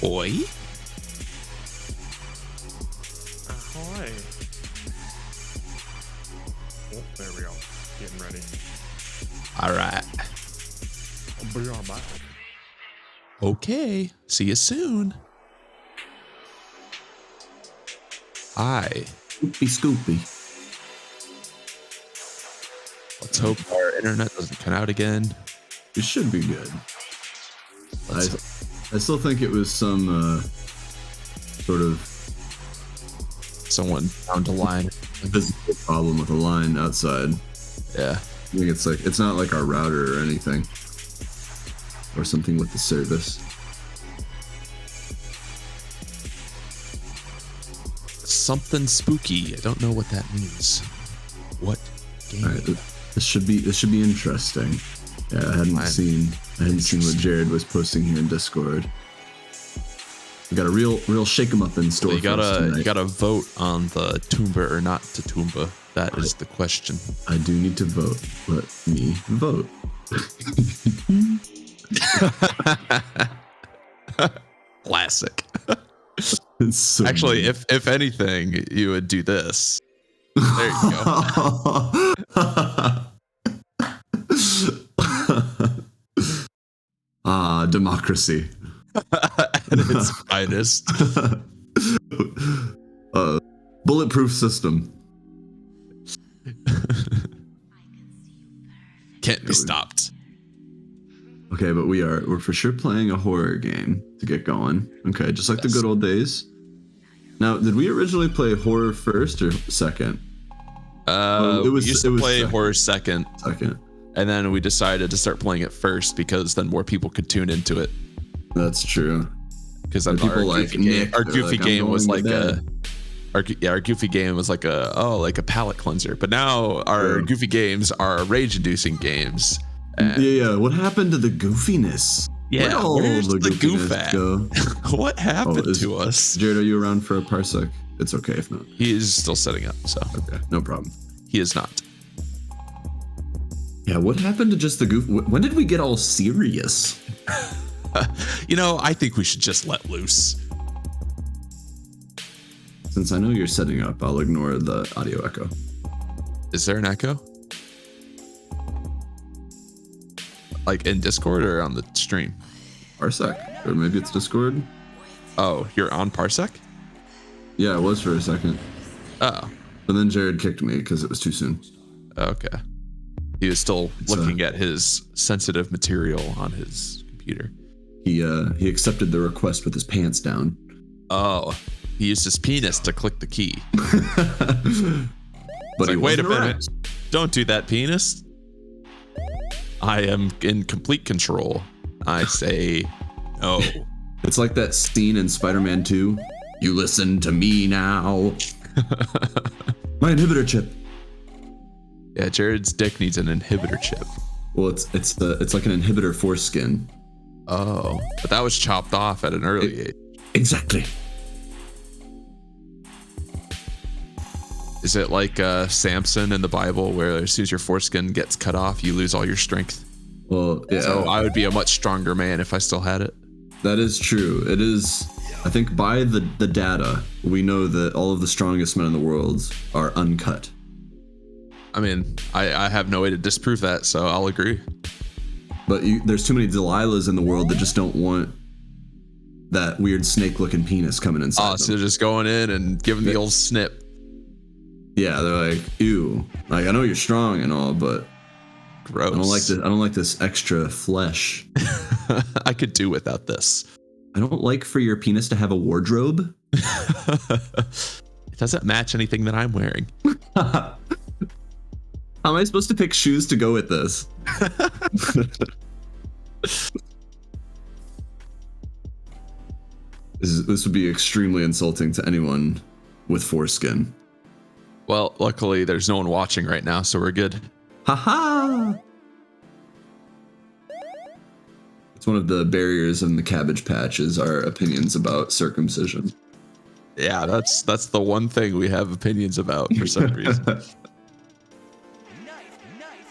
Ahoy. Ahoy. Oh, there we go. Getting ready. All right. I'll be right back. Okay. See you soon. Hi. Scoopy, scoopy. Let's hope our internet doesn't cut out again. It should be good. I still think it was some sort of Someone down the line. physical problem with a line outside. Yeah. I think it's not like our router or anything, or something with the service. Something spooky. I don't know what that means. What game? All right, this should be interesting. Yeah, I hadn't seen what Jared was posting here in Discord. We got a real shake 'em up in store. Well, you gotta vote on the Toomba or not to Toomba. That is the question. I do need to vote. Let me vote. Classic. It's so Actually, good. if anything, you would do this. There you go. Democracy. At its finest. Bulletproof system. Can't be stopped. Okay, but we're for sure playing a horror game to get going. Okay, just like the good old days. Now, did we originally play horror first or second? We used to play second. horror second, and then we decided to start playing it first because then more people could tune into it. That's true. Because then people our goofy game was like a palate cleanser. But now our goofy games are rage-inducing games. Yeah. What happened to the goofiness? Yeah, where's the goof at? Go? What happened to us? Jared, are you around for a parsec? It's okay if not. He is still setting up, so okay, no problem. He is not. Yeah, what happened to just the goof? When did we get all serious? I think we should just let loose. Since I know you're setting up, I'll ignore the audio echo. Is there an echo? Like in Discord or on the stream? Parsec, or maybe it's Discord. Oh, you're on Parsec? Yeah, it was for a second. Oh. But then Jared kicked me because it was too soon. Okay. He was still looking at his sensitive material on his computer. He accepted the request with his pants down. Oh, he used his penis to click the key. But like, wait a minute. Don't do that, penis. I am in complete control. I say no. It's like that scene in Spider-Man 2. You listen to me now. My inhibitor chip. Yeah, Jared's dick needs an inhibitor chip. Well, it's like an inhibitor foreskin. Oh, but that was chopped off at an early age. Exactly. Is it like Samson in the Bible, where as soon as your foreskin gets cut off, you lose all your strength? Well, yeah. So I would be a much stronger man if I still had it. That is true. It is. I think by the data, we know that all of the strongest men in the world are uncut. I mean, I have no way to disprove that, so I'll agree. But there's too many Delilahs in the world that just don't want that weird snake-looking penis coming inside them. So they're just going in and giving the old snip. Yeah, they're like, ew. Like, I know you're strong and all, but gross. I don't like this extra flesh. I could do without this. I don't like for your penis to have a wardrobe. It doesn't match anything that I'm wearing. How am I supposed to pick shoes to go with this? This would be extremely insulting to anyone with foreskin. Well, luckily there's no one watching right now, so we're good. Haha! It's one of the barriers in the Cabbage Patch is our opinions about circumcision. Yeah, that's the one thing we have opinions about for some reason.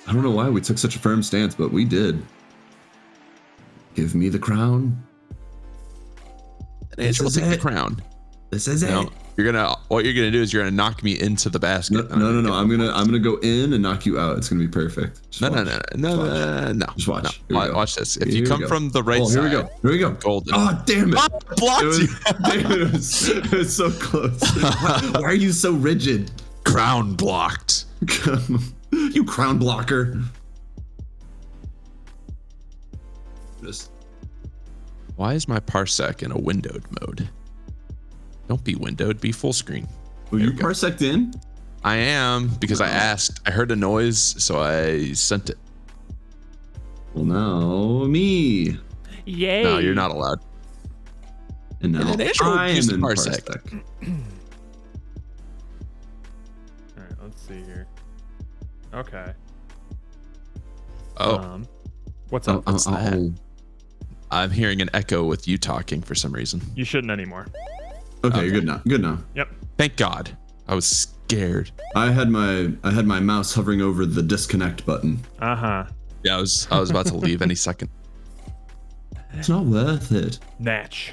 I don't know why we took such a firm stance, but we did. Give me the crown. Then Angel will This is take the it. crown. This is No, what you're gonna do is you're gonna knock me into the basket. No. I'm gonna go in and knock you out. It's gonna be perfect. Just No. Just watch. No. Here we go. Watch this. If Here you we come go. from the right side, Here we go. golden. Oh, damn it! Ah, blocked you. It was so close. Why are you so rigid? Crown blocked. You crown blocker. Just Why is my parsec in a windowed mode? Don't be windowed, be full screen. were There you we go. parseced in? I am because I asked. I heard a noise, so I sent it. Well, now me. Yay. No, you're not allowed. And now And then Angel I am used in parsec. parsec. All right, let's see here. Okay. Oh, What's up? what's that? I'm hearing an echo with you talking for some reason. You shouldn't anymore. Okay, good now. Good now. Yep. Thank God. I was scared. I had my mouse hovering over the disconnect button. Uh-huh. Yeah, I was about to leave any second. It's not worth it. Natch.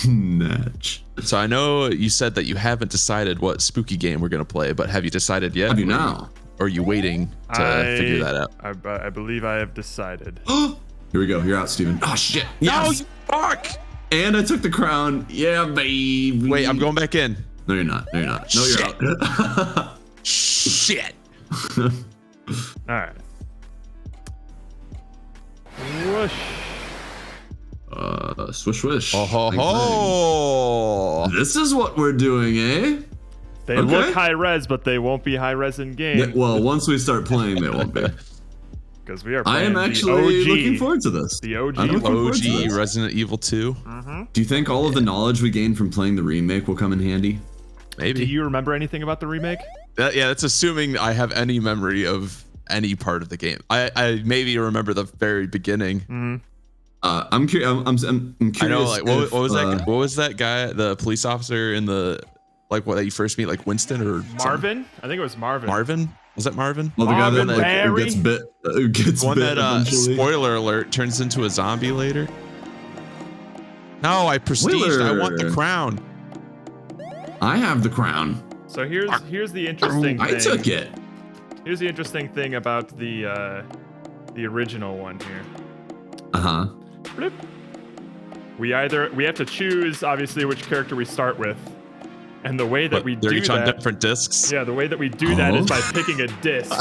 Natch. So I know you said that you haven't decided what spooky game we're gonna play, but have you decided yet? Have you now? Or are you waiting to figure that out? I believe I have decided. Here we go. You're out, Steven. Oh shit. No, Yes. you fuck! And I took the crown. Yeah, baby. Wait, I'm going back in. No, you're not. No, you're not. No, Shit. you're out. Shit. All right. Whoosh. Swish, swish. Oh ho Bang, ho! bang. This is what we're doing, eh? They Okay. look high res, but they won't be high res in Yeah, game well, once we start playing, they won't be. because we are I playing am actually the OG. looking forward to this. The OG. I'm looking forward to OG this. Resident Evil 2. Do you think all of the knowledge we gained from playing the remake will come in handy? Maybe. Do you remember anything about the remake? Yeah, that's assuming I have any memory of any part of the game. I maybe remember the very beginning. I'm curious. I'm curious. I know, like what if, was that? What was that guy? The police officer in the what you first meet, like Winston or Marvin? I think it was Marvin. Marvin? Was that Marvin? Well, the guy that Marvin like Barry? gets bit. Gets The one bit that eventually. spoiler alert turns into a zombie later. No, I prestiged. I want the Spoiler. crown. I have the crown. So here's the interesting I thing. took it. Here's the interesting thing about the original one here. Uh huh. Bloop. We have to choose obviously which character we start with, and the way that But we they're do each on that. different discs. Yeah, the way that we do that is Oh. by picking a disc.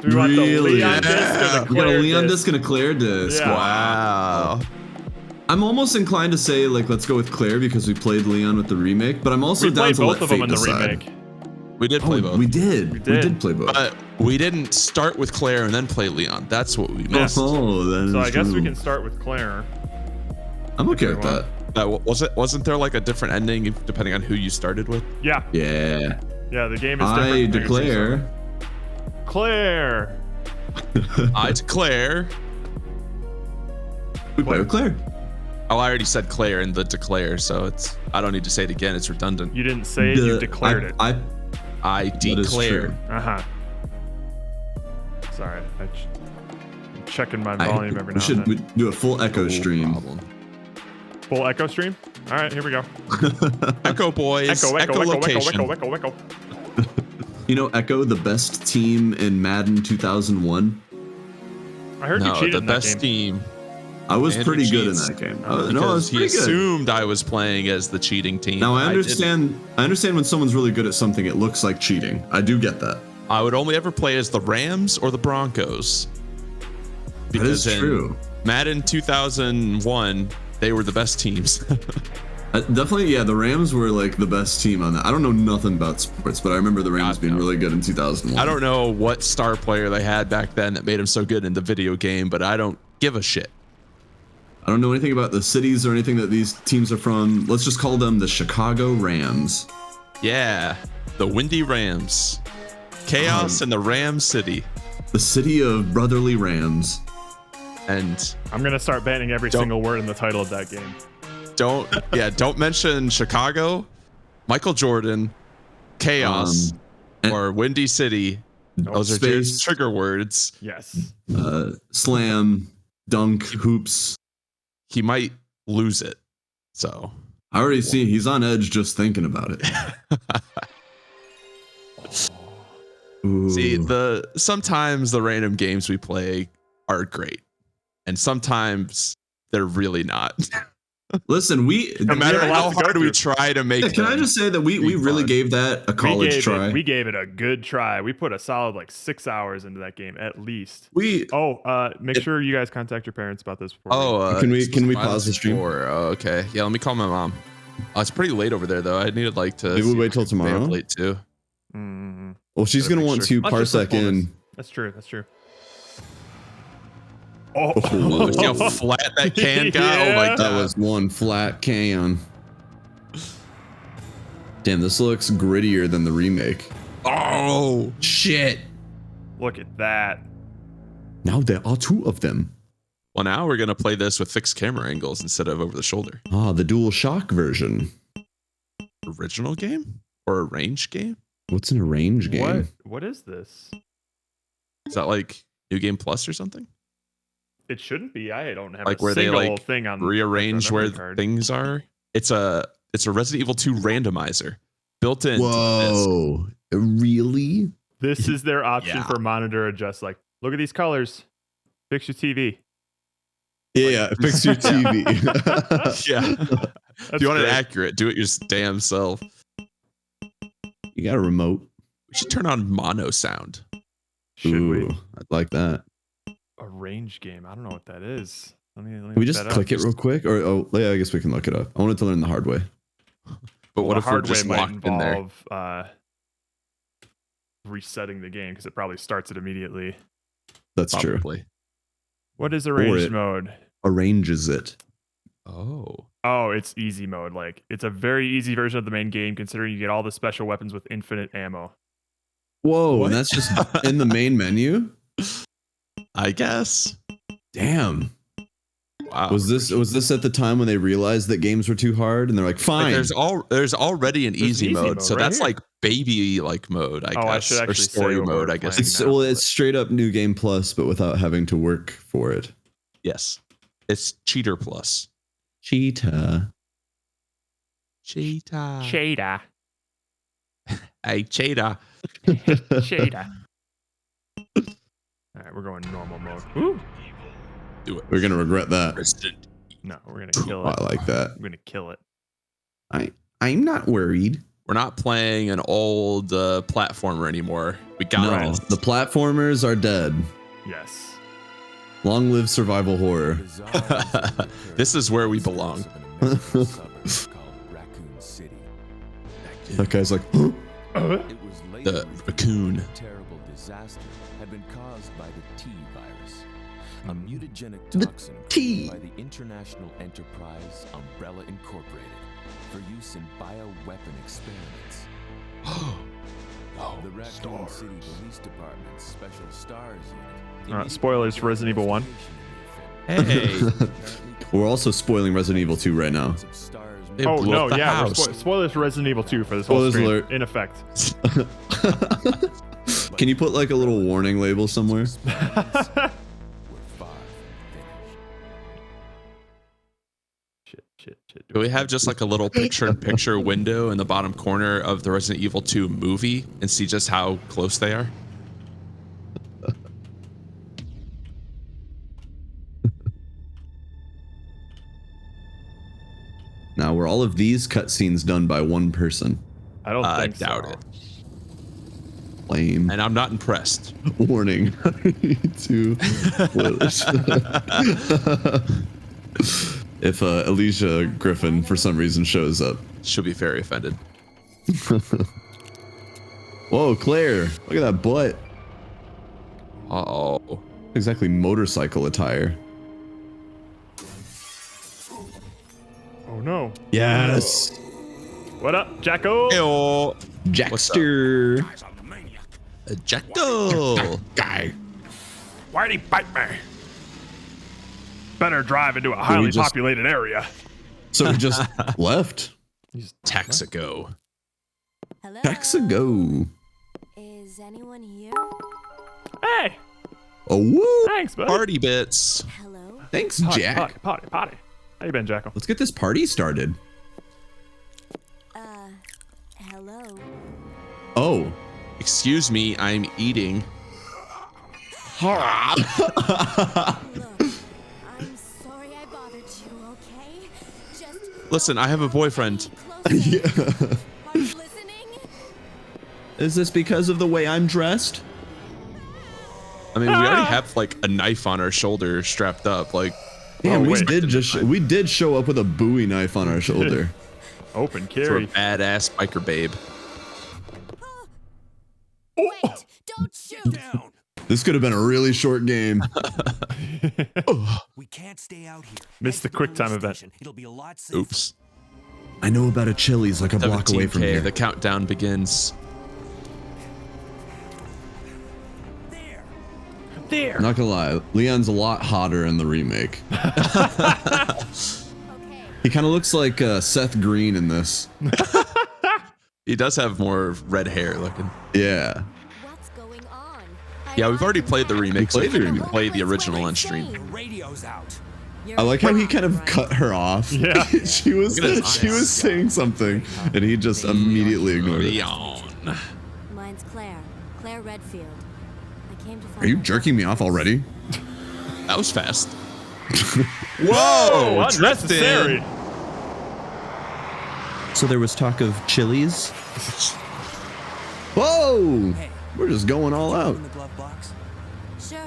Do we want the Really? Leon disc or the We got a Claire Leon disc? disc and a Claire disc. Yeah. Wow. I'm almost inclined to say like let's go with Claire because we played Leon with the remake, but I'm also We down played to both let of them fate in the decide. remake. We did play both. We did. We We did. did play both. But we didn't start with Claire and then play Leon. That's what we missed. Oh, that is So I guess we true. can start with Claire. I'm okay we with want. that. Wasn't there like a different ending depending on who you started with? Yeah, Yeah. yeah, the game is different. I depending on who you declare. start. Claire. I declare. We play with Claire. Oh, I already said Claire in the declare, so I don't need to say it again. It's redundant. You didn't say it, you declared it. I that is declare. true. Uh-huh. Sorry, I'm checking my volume every We now should and then. do a full echo stream. Problem. Full echo stream? All right, here we go. Echo boys. Echo, echo, echo, location. echo, echo, echo, echo. You know, Echo, the best team in Madden 2001. I heard you No, cheated the in that best game. team. I was Andrew pretty good in cheats. that game. Oh, No, I Because was he pretty good. assumed I was playing as the cheating team. Now I didn't. understand. I understand when someone's really good at something, it looks like cheating. I do get that. I would only ever play as the Rams or the Broncos. That is in true. Madden 2001, they were the best teams. Definitely, yeah. The Rams were like the best team on that. I don't know nothing about sports, but I remember the Rams being really good in 2001. I don't know what star player they had back then that made him so good in the video game, but I don't give a shit. I don't know anything about the cities or anything that these teams are from. Let's just call them the Chicago Rams. Yeah, the Windy Rams. Chaos in the Ram City. The city of brotherly Rams. And I'm gonna start banning every Don't- single word in the title of that game. don't mention Chicago, Michael Jordan, Chaos, or Windy City. Those are Space. Jared's trigger words. Yes. Slam, dunk, hoops. He might lose it. So I already see he's on edge just thinking about it. Ooh. see, sometimes the random games we play are great, and sometimes they're really not. Listen, No matter have a lot how to go hard we through. try to make. can I just say that we really fun. gave that a college try? We gave it a good try. We put a solid like 6 hours into that game at least. We Make sure you guys contact your parents about this. can we pause the stream? Okay, yeah. Let me call my mom. It's pretty late over there though. I needed like to. Maybe we'll wait till stay up tomorrow. late too. Mm-hmm. Well, she's gonna want to Let's just parsec pull this. in. That's true. Oh, Oh, see how flat that can got? Oh my Yeah. god. That was one flat can. Damn, this looks grittier than the remake. Oh shit. Look at that. Now there are two of them. Well, now we're gonna play this with fixed camera angles instead of over the shoulder. Ah, the Dual Shock version. Original game or a range game? What's an arrange game? What is this? Is that like New Game Plus or something? It shouldn't be. I don't have Like a where they single like thing on rearrange the where memory card. things are. It's a Resident Evil 2 randomizer built in. Whoa, really? This is their option Yeah. for monitor adjust. Like, look at these colors. Fix your TV. Yeah, fix your TV. Yeah. If you want it great. accurate, do it your damn self. You got a remote. We should turn on mono sound. Should we? I'd like that. A range game. I don't know what that is. Let me Can we just click it real quick? Or yeah, I guess we can look it up. I wanted to learn the hard way. But what if we're just might locked in there? involve resetting the game because it probably starts it immediately. That's true. Probably. What is arranged it- mode? Arranges it. Oh. Oh, it's easy mode. Like, it's a very easy version of the main game considering you get all the special weapons with infinite ammo. Whoa, What? and that's just in the main menu? I guess. Damn. Wow. Was this at the time when they realized that games were too hard and they're like, Like, fine. there's already an easy easy mode, mode so right that's here. like baby like mode, I Oh, I guess, should or actually say story what mode, we're I guess. playing. It's now, well, but- it's straight up New Game Plus, but without having to work for it. Yes, it's Cheater Plus. Cheetah. Cheetah. Shada. Hey, Cheetah. Shada. All right, we're going normal mode. Ooh. Do it. We're gonna regret that. Resident. No, we're gonna kill it. I like that. We're gonna kill it. I'm not worried. We're not playing an old platformer anymore. We got No, it. the platformers are dead. Yes. Long live survival horror. This is where we belong. That guy's like, huh? The raccoon. Terrible disaster had been caused by the T virus, a mutagenic The toxin T. created by the international enterprise Umbrella Incorporated for use in bioweapon experiments. The Raccoon City Police Department's Special Stars Unit. All right, spoilers for Resident Evil 1. Hey. We're also spoiling Resident Evil 2 right now. They Oh blew no, up the yeah, house. spoilers for Resident Evil 2 for this whole Spoilers stream. alert. In effect. Can you put like a little warning label somewhere? Shit. Do we have just like a little picture-in-picture window in the bottom corner of the Resident Evil 2 movie and see just how close they are? Now, were all of these cutscenes done by one person? I don't I think doubt so. it. Lame. And I'm not impressed. Warning. Two spoilers. If Alicia Griffin for some reason shows up. She'll be very offended. Whoa, Claire. Look at that butt. Uh-oh. Exactly motorcycle attire. Oh no. Yes. What up, Jacko? Ew. Jackster. Ejecto. Guy. Why'd he bite me? Better drive into a highly just- populated area. So he just left. Taxigo. Hello. Taxigo. Is anyone here? Hey, Oh, woo. thanks, buddy. Party bits. Hello. Thanks, Potty, Jack. Potty. How you been, Jackal? Let's get this party started. Hello. Oh. Excuse me, I'm eating. Look, I'm sorry I bothered you, okay? Just Listen, I have a boyfriend. Yeah. Are you listening? Is this because of the way I'm dressed? I mean, we already have like a knife on our shoulder strapped up. Like, Damn, wait. we did show up with a Bowie knife on our shoulder. Open for a carry. badass biker babe. Wait, don't shoot. This could have been a really short game. We can't stay out here. Missed the quick time event. It'll be a lot safer. Oops. I know about a Chili's like a block away from 17K, here. the countdown begins. There. Not gonna lie, Leon's a lot hotter in the remake. Okay. He kind of looks like Seth Green in this. He does have more red hair looking. Yeah. What's going on? Yeah, we've already played the remake, so played we the can remake. play the original on stream. The radio's out. I like how he kind of cut her off. Yeah. she was Look at his she eyes. was saying something, and he just immediately ignored it. Leon. Mine's Claire. Claire Redfield. I came to find Are you my jerking me off already? That was fast. Whoa, unnecessary. drifting. So there was talk of Chili's. Whoa! Hey, We're just going all out. in the glove box. Sure.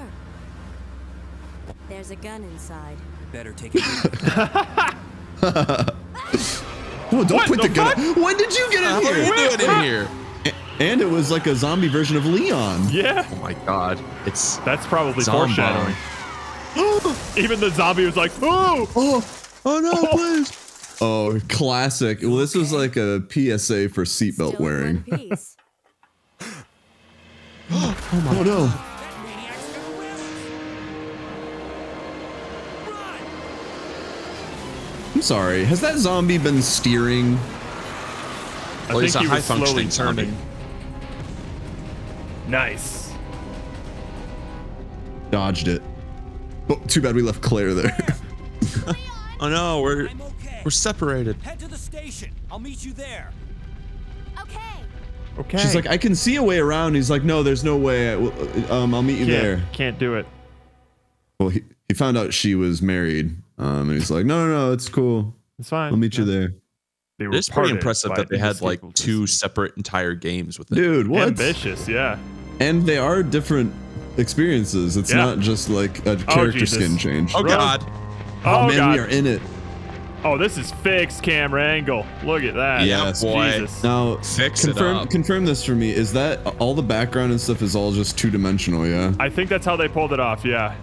There's a gun inside. Better take it. Oh, don't What put the the gun. fuck? When did you get in What are you here? doing in here? And it was like a zombie version of Leon. Yeah, Oh my god. It's that's probably Zombie. foreshadowing. Even the zombie was like, "Oh, Oh no, please. Oh, classic. Well, this was like a PSA for seatbelt Still in wearing. one piece. Oh no. That maniac's gonna win. I'm sorry. Has that zombie been steering? I Well, he's think a he was slowly high-functioning zombie. turning." Nice. Dodged it. Oh, too bad we left Claire there. oh no, I'm okay. we're separated. Head to the station. I'll meet you there. Okay. Okay. She's like, I can see a way around. He's like, no, there's no way. I'll meet you there. Can't do it. Well, he found out she was married. And he's like, no, it's cool. It's fine. I'll meet you there. They were It's pretty parted impressive by that they had like inescapable two destiny. separate entire games with it. Dude, what? Ambitious, yeah. And they are different experiences. It's Yeah. not just like a character Jesus. skin change. Oh Bro. god. Oh, man, God. we are in it. Oh, this is fixed camera angle. Look at that. Yeah, Yes. boy. Jesus. Now, Fix it up. confirm this for me. Is that all the background and stuff is all just two-dimensional, yeah? I think that's how they pulled it off, yeah.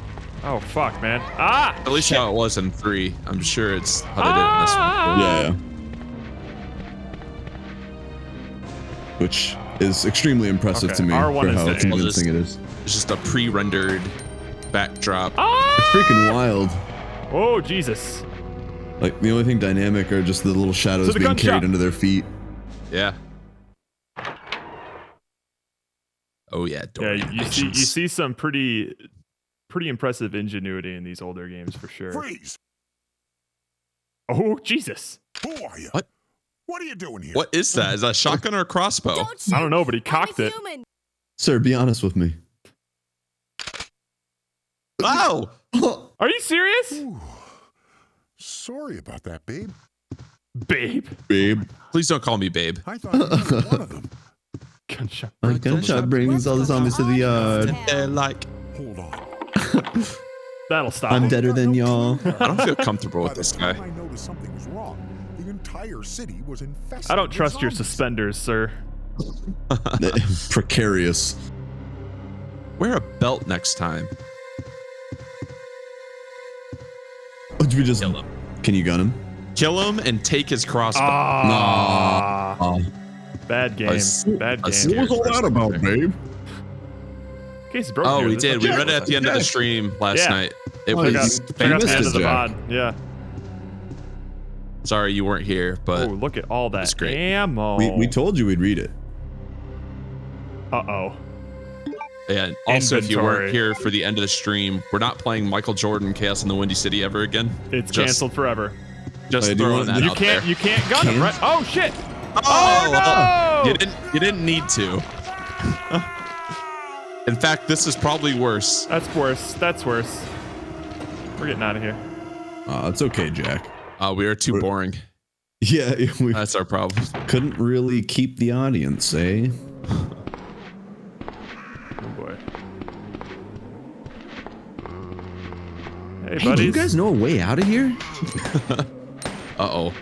Oh, fuck, man. Ah! At least how it was in 3. I'm sure it's how they did it in this one. Ah! Yeah. Which is extremely impressive Okay, to me R1 for is how the- convincing it is. It's just a pre-rendered backdrop. Ah! It's freaking wild. Oh, Jesus. Like, the only thing dynamic are just the little shadows To the being gun carried shop. under their feet. Yeah. Oh yeah. Yeah, door you animations. see some pretty impressive ingenuity in these older games for sure. Freeze! Oh, Jesus. Who are you? What? What are you doing here? What is that? Is that a shotgun or a crossbow? Don't shoot. I don't know, but he cocked I'm a it. human. Sir, be honest with me. Oh! Are you serious? Ooh. Sorry about that, babe. Babe. Babe. Please don't call me babe. I thought you were one of them. Gunshot. A gunshot brings all the zombies to the yard. Like, Hold on. That'll stop I'm him. deader than y'all. I don't feel comfortable By with the this time guy. I noticed something was wrong, the entire city was infested. I don't with trust your zombies. suspenders, sir. Precarious. Wear a belt next time. Oh, did we just... Kill him. Can you gun him? Kill him and take his crossbow. Ah. Oh. Bad game. Bad a game. scared person there. babe? Case broke Oh, here. we This did. is We like- read it at the end of the stream last Yeah. night. It Oh, Check out, was check out the end missed of the it, Jack. pod. Yeah. sorry you weren't here, but Oh, look at all that it's great. ammo. We told you we'd read it. Uh-oh. And also, if you Inventory. weren't here for the end of the stream, we're not playing Michael Jordan Chaos in the Windy City ever again. It's Just- canceled forever. Just Hey, do you throwing want- that You out can't there. you can't gun him, right? Oh shit! Oh, no! You didn't need to. In fact, this is probably worse. That's worse. That's worse. We're getting out of here. It's okay, Jack. We are too boring. Yeah, we That's our problem. couldn't really keep the audience, eh? Oh boy. Hey, Hey, buddies. do you guys know a way out of here? Uh-oh.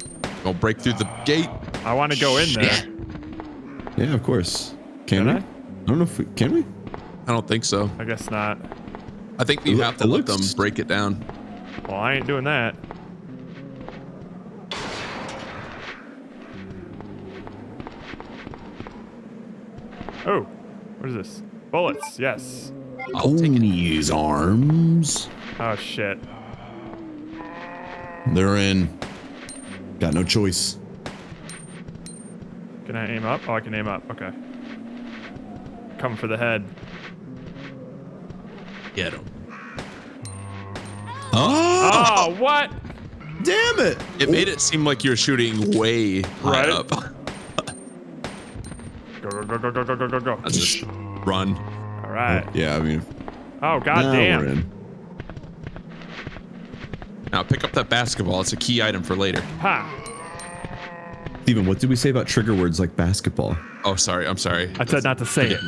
Gonna break through the gate. I want to go in there. Yeah, of course. Can we? I? I don't know if we can. We? I don't think so. I guess not. I think you have to It let them looks- break it down. Well, I ain't doing that. Oh, what is this? Bullets. Yes. I'll take it. Pony's arms. Oh shit. They're in. Got no choice. Can I aim up? Oh, I can aim up. Okay. Coming for the head. Get him. Oh, Oh, what? damn it! It made it seem like you're shooting way high Right. up. Go, go, go, go, go, go, go, go, go. Let's just run. All right. Yeah, I mean, Oh, god now we're damn. in. Now pick up that basketball. It's a key item for later. Ha. Steven, what did we say about trigger words like basketball? Oh, sorry. I'm sorry. I said not to say it.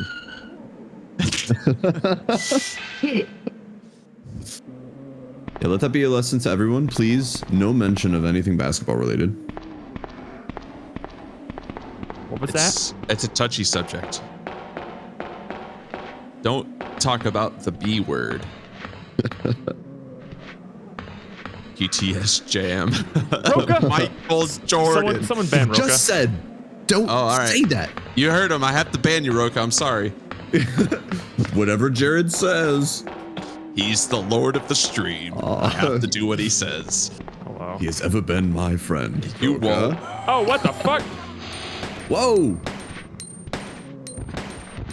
Yeah, let that be a lesson to everyone. Please, no mention of anything basketball related. What was that? It's a touchy subject. Don't talk about the B word. GTSJM. Roka? Michael Jordan. Someone ban Roka. Just said, don't Oh, all right. say that. You heard him. I have to ban you, Roka. I'm sorry. Whatever Jared says. He's the lord of the stream. I have to do what he says. Hello. He has ever been my friend. You Roka. won't. Oh, what the fuck? Whoa!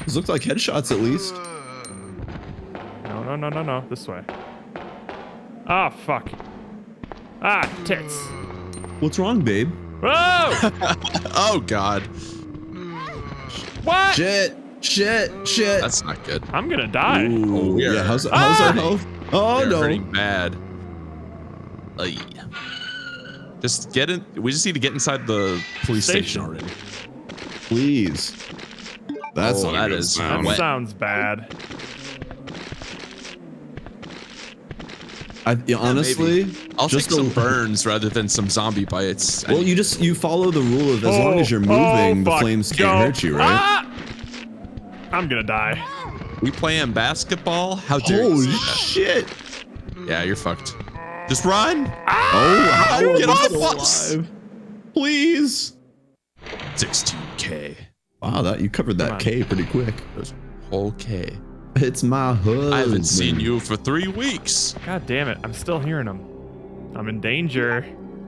These look like headshots at least. No, no, no, no, no. This way. Ah, fuck. Ah, tits. What's wrong, babe? Whoa! Oh, God. What? Shit! Shit! Shit! That's not good. I'm gonna die. Ooh, we are- yeah, how's Ah! our health? Oh They're no! hurting bad. Ay. Just get in. We just need to get inside the police station, already. Please. That's Oh, not a that good is sound. That wet. sounds bad. Yeah, honestly, I'll take just some a- burns rather than some zombie bites. Well, you follow the rule of as long as you're moving, the fuck. flames can't Go. hurt you, right? Ah! I'm gonna die. We playing basketball? How dare you? Holy say that? shit! Yeah, you're fucked. Just run. Oh, how Get are we off still us. alive? Please. 16K. Wow, that you covered Come that on. K pretty quick. Whole K. It's my husband. I haven't seen you for 3 weeks. God damn it. I'm still hearing them. I'm in danger.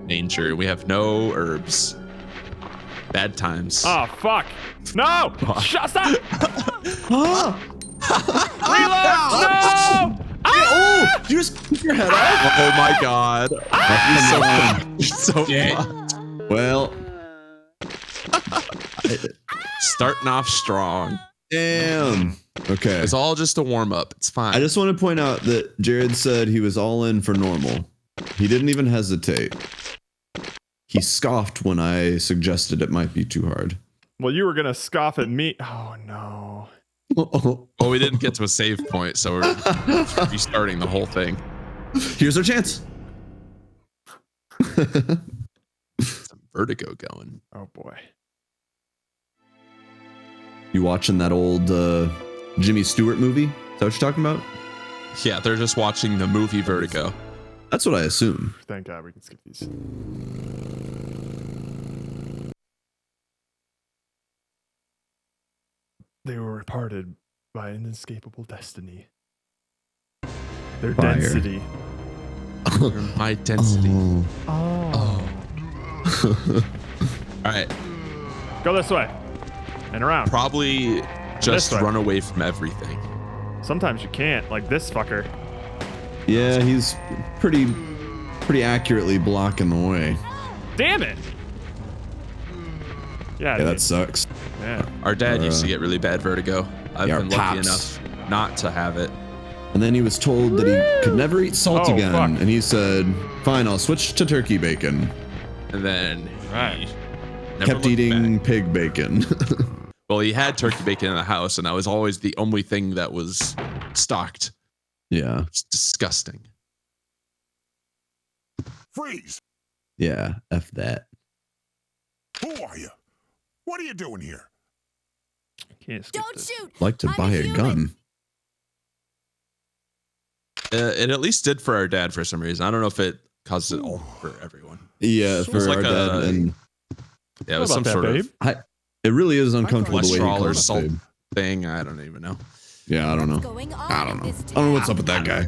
Danger. We have no herbs. Bad times. Oh, fuck. No! Stop! Ah! Reload! No! Oh! You just took your head off. Oh my God. You're so fucked. Well, Starting off strong. damn. Okay. It's all just a warm up. It's fine. I just want to point out that Jared said he was all in for normal. He didn't even hesitate. He scoffed when I suggested it might be too hard. Well, you were gonna scoff at me. Oh, no. Well, we didn't get to a save point, so we're restarting the whole thing. Here's our chance. Some vertigo going. Oh, boy. You watching that old Jimmy Stewart movie? Is that what you're talking about? Yeah, they're just watching the movie Vertigo. That's what I assume. Thank God we can skip these. They were parted by an inescapable destiny. Their Fire. density. My density. Oh. Oh. All right. Go this way. And around. Probably just This way. run away from everything. Sometimes you can't, like this fucker. Yeah, he's pretty accurately blocking the way. Damn it! Yeah, Yeah, that sucks. Yeah. Our dad used to get really bad vertigo. I've yeah, been lucky pops. enough not to have it. And then he was told that he could never eat salt Oh, again, fuck. and he said, "Fine, I'll switch to turkey bacon." And then Right. he never Kept looked eating back. pig bacon. Well, he had turkey bacon in the house, and that was always the only thing that was stocked. Yeah, It's disgusting. Freeze! yeah, F that. Who are you? What are you doing here? Can't skip Don't this. shoot! Like to I'm buy a human. gun. It at least did for our dad for some reason. I don't know if it caused it all for everyone. Yeah, for was our like dad, a- and Yeah, it was How some about sort that, of babe? it really is uncomfortable the way he cholesterol or calls us, salt babe. thing. I don't even know. Yeah, I don't know. Going on I don't know. in this I don't know what's town? up with that guy.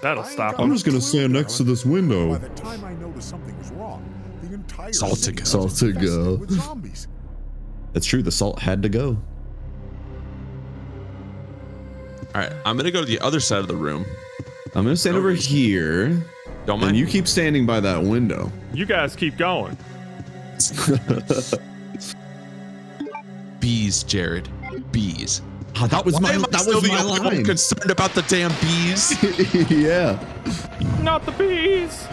That'll I ain't stop got him. a just gonna clue, stand next to this window. By the time I noticed something was wrong, the entire Salt to city go. was Salt to infested go. with zombies. That's true. The salt had to go. All right, I'm gonna go to the other side of the room. I'm gonna stand No over reason. here, Don't mind. and you keep standing by that window. You guys keep going. Bees, Jared. Bees. Ah, that was Why am I that still was the my only one line. concerned about the damn bees? Yeah. Not the bees.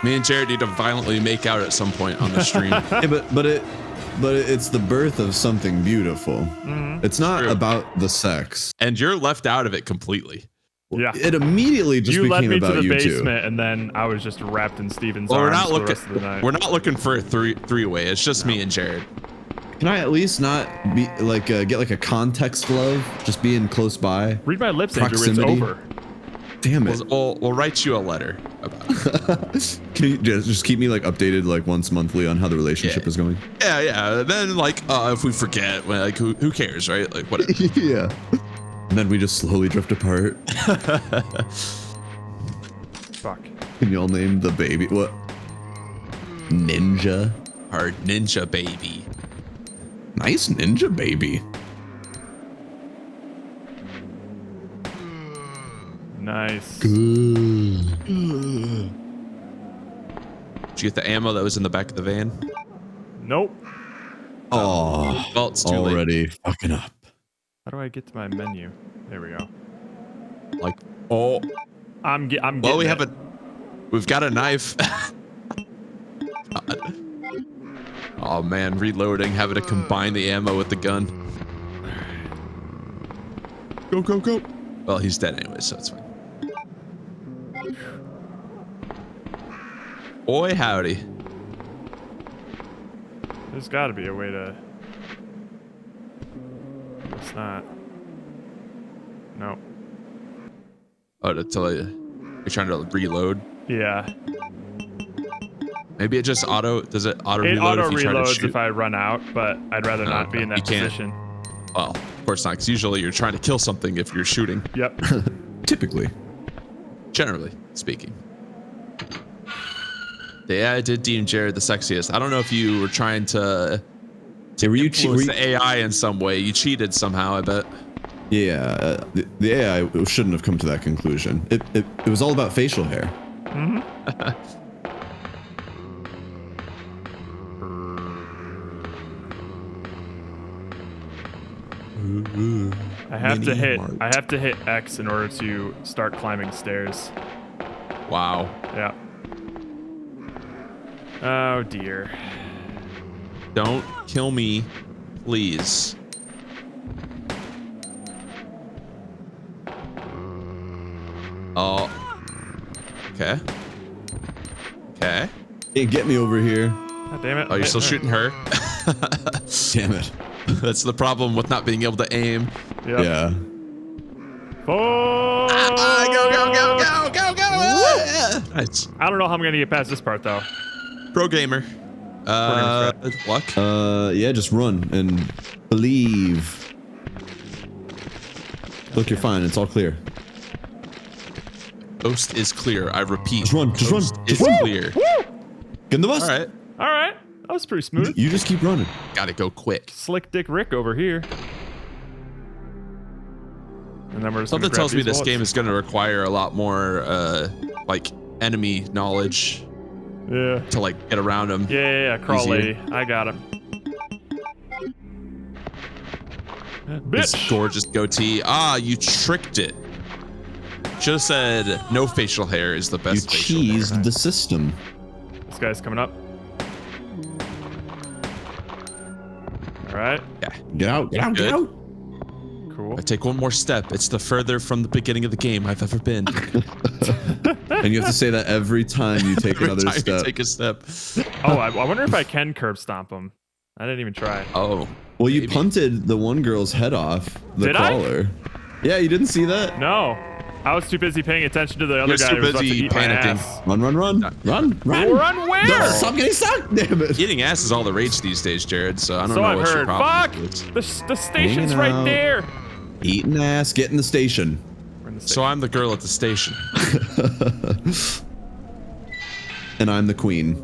Me and Jared need to violently make out at some point on the stream. Yeah, but it's the birth of something beautiful. It's not True. about the sex. And you're left out of it completely. Yeah. It immediately just You led became me to about the you basement, and then I was just wrapped in Steven's Well, we're arms not for the looking. rest of the night. We're not looking for a three-way. It's just me and Jared. two. Can I at least not be like get like a context love? Just being close by. Read my lips, Andrew. It's Proximity. over. Damn it. We'll write you a letter about it. Can you just keep me like updated like once monthly on how the relationship Yeah. is going? Yeah. Then like, if we forget, well, like who cares, right? Like whatever. Yeah. And then we just slowly drift apart. Fuck. Can y'all name the baby what? Ninja. Our ninja baby. Nice ninja baby. Nice. Did you get the ammo that was in the back of the van? Nope. Oh, Well, it's too late. already fucking up. How do I get to my menu? There we go. Like, oh, I'm getting well, it. we've got a knife. God. Oh man, reloading, having to combine the ammo with the gun. Go. Well, he's dead anyway, so it's fine. Boy, howdy. There's got to be a way to. It's not. No. Oh, to tell you, you're trying to reload. Yeah. Maybe it just does it auto It reload auto if you try to reloads shoot? if I run out, but I'd rather No, not be in you that can't. position. Well, of course not, because usually you're trying to kill something if you're shooting, Yep. Typically. generally speaking. Yeah, I did deem Jared the sexiest. I don't know if you were trying to Were you influence the AI in some way. You cheated somehow, I bet. Yeah, the AI shouldn't have come to that conclusion. It was all about facial hair. I have to Mini hit. Mart. I have to hit X in order to start climbing stairs. Wow. Yeah. Oh dear. Don't kill me, please. Oh. Okay. Okay. Hey, get me over here. God damn it. Oh, you're still Hit shooting her? Damn it. That's the problem with not being able to aim. her. Yep. Yeah. Oh! Go. Nice. I don't know how I'm gonna get past this part though. Pro gamer. Luck. Yeah, just run and believe. Look, you're fine. It's all clear. Coast is clear. I repeat. Just run, just run, Coast just is run. clear. Get in the bus. All right. All right. That was pretty smooth. You just keep running. Gotta go quick. Slick Dick Rick over here. And then we're just Something gonna grab tells me these this bullets. game is going to require a lot more like enemy knowledge Yeah. to like get around them. Yeah, crawl Easier. lady. I got him. His Bitch. gorgeous goatee. Ah, you tricked it. Should have said no facial hair is the You best facial hair. cheesed the system. This guy's coming up. All right. Yeah. Get out, get out, get Good. out. Cool. I take one more step. It's the further from the beginning of the game I've ever been. And you have to say that every time you take Every another time you step. take a step. Oh, I wonder if I can curb stomp him. I didn't even try. Oh. Well, you maybe. punted the one girl's head off, the Did I? crawler. Yeah, you didn't see that? No. I was too busy paying attention to the other You're guy too who was about to busy eat my panicking. ass. Run, run, run. Run, run. Run where? No, stop getting stuck. Damn it. Eating ass is all the rage these days, Jared, so I don't So know I've what your heard. problem Fuck! is. The station's Hanging right out. there. Eating ass, get in the station. We're in the So station. I'm the girl at the station. And I'm the queen.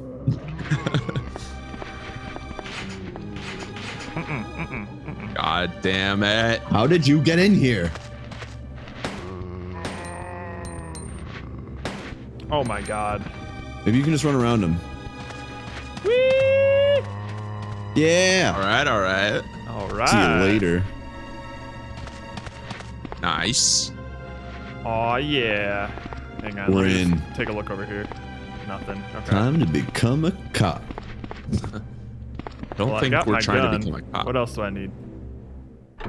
God damn it. How did you get in here? Oh my god. Maybe you can just run around him. Whee! Yeah. All right, all right. All right. See you later. Nice. Oh yeah. Hang on. We're let me just in. Take a look over here. Nothing. Okay. Time to become a cop. Don't Well, I think got we're my trying gun. to become a cop. What else do I need?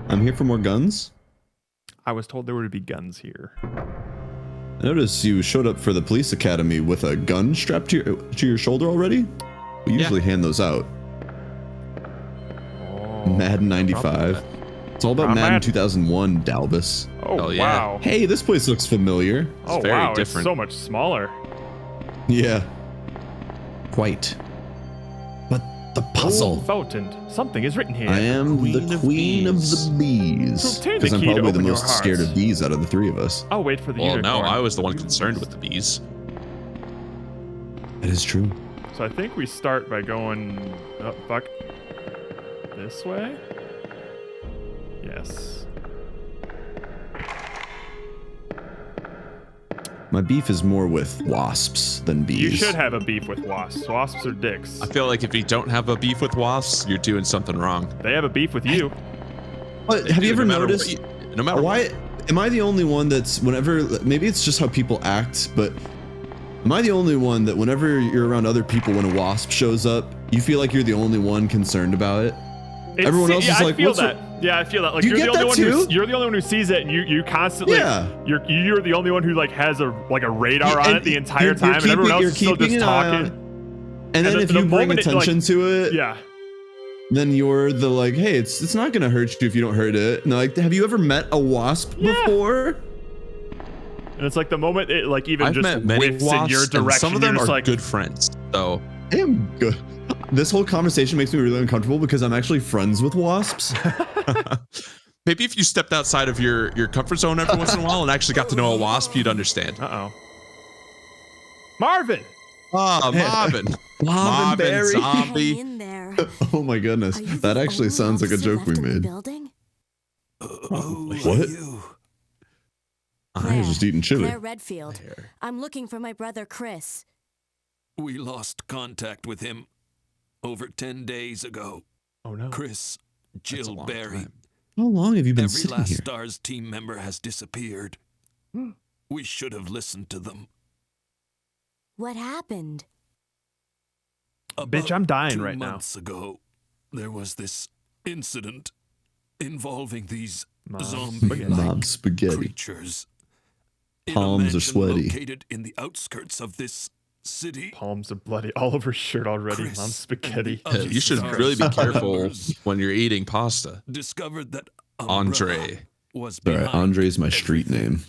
I'm here for more guns. I was told there would be guns here. I noticed you showed up for the police academy with a gun strapped to your shoulder already. We usually hand those out. Oh. Madden 95. It's all about I'm Madden mad. 2001, Dalvis. Oh Hell yeah. wow. Hey, this place looks familiar. Oh very wow. different. It's so much smaller. Yeah. Quite. But the puzzle. Fountain. Something is written here. I am Queen the of queen of bees. the bees. To obtain the Because I'm key to probably the open your most scared hearts. of bees out of the three of us. I'll wait for the Well, unicorn. no, I was the one concerned with the bees. That is true. So I think we start by going. Oh fuck. This way. Yes. My beef is more with wasps than bees. You should have a beef with wasps. Wasps are dicks. I feel like if you don't have a beef with wasps, you're doing something wrong. They have a beef with you. But have you ever No matter noticed? no matter Why am I the only one that's whenever? Maybe it's just how people act, but am I the only one that whenever you're around other people, when a wasp shows up, you feel like you're the only one concerned about it? Everyone else is I like, feel "What's that. Yeah, I feel that. Like Do you you're the get only one that who too? you're the only one who sees it, and you constantly. Yeah. You're the only one who like has a radar Yeah, on and it the entire you're time, and everyone else you're is still keeping just an eye on talking. it. And then the- if the you bring moment it, like- attention to it, Yeah. then you're the like, hey, it's not gonna hurt you if you don't hurt it. And like, have you ever met a wasp Yeah. before? And it's like the moment it like even I've just met many whiffs in wasps, your and direction, some of them you're just are like, good friends. So I am good. This whole conversation makes me really uncomfortable because I'm actually friends with wasps. maybe if you stepped outside of your comfort zone every once in a while and actually got to know a wasp, you'd understand. Uh oh. Marvin. Ah, Marvin. Marvin Berry. zombie. Hang in there. Oh my goodness, Are you that the actually only sounds like a officer joke we left in the made. building? Who What? are you? I was just eating chili. Claire Redfield. I'm looking for my brother Chris. We lost contact with him over 10 days ago. Oh no. Chris, That's a Jill long Barry. time. How long have you been Every sitting last here? STARS team member has disappeared. We should have listened to them. What happened? Bitch, I'm dying 2 right now. months ago, there was this incident involving these Mom zombie-like Mom spaghetti. creatures. In a Palms are mansion sweaty. Located in the outskirts of this city. Palms are bloody all over his shirt already. Chris Mom's spaghetti. and the You should other really be STARS careful members when you're eating pasta. discovered that Andre. Umbrella was All right, behind Andre's my street everything. name.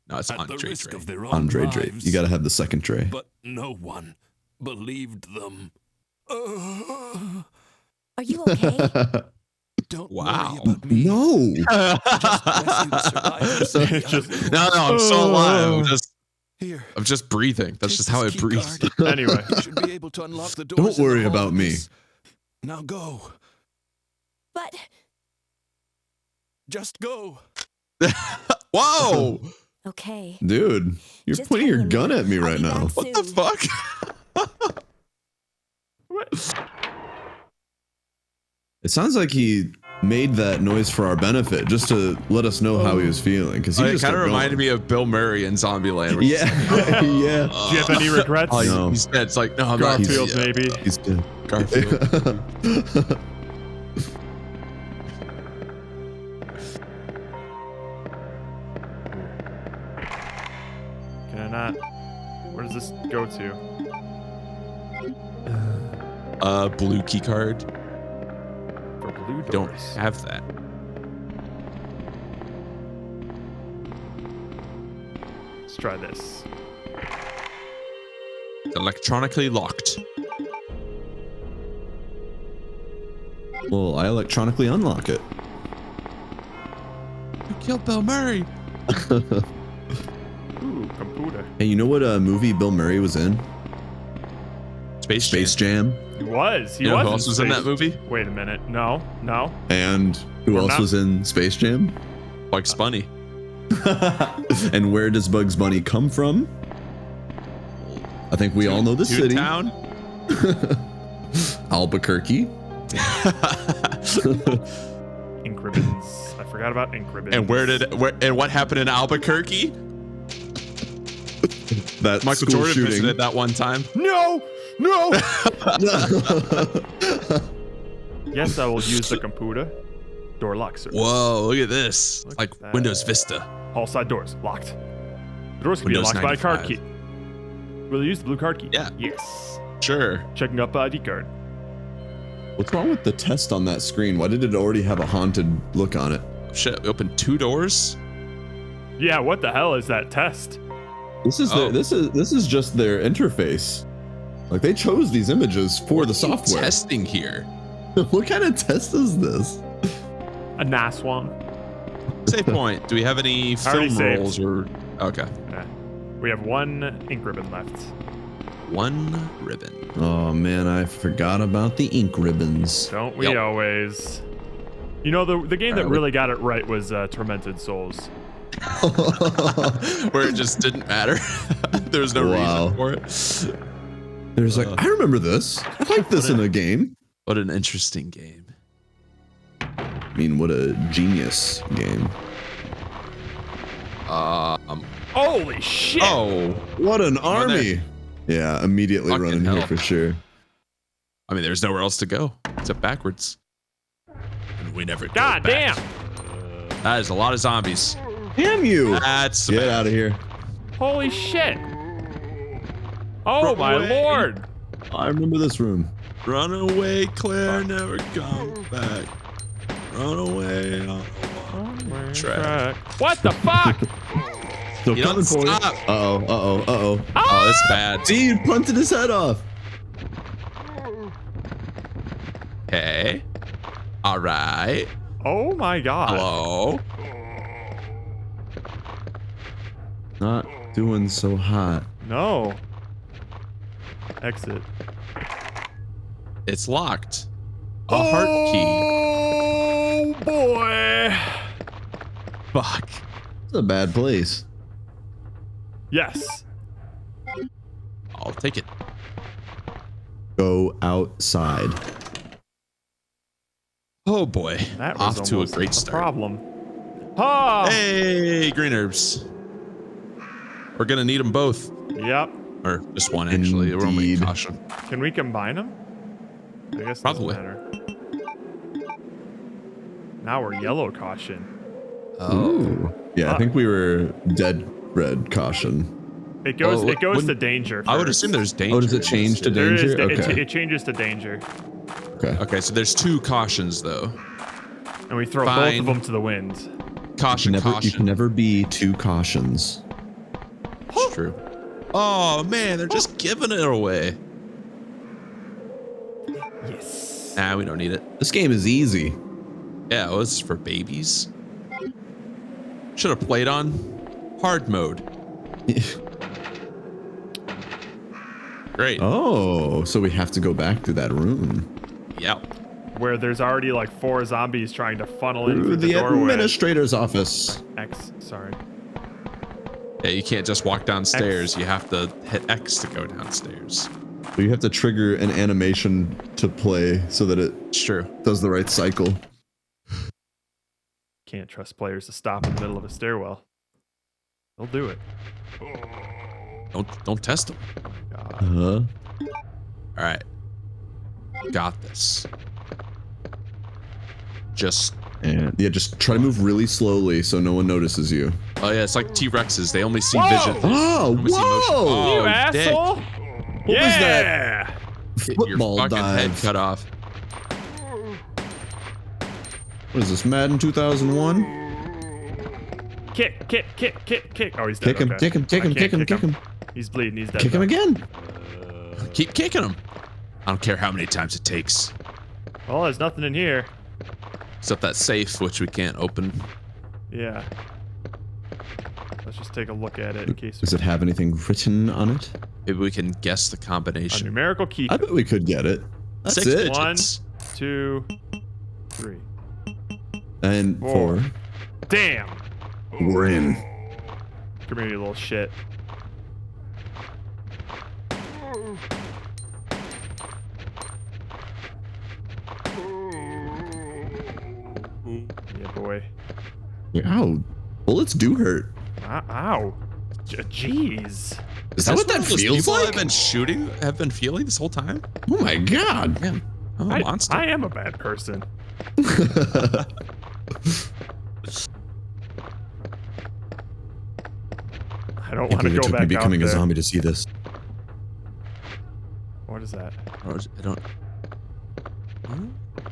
No, it's At the Andre. risk of their own Andre Dre. lives, You gotta have the second Dre. But no one believed them. Are you okay? Don't Wow. worry about me. No. Just rescue the survivors and the other No, I'm still alive. Here. I'm just breathing. That's take just how I this key breathe. card. Anyway. You should be able to unlock the doors. Don't in the worry hall about of me. this. Now go. But Just go. Whoa! Okay. Dude, you're Just pointing hang your in gun there. at me I'll right be back now. What the soon. fuck? What? It sounds like he made that noise for our benefit, just to let us know how he was feeling. Because he It just kind of kept reminded going. me of Bill Murray in Zombieland. which is Yeah, like, yeah. Do you have any regrets? oh, No. he's dead. It's like, no, I'm not. Garfield, Yeah, maybe. He's dead. Garfield. Can I not? Where does this go to? Blue key card. For blue doors. Don't have that. Let's try this. It's electronically locked. Well, I electronically unlock it. You killed Bill Murray. Ooh, computer. Hey, you know what movie Bill Murray was in? Space Jam. He was. He You know was. who else was in that movie? Wait a minute. No. No. And who We're else not- was in Space Jam? Bugs Bunny. And where does Bugs Bunny come from? I think we all know the city. Town. Albuquerque. Ink ribbons. I forgot about ink ribbons. And what happened in Albuquerque? That Michael school Jordan shooting. visited that one time. No. No. Yes, I will use the computer. Door lock service. Whoa, look at this. Look Like at that. Windows Vista. All side doors locked. The doors can be Windows unlocked by a card 95. key. Will you use the blue card key? Yeah. Yes. Sure. Checking up ID card. What's wrong with the test on that screen? Why did it already have a haunted look on it? Shit, we opened 2 doors. Yeah, what the hell is that test? This is Oh. this is just their interface. Like they chose these images for the software. Testing here. What kind of test is this? A nice one. Save point. Do we have any Already film saved. rolls or? Okay. Yeah. We have one ink ribbon left. 1 ribbon. Oh man, I forgot about the ink ribbons. Don't we Yep. always? You know, the game that Alright. really got it right was Tormented Souls. Where it just didn't matter. There was no Wow. reason for it. There's like, I remember this. I like this in a game. What an interesting game. I mean, what a genius game. Holy shit! Oh, What an there. army. Yeah, immediately Fucking running here hell. for sure. I mean, there's nowhere else to go except backwards. And we never. go God back. damn! That is a lot of zombies. Damn you. That's Get bad. out of here. Holy shit! Oh Run my away. lord! I remember this room. Run away, Claire. Never come back. Run away. Track. What the fuck? Still You coming don't for you. stop. Uh-oh, uh-oh, uh-oh. Oh, that's bad. See, you punted his head off. Hey. All right. Oh my god. Hello. Not doing so hot. No. Exit. It's locked. A heart key. Oh boy. Fuck. It's a bad place. Yes. I'll take it. Go outside. Oh boy. That was Off to a almost great start. problem. Ah. Hey, green herbs. We're gonna need them both, Yep. or just one actually. We're only Indeed. caution. Can we combine them? I guess it Probably. doesn't matter. Now we're yellow caution. Ooh. Yeah, I think we were dead red caution. It goes. Oh, it goes to wouldn't- danger. I would first. assume there's danger. Oh, does it in this change to too. There is. danger? It, Okay. it changes to danger, Okay. Okay, so there's 2 cautions though. and we throw both Fine. of them to the wind. Caution, You caution. can never be 2 cautions. It's true. Oh man, they're just giving it away. Yes. Nah, we don't need it. This game is easy. Yeah, well, this is for babies. Should have played on hard mode. Great. Oh, so we have to go back to that room. Yep. where there's already like 4 zombies trying to funnel in Through through the the doorway. administrator's office. X, sorry. Yeah, you can't just walk downstairs. You have to hit X to go downstairs. So you have to trigger an animation to play so that it It's true. does the right cycle. Can't trust players to stop in the middle of a stairwell. They'll do it. Don't test them. God. All right. Got this. Just And yeah, just try to move really slowly so no one notices you. oh yeah, it's like T-Rexes. They only see Whoa! vision. Oh, Only see motion. whoa! You Oh, asshole! What yeah! was that? Get your Football fucking head dive. cut off. What is this, Madden 2001? Kick. Oh, he's dead. Kick him, okay. kick him, kick I him, can't kick him, kick him. He's bleeding. He's dead. Kick him though. again. Keep kicking them. I don't care how many times it takes. Well, there's nothing in here. Except that safe, which we can't open. Yeah. Let's just take a look at it in case Does it have anything written on it? Maybe we can guess the a combination. numerical key. I bet we could get it. That's 6 it. digits. 1, 2, 3. And 4. Damn. We're in. Come here, you little shit. Yeah, boy. Ow. Bullets do hurt. Ow. Jeez. Is that what that one of those feels people like? Have been shooting, have been feeling this whole time. Oh my god. Man, I'm a monster. I am a bad person. I don't want to It go took back me becoming out a there. zombie to see this. What is that? I don't.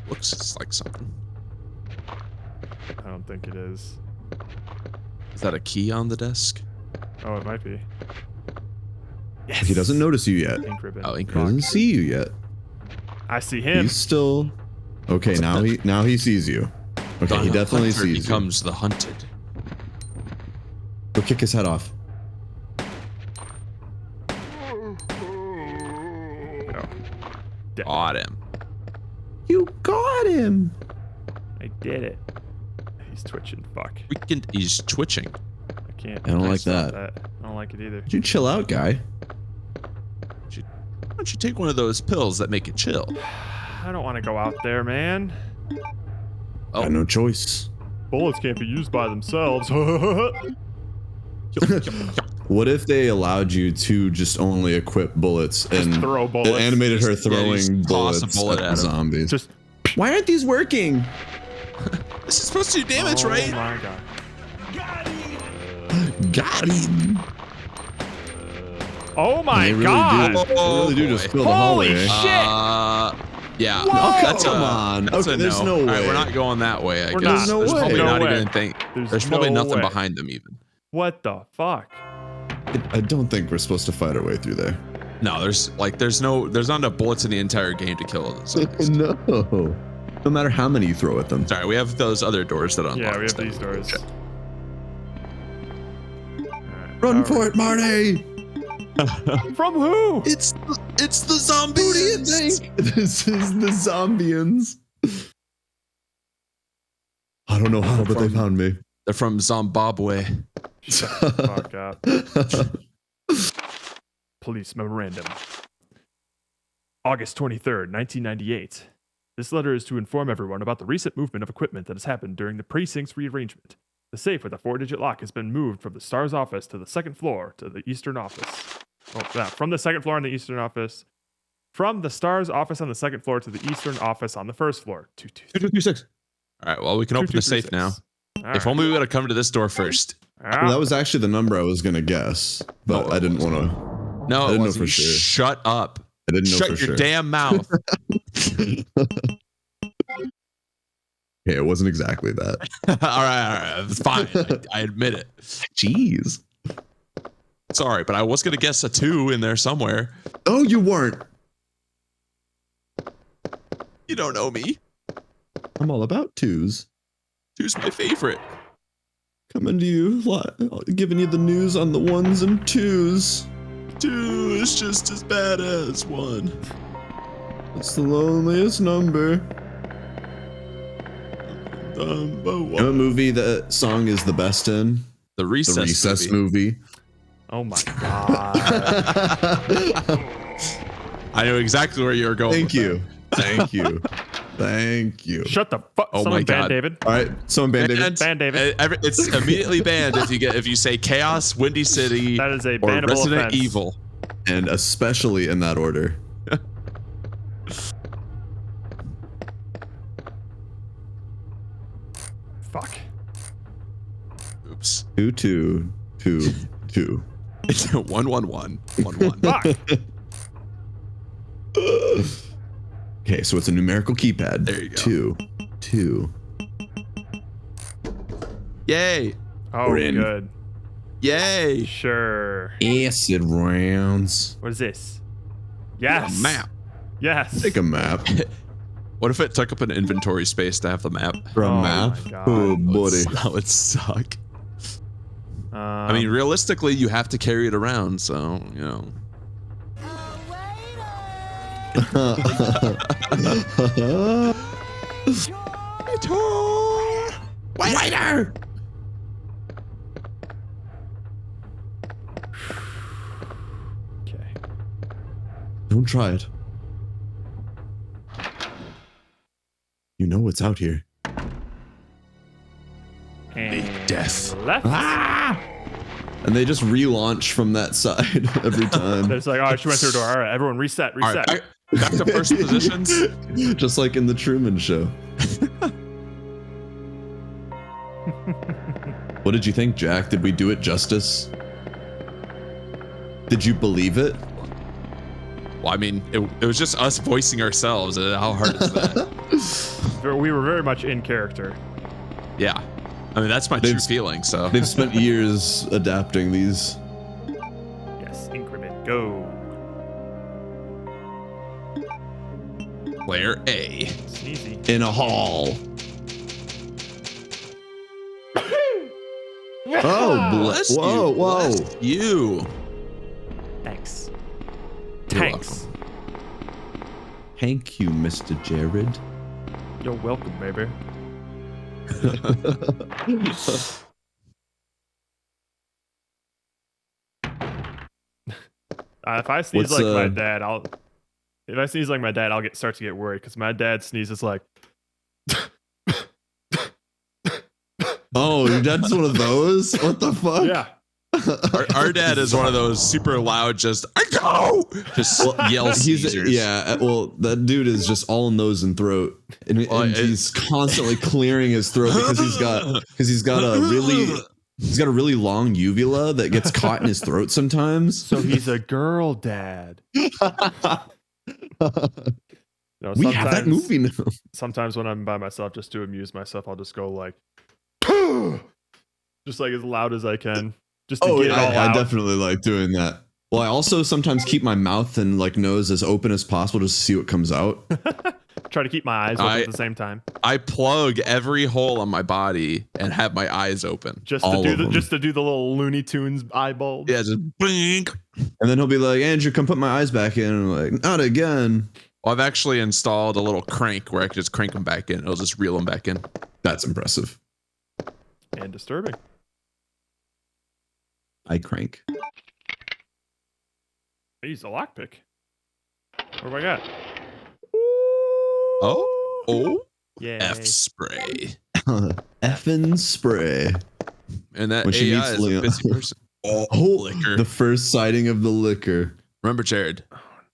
Looks like something. I don't think it is. Is that a key on the desk? Oh, it might be. Yes. He doesn't notice you yet. Ink ribbon. Oh, ink He doesn't see you yet. I see him. He's still okay. Now he sees you. Okay, he The definitely hunter sees you. becomes the hunted. Go kick his head off. Oh. Got him. You got him. I did it. He's twitching. Fuck. He's twitching. I can't. I don't like stop that. I don't like it either. Did you chill out, guy? Why don't you take one of those pills that make it chill? I don't want to go out there, man. Oh. Got no choice. Bullets can't be used by themselves. What if they allowed you to just only equip bullets and throw bullets. it animated her Just throwing toss a bullets bullet at at 'em. zombies? Just. Why aren't these working? This is supposed to do damage, Oh right? my god. Got him. Oh my They really god. do. They really do just boy. fill the Holy hallway. shit. Yeah. Whoa! That's Come a, on. That's Okay, a there's no All right, way. we're not going that way. I We're guess. not. No There's way. probably No not way. even thing. There's There's probably no nothing way. behind them even. What the fuck? I don't think we're supposed to fight our way through there. No, there's not enough bullets in the entire game to kill the zombies. No. No matter how many you throw at them. Sorry, we have those other doors that unlock. Yeah, we have stuff. these doors. Check. Run for it, Marty! From who? It's the zombies. Who do you think? This is the zombians. I don't know how, but they found me. They're from Zimbabwe. Shut the fuck up. Police memorandum. August 23rd, 1998. This letter is to inform everyone about the recent movement of equipment that has happened during the precinct's rearrangement. The safe with a 4-digit lock has been moved from the STARS office to the second floor to the eastern office. Oh, yeah, from the second floor on the eastern office. From the STARS office on the second floor to the eastern office on the first floor. 2236. All right, well, we can open the safe now. If only we would have come to this door first. Well, that was actually the number I was gonna guess, but No, I didn't want to. No, I it didn't know wasn't. for sure. Shut up. I didn't know Shut for your sure. damn mouth. Okay, it wasn't exactly that. all right. It's fine. I admit it. Jeez. Sorry, but I was going to guess a 2 in there somewhere. Oh, you weren't. You don't know me. I'm all about twos. 2's my favorite. Coming to you, giving you the news on the ones and twos. 2 is just as bad as 1. It's the loneliest number. You know what movie that song is the best in? The The Recess, Recess movie. movie. Oh my god. I know exactly where you're going. Thank with you. Thank you. Thank you. Shut the fuck. Oh Someone my ban God. David. All right, someone banned that. David. Ban David. It's immediately banned if you say Chaos, Windy City, That is a or bannable Resident offense. Evil. And especially in that order. Fuck. Oops. 2 2 2 2. It's 1-1-1. 1-1. Fuck. Okay, so it's a numerical keypad. There you go. 2 2. Yay! Oh, We're in. good. Yay! Sure. Acid rounds. What is this? Yes. A map. Yes. Take a map. What if it took up an inventory space to have the map? For a Oh map. my God. Oh, buddy. That would suck. I mean, realistically, you have to carry it around, so you know. Waiter! okay. Don't try it. You know what's out here. And death. left. And they just relaunch from that side every time. It's like, oh, she went through a door. All right, everyone reset. All Reset. right, back to first positions. Just like in the Truman Show. What did you think, Jack? Did we do it justice? Did you believe it? Well, I mean, it was just us voicing ourselves. How hard is that? We were very much in character. Yeah. I mean, that's my true feeling, so. They've spent years adapting these. Yes, increment, go. Player A. Sneezy. In a hall. Oh, Bless you. whoa, whoa. Bless you. Thanks. You're Thanks. Thank you, Mr. Jared. You're welcome, baby. If I sneeze What's, like my dad, if I sneeze like my dad, I'll start to get worried because my dad sneezes like. Oh, your dad's one of those? What the fuck? Yeah. Our dad is one of those super loud, just yells. Yeah, well, that dude is just all nose and throat, and he's constantly clearing his throat because he's got a really long uvula that gets caught in his throat sometimes. So he's a girl dad. No, We have that movie now. Sometimes when I'm by myself, just to amuse myself, I'll just go like, just like as loud as I can, just to get it all I out. definitely like doing that. Well, I also sometimes keep my mouth and like nose as open as possible just to see what comes out. Try to keep my eyes open at the same time, I plug every hole on my body and have my eyes open. just to do the little Looney Tunes eyeball. Yeah, just blink. And then he'll be like, Andrew, come put my eyes back in. And I'm like, not again. Well, I've actually installed a little crank where I can just crank them back in. It'll just reel them back in. That's impressive. And disturbing. I crank. I used a lockpick. What have I got? Oh, Yeah. F spray. Effing spray. And that When she AI meets is a Leon. busy person. Oh, liquor. the first sighting of the liquor. Remember, Jared,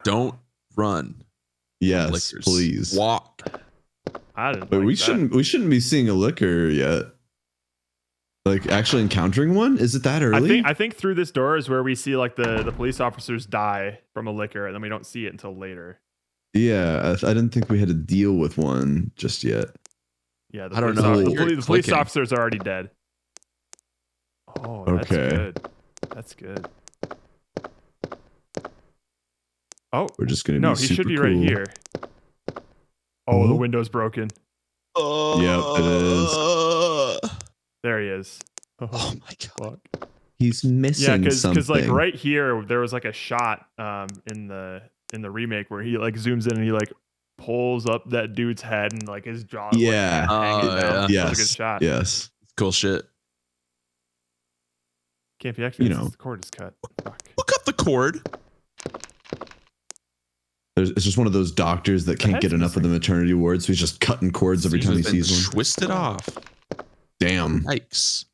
don't run. Yes, Liquors. please. Walk. I didn't. Wait, like that. we shouldn't be seeing a liquor yet. Like actually encountering one? Is it that early? I think through this door is where we see like the police officers die from a liquor, and then we don't see it until later. Yeah, I didn't think we had to deal with one just yet. Yeah, I don't know. The You're police clicking. officers are already dead. Oh, that's Okay. good. That's good. Oh, We're just gonna no, be he super should be cool. right here. Oh, the Oh. window's broken. Yep, it is. There he is. Oh my god. Fuck. He's missing Yeah, something. because like right here there was like a shot in the remake where he like zooms in and he like pulls up that dude's head and like his jaw. Yeah. Like, hanging down. That was a Yes. good shot. Yes. Cool shit. Can't be activated You know. since the cord is cut. Fuck. Look up the cord. It's just one of those doctors that can't get enough of the maternity ward, so he's just cutting cords every time he He's been sees one. twisted off. Damn. Yikes.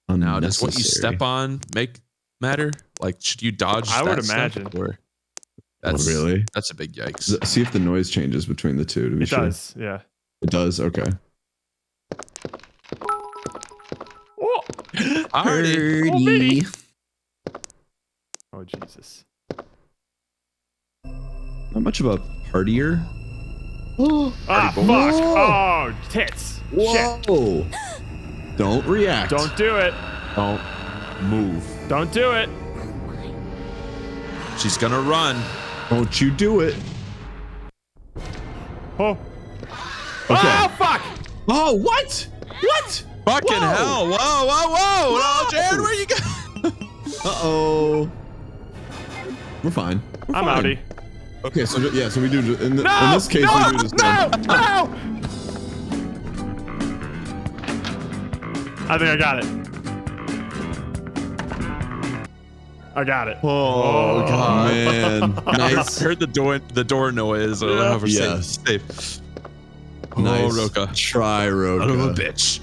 Now, does what you Unnecessary. step on make matter? Like, should you dodge? I would that stuff, imagine. or Oh, really? That's a big yikes. See if the noise changes between the two. To be It sure. does, yeah. It does. Okay. Oh, Alrighty. oh, me. Oh, Jesus. Not much of a partier. Ah, fuck. Oh, tits. Shit. Whoa! Don't react. Don't do it. Don't move. Don't do it. She's gonna run. Don't you do it. Oh. Okay. Oh, fuck. Oh, what? What? Fucking Whoa. hell! Whoa! Whoa! Whoa! Whoa. No, Jared, where you go? Uh-oh. We're fine. We're I'm fine. outie. Okay, so yeah, so we do in No, this case no, we do just no. I think I got it. I got it. Oh, God, man. Nice. I heard the door noise. I don't know if we're Yes. safe. Oh, Nice. Roka. Try, Roka. Son of a bitch.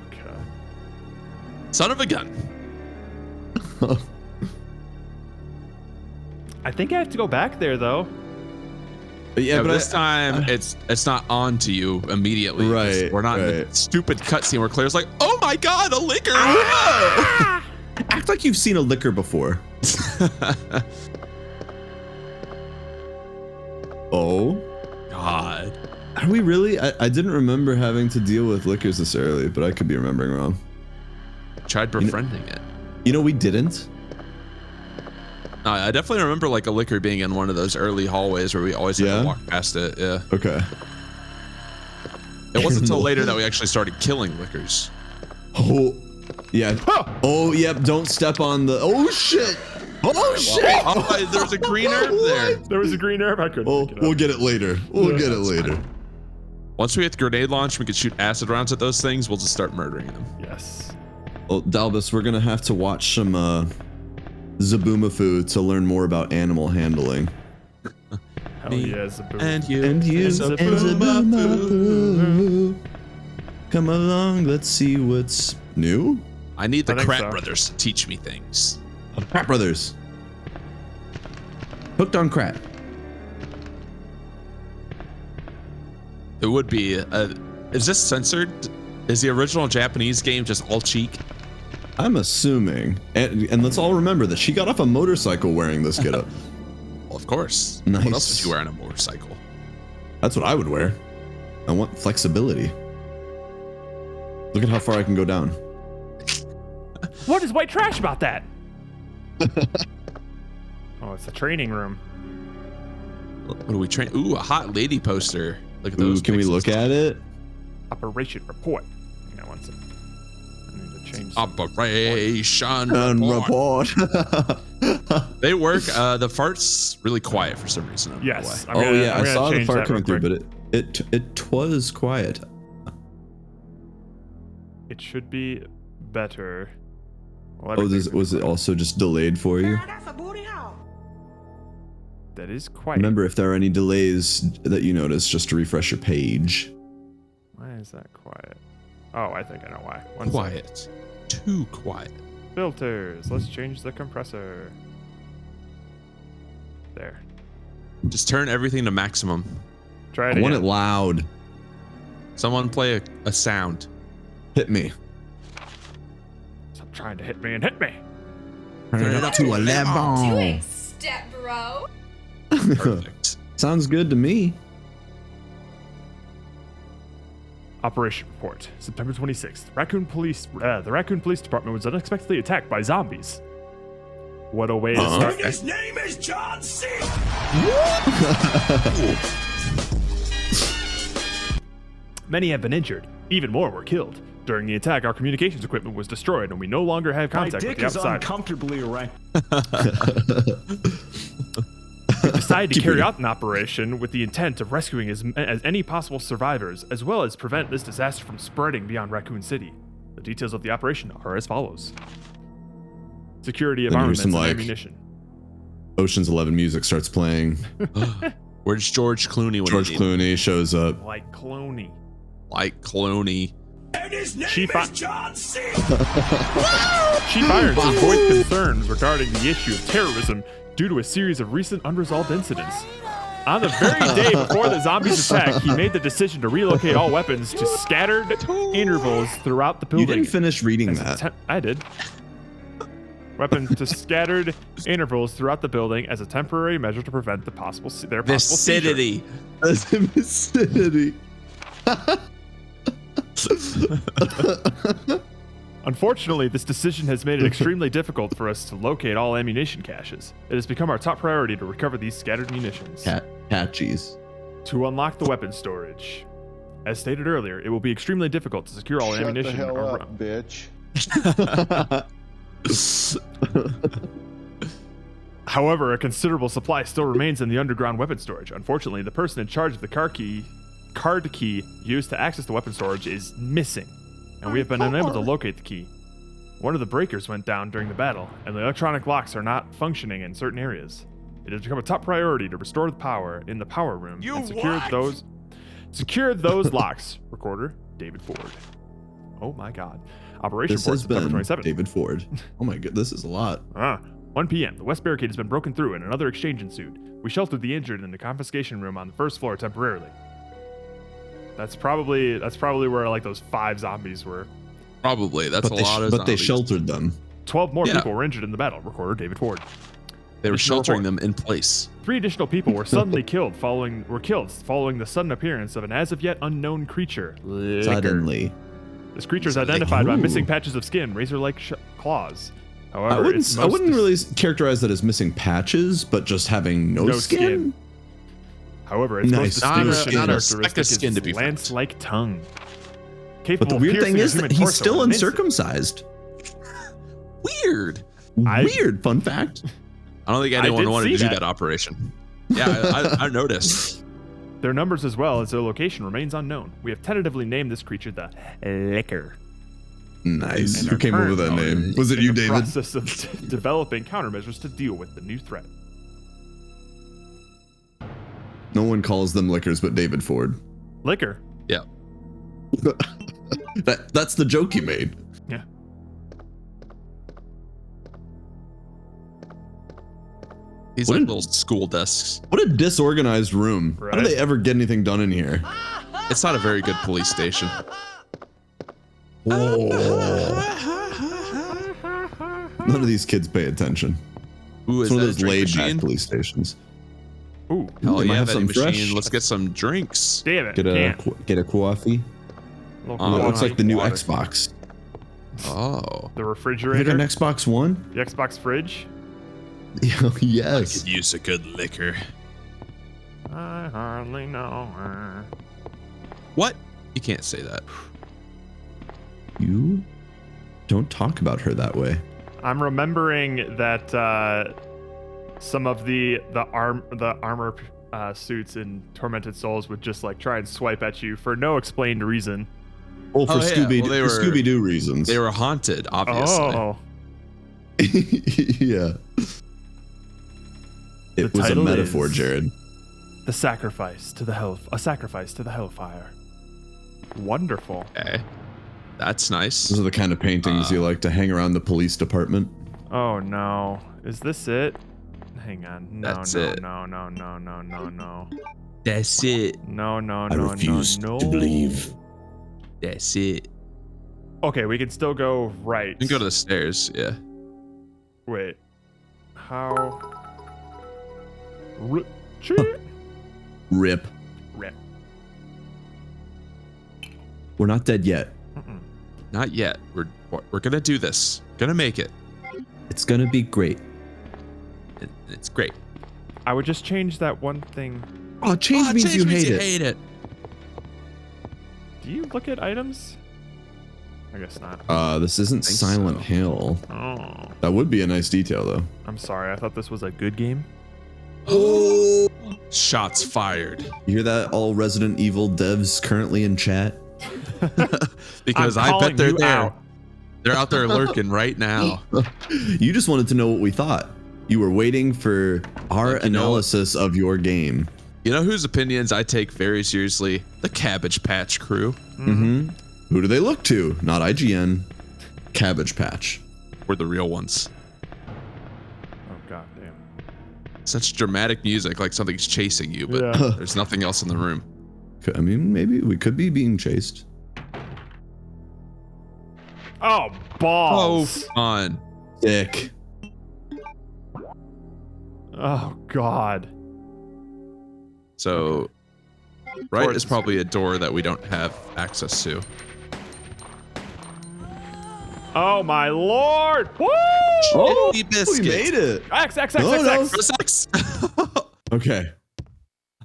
Okay. Son of a gun. I think I have to go back there though. Yeah, but but this time it's not on to you immediately. Right, We're not in right. the stupid cutscene where Claire's like, "Oh my God, a liquor!" act like you've seen a liquor before. Oh, God. are we really? I didn't remember having to deal with liquors this early, but I could be remembering wrong. Tried befriending it. You know, we didn't. I definitely remember like a liquor being in one of those early hallways where we always had Yeah? to walk past it. Yeah. Okay. It wasn't until later that we actually started killing liquors. Oh, yeah. Oh, yep. Don't step on the. Oh shit. Oh shit. Oh, there's a green herb there. There was a green herb. I couldn't. Oh, pick it up. we'll get it later. We'll get it later. Once we get the grenade launch, we can shoot acid rounds at those things. We'll just start murdering them. Yes. Well, Dalbus, we're gonna have to watch some Zaboomafoo to learn more about animal handling. Hell yeah, Zaboom. And you. And you, and Zaboomafoo. Zaboomafoo. Come along, let's see what's new. I need the I think Krat so. brothers to teach me things. Krat Brothers. Hooked on Krat. It would be. Is this censored? Is the original Japanese game just all cheek? I'm assuming. And let's all remember that she got off a motorcycle wearing this getup. Well, of course. Nice. What else would you wear on a motorcycle? That's what I would wear. I want flexibility. Look at how far I can go down. What is white trash about that? Oh, it's the training room. What do we train? Ooh, a hot lady poster. Look at Ooh, those. can we pixels. look at it? Operation report. Hang on one second. I need to change. Operation And report. report. They work. The fart's really quiet for some reason. I don't know Yes. why. I'm Oh gonna- yeah, I'm I gonna saw the change fart that coming real through, quick. but it was quiet. It should be better. Well, Oh, everything's was it also just delayed for you? That is quite. Remember, if there are any delays that you notice, just to refresh your page. Why is that quiet? Oh, I think I know why. One second. Quiet. Too quiet. Filters. Let's change the compressor. There. Just turn everything to maximum. Try it I want it again. loud. Someone play a sound. Hit me. Stop trying to hit me and hit me. Turn it up to 11. Step bro. Perfect. Sounds good to me. Operation report. September 26th. The Raccoon Police Department was unexpectedly attacked by zombies. What a way to start. His name is John C. Many have been injured. Even more were killed. During the attack, our communications equipment was destroyed, and we no longer have My contact with dick the is outside. uncomfortably erect. We've decided to Keep carry reading. out an operation with the intent of rescuing as any possible survivors, as well as prevent this disaster from spreading beyond Raccoon City. The details of the operation are as follows. Security of Then armaments here's and some, like, ammunition. Ocean's 11 music starts playing. Where's George Clooney when George you need him? Clooney shows up. Like Clooney. Like Clooney. Chief Irons has voiced concerns regarding the issue of terrorism due to a series of recent unresolved incidents. On the very day before the zombies attack, he made the decision to relocate all weapons to scattered intervals throughout the You building. didn't finish reading As a that. I did. Weapons to scattered intervals throughout the building as a temporary measure to prevent their possible seizure. Vicinity. That's in vicinity. Unfortunately, this decision has made it extremely difficult for us to locate all ammunition caches. It has become our top priority to recover these scattered munitions. Catchies. To unlock the weapon storage. As stated earlier, it will be extremely difficult to secure all ammunition. Shut the hell up, bitch. However, a considerable supply still remains in the underground weapon storage. Unfortunately, the person in charge of the card key used to access the weapon storage is missing, and we have been unable to locate the key. One of the breakers went down during the battle, and the electronic locks are not functioning in certain areas. It has become a top priority to restore the power in the power room and secure those locks. Recorder, David Ford. Oh my God. Operation This Report, has September been 27th. David Ford. Oh my god, this is a lot. 1 p.m. The west barricade has been broken through and another exchange ensued. We sheltered the injured in the confiscation room on the first floor temporarily. That's probably where like those 5 zombies were. Probably. That's But a lot of But they zombies. sheltered them. 12 more Yeah. people were injured in the battle. Recorder David Ford. They were Additional sheltering report. them in place. 3 additional people were suddenly killed following the sudden appearance of an as of yet unknown creature. Licker. Suddenly. This creature is identified by Ooh. missing patches of skin, razor-like claws. However, I wouldn't really characterize that as missing patches, but just having no skin. However, its Nice. most Not a- distinguishing not a characteristic speck of skin is to be found. lance-like tongue. But Capable the of weird thing piercing a is that human he's torso still in an instant. uncircumcised. Weird. Weird. Fun fact. I don't think I anyone did wanted see to do that. that operation. Yeah, I noticed. Their numbers as well as their location remains unknown. We have tentatively named this creature the Licker. Nice. And Who our came up with that current- name? Was it in you, the David? process of developing countermeasures to deal with the new threat. No one calls them liquors but David Ford. Licker. Yeah. That's the joke you made. Yeah. These What like an- little school desks. What a disorganized room. How Right. do they ever get anything done in here? It's not a very good police station. None of these kids pay attention. Ooh, It's is one that of a those drink laid back machine? police stations. Ooh, Hell They might yeah, have vending something machine. fresh. Let's get some drinks. damn it. Get a Can't. get a coffee. Little Oh, It looks like the new water. Xbox. Oh, The Hit refrigerator. an Xbox One? The Xbox fridge. Yes. use a good liquor. I hardly know her. What? You can't say that. You don't talk about her that way. I'm remembering that some of the armor suits in Tormented Souls would just like try and swipe at you for no explained reason. Oh, for Oh, yeah. Scooby Well, they were- Scooby-Doo reasons. They were haunted, obviously. Oh, Yeah. It The was a title metaphor, is- Jared. a sacrifice to the hellfire. Wonderful. Okay. That's nice. Those are the kind of paintings you like to hang around the police department. Oh no. Is this it? Hang on. No, That's no, it. no, no, no, no, no, no. That's it. No, no, I no, refuse no, no. to believe. That's it. Okay, we can still go right. You can go to the stairs. Yeah. Wait. How? Richard? Rip. Rip. We're not dead yet. Mm-mm. Not yet. We're gonna do this. Gonna make it. It's gonna be great. It's great. I would just change that one thing. Oh, change means you hate it. Hate it. Do you look at items? I guess not. This isn't think Silent so. Hill. Oh, That would be a nice detail, though. I'm sorry. I thought this was a good game. Oh, Shots fired. you hear that? All Resident Evil devs currently in chat. Because I'm I calling bet they're you there. out. They're out there lurking right now. You just wanted to know what we thought. You were waiting for our Like, you know what? analysis of your game. You know whose opinions I take very seriously? The Cabbage Patch crew. Mm-hmm. Who do they look to? Not IGN. Cabbage Patch. We're the real ones. Oh god damn. Such dramatic music, like something's chasing you, but Yeah. there's nothing else in the room. I mean, maybe we could be being chased. Oh balls. fun. Sick. Oh god. So, right Towards- is probably a door that we don't have access to. Oh my lord. Woo! Oh, Chili we biscuit. made it. X X X No, X no. X. Sex. Okay.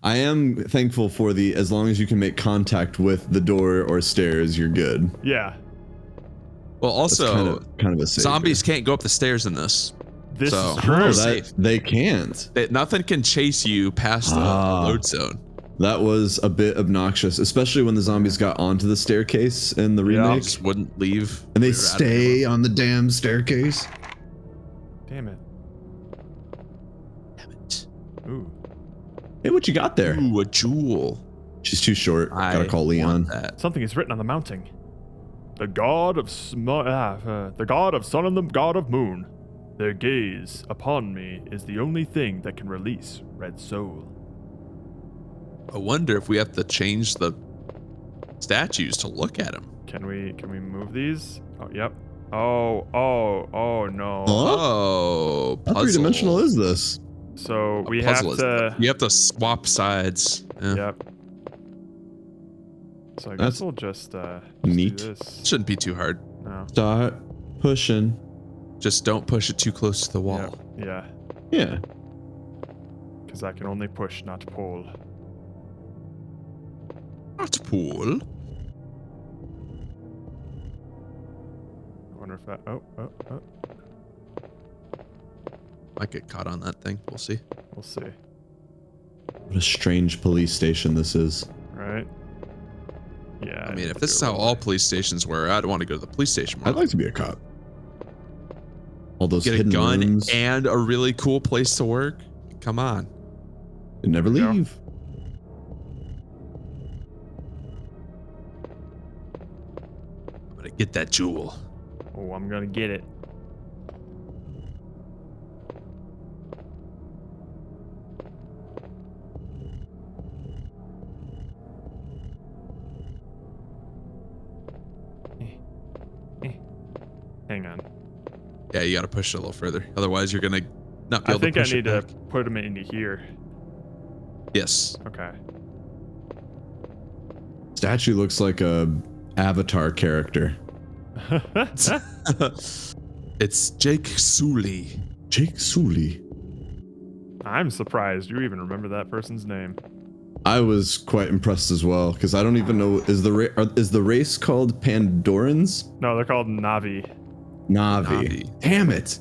I am thankful for the as long as you can make contact with the door or stairs, you're good. Yeah. Well, That's also, kind of a savior. zombies can't go up the stairs in this. This So- is true. Oh, Safe. they can't. Nothing can chase you past the load zone. That was a bit obnoxious, especially when the zombies got onto the staircase in the Yeah. remake. Just wouldn't leave. And they We were out of stay ammo. on the damn staircase. Damn it. Damn it. Ooh. Hey, what you got there? Ooh, a jewel. She's too short. Gotta call Leon. want that. Something is written on the mounting. The god of the god of sun and the god of moon. Their gaze upon me is the only thing that can release red soul. I wonder if we have to change the statues to look at them. Can we move these? Oh, yep. Oh no. Huh? Oh, How puzzle. three-dimensional is this? So we Puzzle have is- to. You have to swap sides. Yeah. Yep. So I That's guess we'll just neat. do this. Shouldn't be too hard. No. Start pushing. Just don't push it too close to the wall. Yep. Yeah. Yeah. Because I can only push, not pull. Not pull. I wonder if that. Oh. Might get caught on that thing. We'll see. We'll see. What a strange police station this is. Right? Yeah. I mean, if this is how all police stations were, I'd want to go to the police station more. I'd like to be a cop. All those Get a hidden gun rooms. and a really cool place to work. Come on. And never Yeah. leave. I'm gonna get that jewel. Oh, I'm gonna get it. Hang on. Yeah, you gotta push it a little further. Otherwise, you're gonna not be I able think to I push need it to back. put them into here. Yes. Okay. Statue looks like a Avatar character. It's Jake Sully. Jake Sully. I'm surprised you even remember that person's name. I was quite impressed as well because I don't even know is the race called Pandorans? No, they're called Navi. Navi. Navi. Damn it!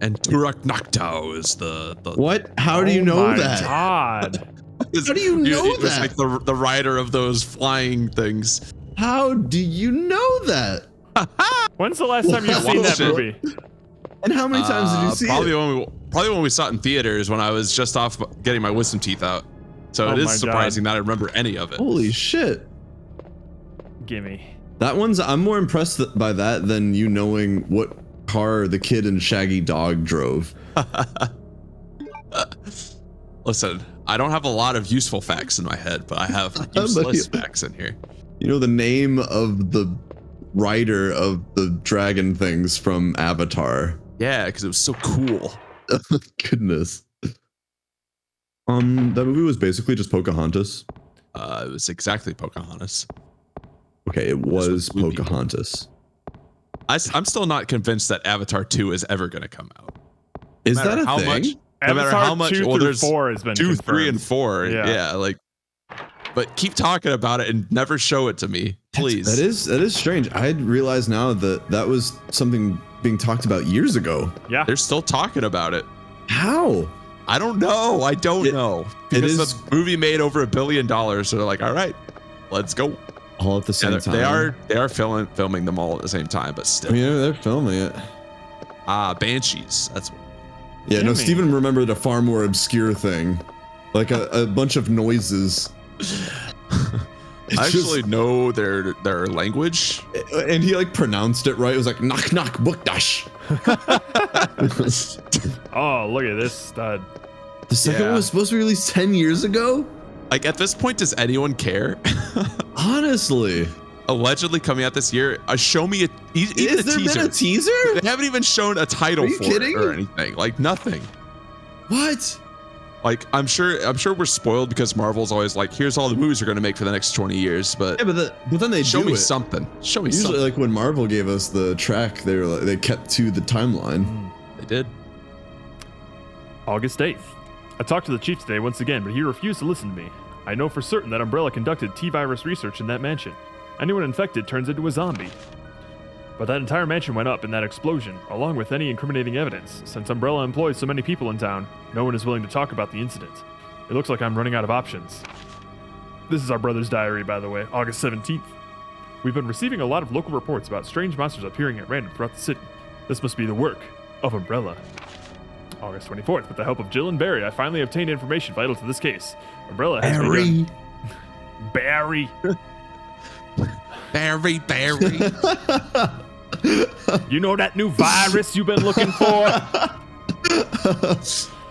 And Turok Naktau is the What? How do you Oh know my that? God. How do you know it was that? like the rider of those flying things. How do you know that? When's the last time you've seen that Bullshit. movie? And how many times did you see probably it? when we saw it in theaters when I was just off getting my wisdom teeth out. So Oh it my is surprising that I remember any of it. Holy shit! Gimme. That one's. I'm more impressed by that than you knowing what car the kid and Shaggy Dog drove. Listen, I don't have a lot of useful facts in my head, but I have But useless you- facts in here. You know the name of the rider of the dragon things from Avatar. Yeah, because it was so cool. Goodness. That movie was basically just Pocahontas. It was exactly Pocahontas. Okay, it was Swoopy. Pocahontas. I'm still not convinced that Avatar 2 is ever going to come out. Is No matter that a how thing? much? No matter Avatar how much. 2 Well, through there's 4 has been 2, 3, and confirmed. 4. Yeah. Yeah, like. But keep talking about it and never show it to me, please. That is strange. I realize now that was something being talked about years ago. Yeah. They're still talking about it. How? I don't know. I don't know. Because the movie made over $1 billion. So they're like, all right, let's go. All at the same time. They are filming them all at the same time, but still. Yeah, they're filming it. Banshees. That's what. Yeah, no, Steven remembered a far more obscure thing. Like a bunch of noises. I actually know their language. And he like pronounced it right. It was like knock knock bukdash. Oh, look at this stud. The second one was supposed to be released 10 years ago? Like at this point, does anyone care? Honestly. Allegedly coming out this year. Show me Is there been a teaser? They haven't even shown a title for kidding? it or anything. Like nothing. What? Like I'm sure we're spoiled because Marvel's always like, here's all the movies we're gonna make for the next 20 years. But yeah, but then they show me it. something. Show me Usually, something. like when Marvel gave us the track, they kept to the timeline. They did. August 8th. I talked to the chief today once again, but he refused to listen to me. I know for certain that Umbrella conducted T-virus research in that mansion. Anyone infected turns into a zombie. But that entire mansion went up in that explosion, along with any incriminating evidence. Since Umbrella employs so many people in town, no one is willing to talk about the incident. It looks like I'm running out of options. This is our brother's diary, by the way, August 17th. We've been receiving a lot of local reports about strange monsters appearing at random throughout the city. This must be the work of Umbrella. August 24th, with the help of Jill and Barry, I finally obtained information vital to this case. Umbrella has begun... Barry! Barry. You know that new virus you've been looking for?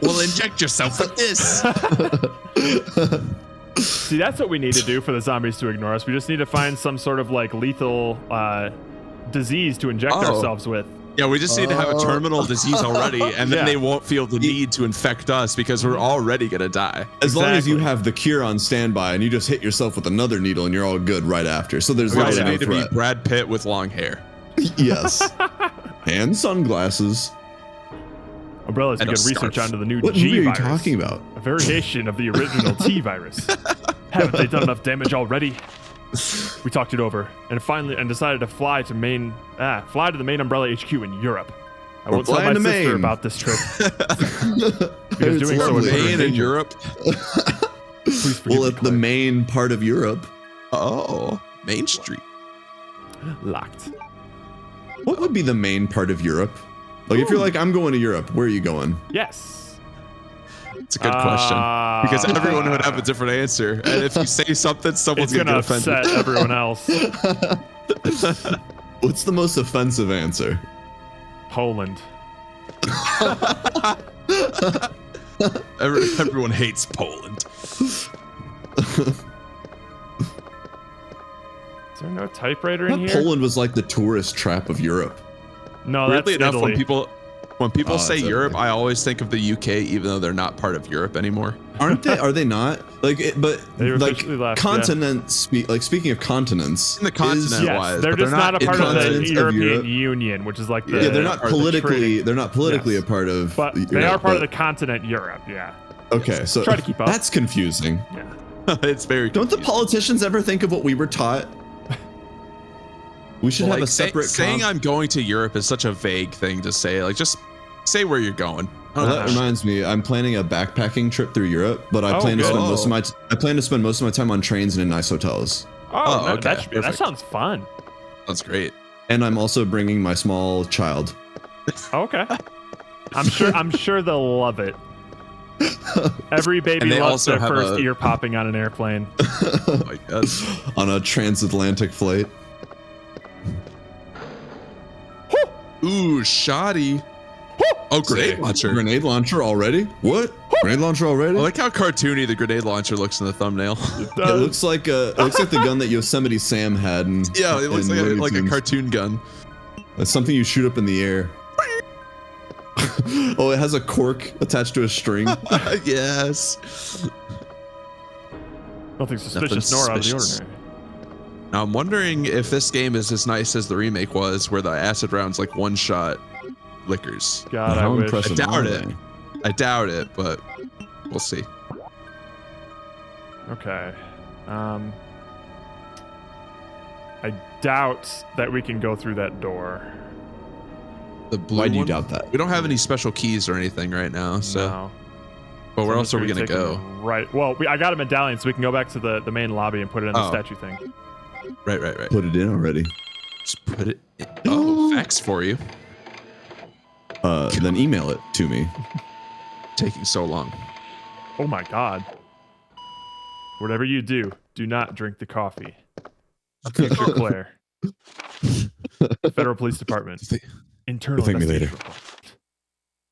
Well, inject yourself with this. See, that's what we need to do for the zombies to ignore us. We just need to find some sort of like lethal disease to inject ourselves with. Yeah, we just need to have a terminal disease already, and then they won't feel the need to infect us because we're already gonna die. As long as you have the cure on standby and you just hit yourself with another needle and you're all good right after. So there's we really also no need to be threat. Brad Pitt with long hair. Yes. And sunglasses. Umbrella's And a begun research scarf. onto the new What G movie are you virus, talking about? a variation of the original T virus. Haven't they done enough damage already? We talked it over and finally decided to fly to the main Umbrella HQ in Europe. I won't tell my flying to sister Maine. about this trip because doing so would put her Maine in in danger. Europe. Please forgive Well, me, at the Claire. main part of Europe. Oh, Main Street. Locked. What would be the main part of Europe? Like, if you're like, I'm going to Europe, where are you going? Yes. It's a good question because everyone would have a different answer, and if you say something, someone's It's gonna gonna get offended. upset everyone else. What's the most offensive answer? Poland. Everyone hates Poland. Is there no typewriter in here? Poland was like the tourist trap of Europe. No, Weirdly that's enough, Italy. when people Oh, say it's Europe, Italy. I always think of the UK, even though they're not part of Europe anymore. Aren't they? Are they not? Like, but They like officially left, yeah. continent. Speaking of continents, In the continent Yes, wise, they're but just not a in part of the continents of European Europe. Union, which is like the yeah, they're not or the politically. trading- They're not politically Yes. a part of. But they Europe, are part of but- the continent Europe. Yeah. Okay, so Try to keep up. That's confusing. Yeah. It's very. Don't the confusing. politicians ever think of what we were taught? We should Well, have like, a separate. saying I'm going to Europe is such a vague thing to say. Like, just say where you're going. I Well, don't that know. reminds me, I'm planning a backpacking trip through Europe, but I Oh, plan to good. spend most of my I plan to spend most of my time on trains and in nice hotels. Oh, Oh, okay, that perfect. sounds fun. That's great. And I'm also bringing my small child. Okay. I'm sure they'll love it. Every baby And they loves also their have first a- ear popping on an airplane. Oh my god. On a transatlantic flight. Ooh, shoddy. Oh, grenade launcher. Grenade launcher already? What? Grenade launcher already? I like how cartoony the grenade launcher looks in the thumbnail. It looks like the gun that Yosemite Sam had. In, Yeah, it looks in Looney like a Tunes. cartoon gun. It's something you shoot up in the air. Oh, it has a cork attached to a string. Yes. Nothing suspicious Nothing nor out of the suspicious. ordinary. Now I'm wondering if this game is as nice as the remake was, where the acid rounds like one-shot lickers. God, I How wish. impressive I doubt are it. they? I doubt it, but we'll see. Okay. I doubt that we can go through that door. The blue Why do you one? doubt that? We don't have any special keys or anything right now, so No. But where else are we Someone's gonna taking go? a Right. Well, I got a medallion, so we can go back to the main lobby and put it in the Oh. statue thing. Right. Put it in already. Just put it in. Oh, fax for you. Then email it to me. Taking so long. Oh my god. Whatever you do, do not drink the coffee. Future Claire. Federal Police Department. Internal Thank me investigation later. report.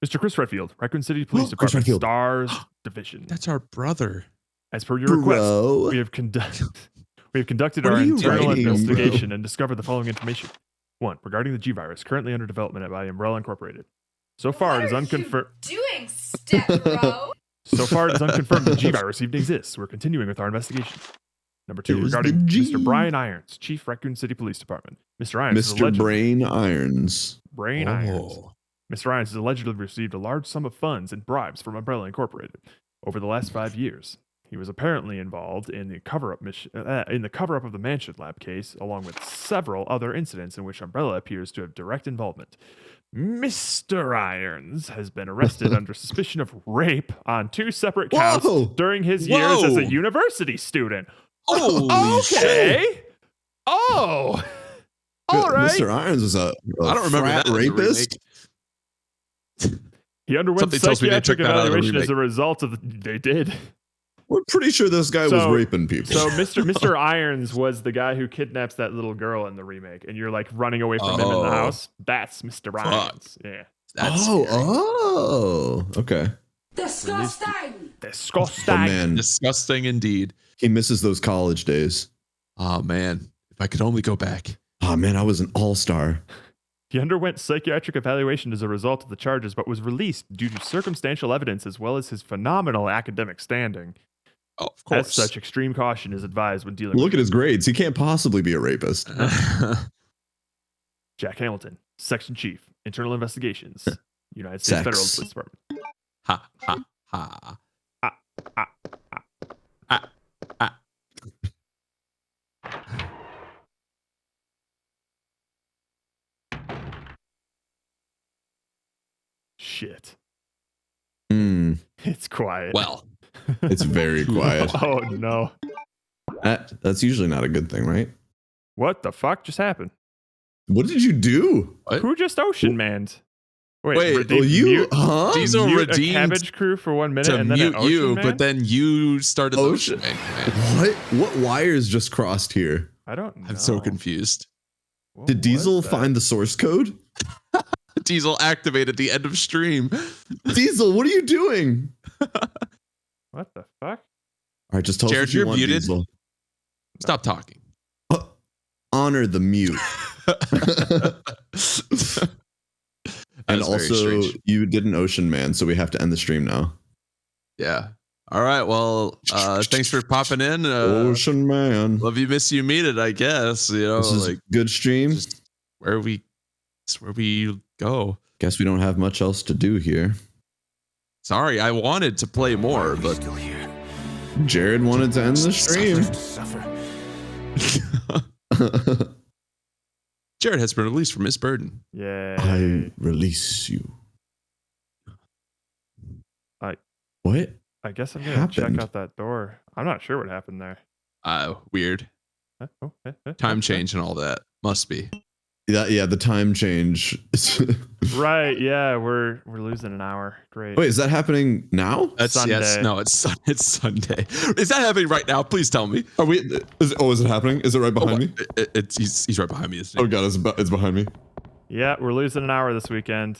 Mr. Chris Redfield, Raccoon City Police Chris Department, Redfield. Stars Division. That's our brother. As per your request, Bro. we have conducted What our are you internal writing, investigation and discovered the following information. 1. Regarding the G virus currently under development by Umbrella Incorporated. So far, it is unconfirmed. Doing, step bro. So far, it is unconfirmed the G virus even exists. We're continuing with our investigation. Number 2, There's regarding the G. Mr. Brian Irons, Chief Raccoon City Police Department. Mr. Irons is Mr. allegedly Brain Irons. Brain Irons. Oh. Mr. Irons has allegedly received a large sum of funds and bribes from Umbrella Incorporated over the last 5 years. He was apparently involved in the cover-up of the Mansion Lab case, along with several other incidents in which Umbrella appears to have direct involvement. Mr. Irons has been arrested under suspicion of rape on 2 separate counts Whoa! during his years as Whoa! a university student. Holy shit. Okay. Oh. All right. Mr. Irons was a I don't remember frat that in the rapist. He underwent Something tells me they psychiatric took that out of the evaluation as remake. a result of they did. We're pretty sure this guy was So- raping people. So Mr. Irons was the guy who kidnaps that little girl in the remake, and you're like running away from him in the Oh. house. That's Mr. Irons. Yeah. That's scary. Okay. Disgusting. Disgusting. Oh man, Disgusting indeed. he misses those college days. Oh man, if I could only go back. Oh man, I was an all-star. He underwent psychiatric evaluation as a result of the charges, but was released due to circumstantial evidence as well as his phenomenal academic standing. Oh, of As course. such, extreme caution is advised when dealing Look with at his grades. He can't possibly be a rapist. Jack Hamilton, Section Chief, Internal Investigations, United States Federal Sex. Police Department. ha ha ha. Shit. Hmm. It's quiet. Well, It's very quiet. Oh no. That's usually not a good thing, right? What the fuck just happened? What did you do? what? Who just ocean manned? Wait, Well, you, mute, huh? Diesel mute a redeemed cabbage crew for 1 minute to and then mute an ocean you, man? but then you started the Ocean- ocean man. What wires just crossed here? I don't know. I'm so confused. What Did was Diesel that? find the source code? Diesel activated the end of stream. Diesel, what are you doing? What the fuck? All right, just tell Jared, us what you you're want, muted. Diesel. Stop talking. Honor the mute. And That was very also, strange. you did an ocean man, so we have to end the stream now. Yeah. All right. Well, thanks for popping in. Ocean man. Love you, miss you, meet it. I guess This is like good stream. just where we go. Guess we don't have much else to do here. Sorry, I wanted to play more, but Still here. Jared wanted to end the stream. Suffer. Jared has been released from his burden. Yeah. I release you. I- What? I guess I'm gonna happened? check out that door. I'm not sure what happened there. Weird. Huh? Time change and all that. Must be. Yeah, the time change. Right. Yeah, we're losing an hour. Great. Wait, is that happening now? That's yes. Sunday. No, it's Sunday. Is that happening right now? Please tell me. Are we? Is it happening? Is it right behind me? He's right behind me. Isn't he? Oh god, it's behind me. Yeah, we're losing an hour this weekend.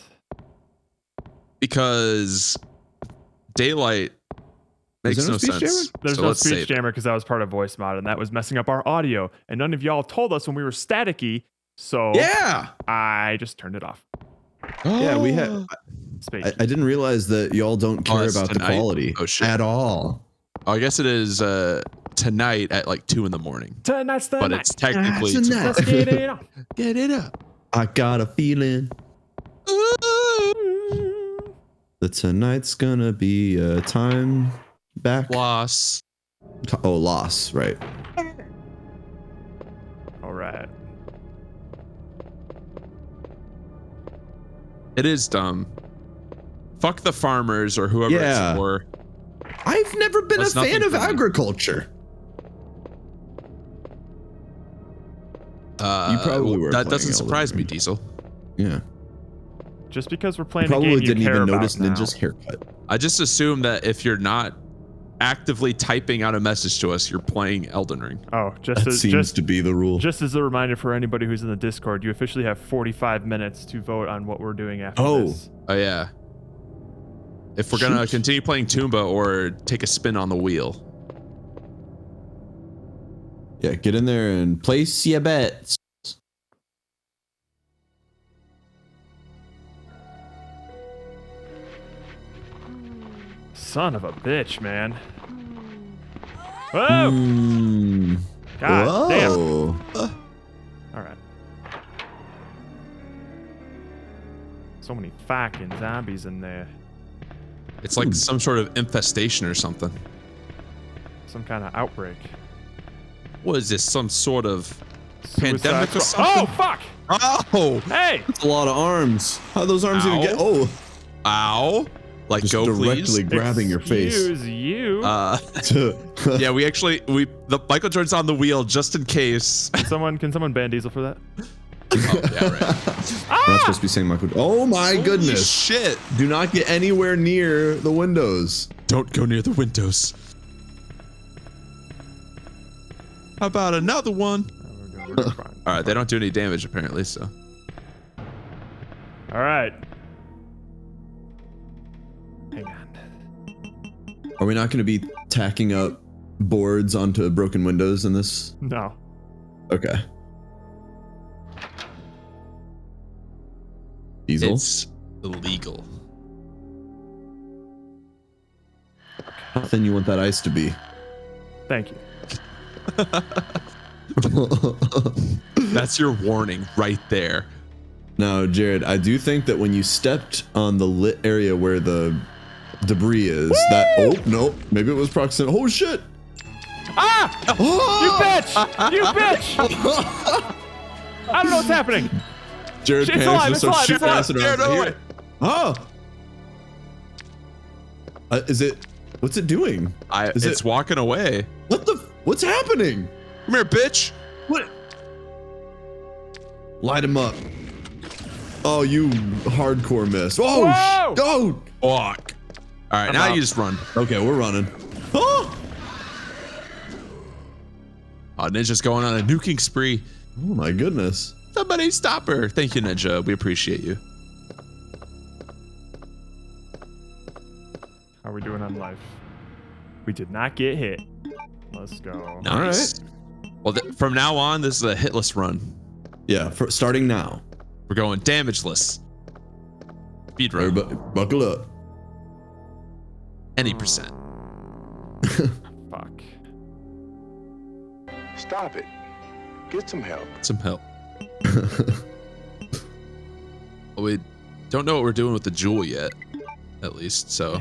Because daylight makes there no no speech sense. jammer? There's So no let's speech save it. jammer because that was part of voice mod, and that was messing up our audio. And none of y'all told us when we were staticky, so Yeah. I just turned it off. Yeah, we had. Space. I didn't realize that y'all don't care it's about the tonight? quality Oh, shit. at all. Oh, I guess it is tonight at like 2 a.m. Tonight's the But night. it's technically tonight. Let's get it on. Get it up. I got a feeling that tonight's gonna be a time back. Loss. Oh, loss, right? All right. It is dumb. Fuck the farmers or whoever Yeah. it's for. I've never been That's a fan nothing of for me. agriculture. You probably were. That playing doesn't Elden surprise me, Ring. Diesel. Yeah. Just because we're You playing a probably game you didn't care even about notice now. Ninja's haircut. I just assume that if you're not actively typing out a message to us, you're playing Elden Ring. Oh, That seems to be the rule. Just as a reminder for anybody who's in the Discord, you officially have 45 minutes to vote on what we're doing after this. Oh yeah. If we're gonna Shoot. continue playing Toomba or take a spin on the wheel. Yeah, get in there and place your bets. Son of a bitch, man. Whoa! Mm. God damn. Whoa. All right. So many fucking zombies in there. It's like some sort of infestation or something. Some kind of outbreak. What is this? Some sort of Suicide pandemic or squad- something? Oh, fuck! Oh! Hey! That's a lot of arms. How'd those arms even Ow. get? Oh, Ow! Like just go directly please. grabbing your face. Excuse you. Yeah, the Michael Jordan's on the wheel just in case. Can someone ban Diesel for that? Oh, yeah, right. We're not supposed to be saying Michael. Oh my Holy goodness! shit! Do not get anywhere near the windows. Don't go near the windows. How about another one? We're doing fine. All right, they don't do any damage apparently, so. All right. Hang on. Are we not going to be tacking up boards onto broken windows in this? No. Okay. Diesel. It's illegal. How thin you want that ice to be? Thank you. That's your warning right there. Now, Jared, I do think that when you stepped on the lit area where the debris is, that no, maybe it was proximity. Oh shit! Ah! You bitch! You bitch! I don't know what's happening. Jared It's panics alive, and it's starts alive, shooting it's acid alive. around. Jared, Here. Oh! Is it? What's it doing? It's walking away. What the? What's happening? Come here, bitch. What? Light him up. Oh, you hardcore missed. Oh, Whoa! oh! Fuck. All right, I'm now out. you just run. Okay, we're running. Oh! Ninja's going on a nuking spree. Oh my goodness. Somebody stop her. Thank you, Ninja. We appreciate you. How are we doing on life? We did not get hit. Let's go. Nice. Well, from now on, this is a hitless run. Yeah, starting now. We're going damageless. Speed run. Everybody, buckle up. Any percent. Fuck. Stop it. Get some help. Some help. Well, we don't know what we're doing with the jewel yet, at least. So.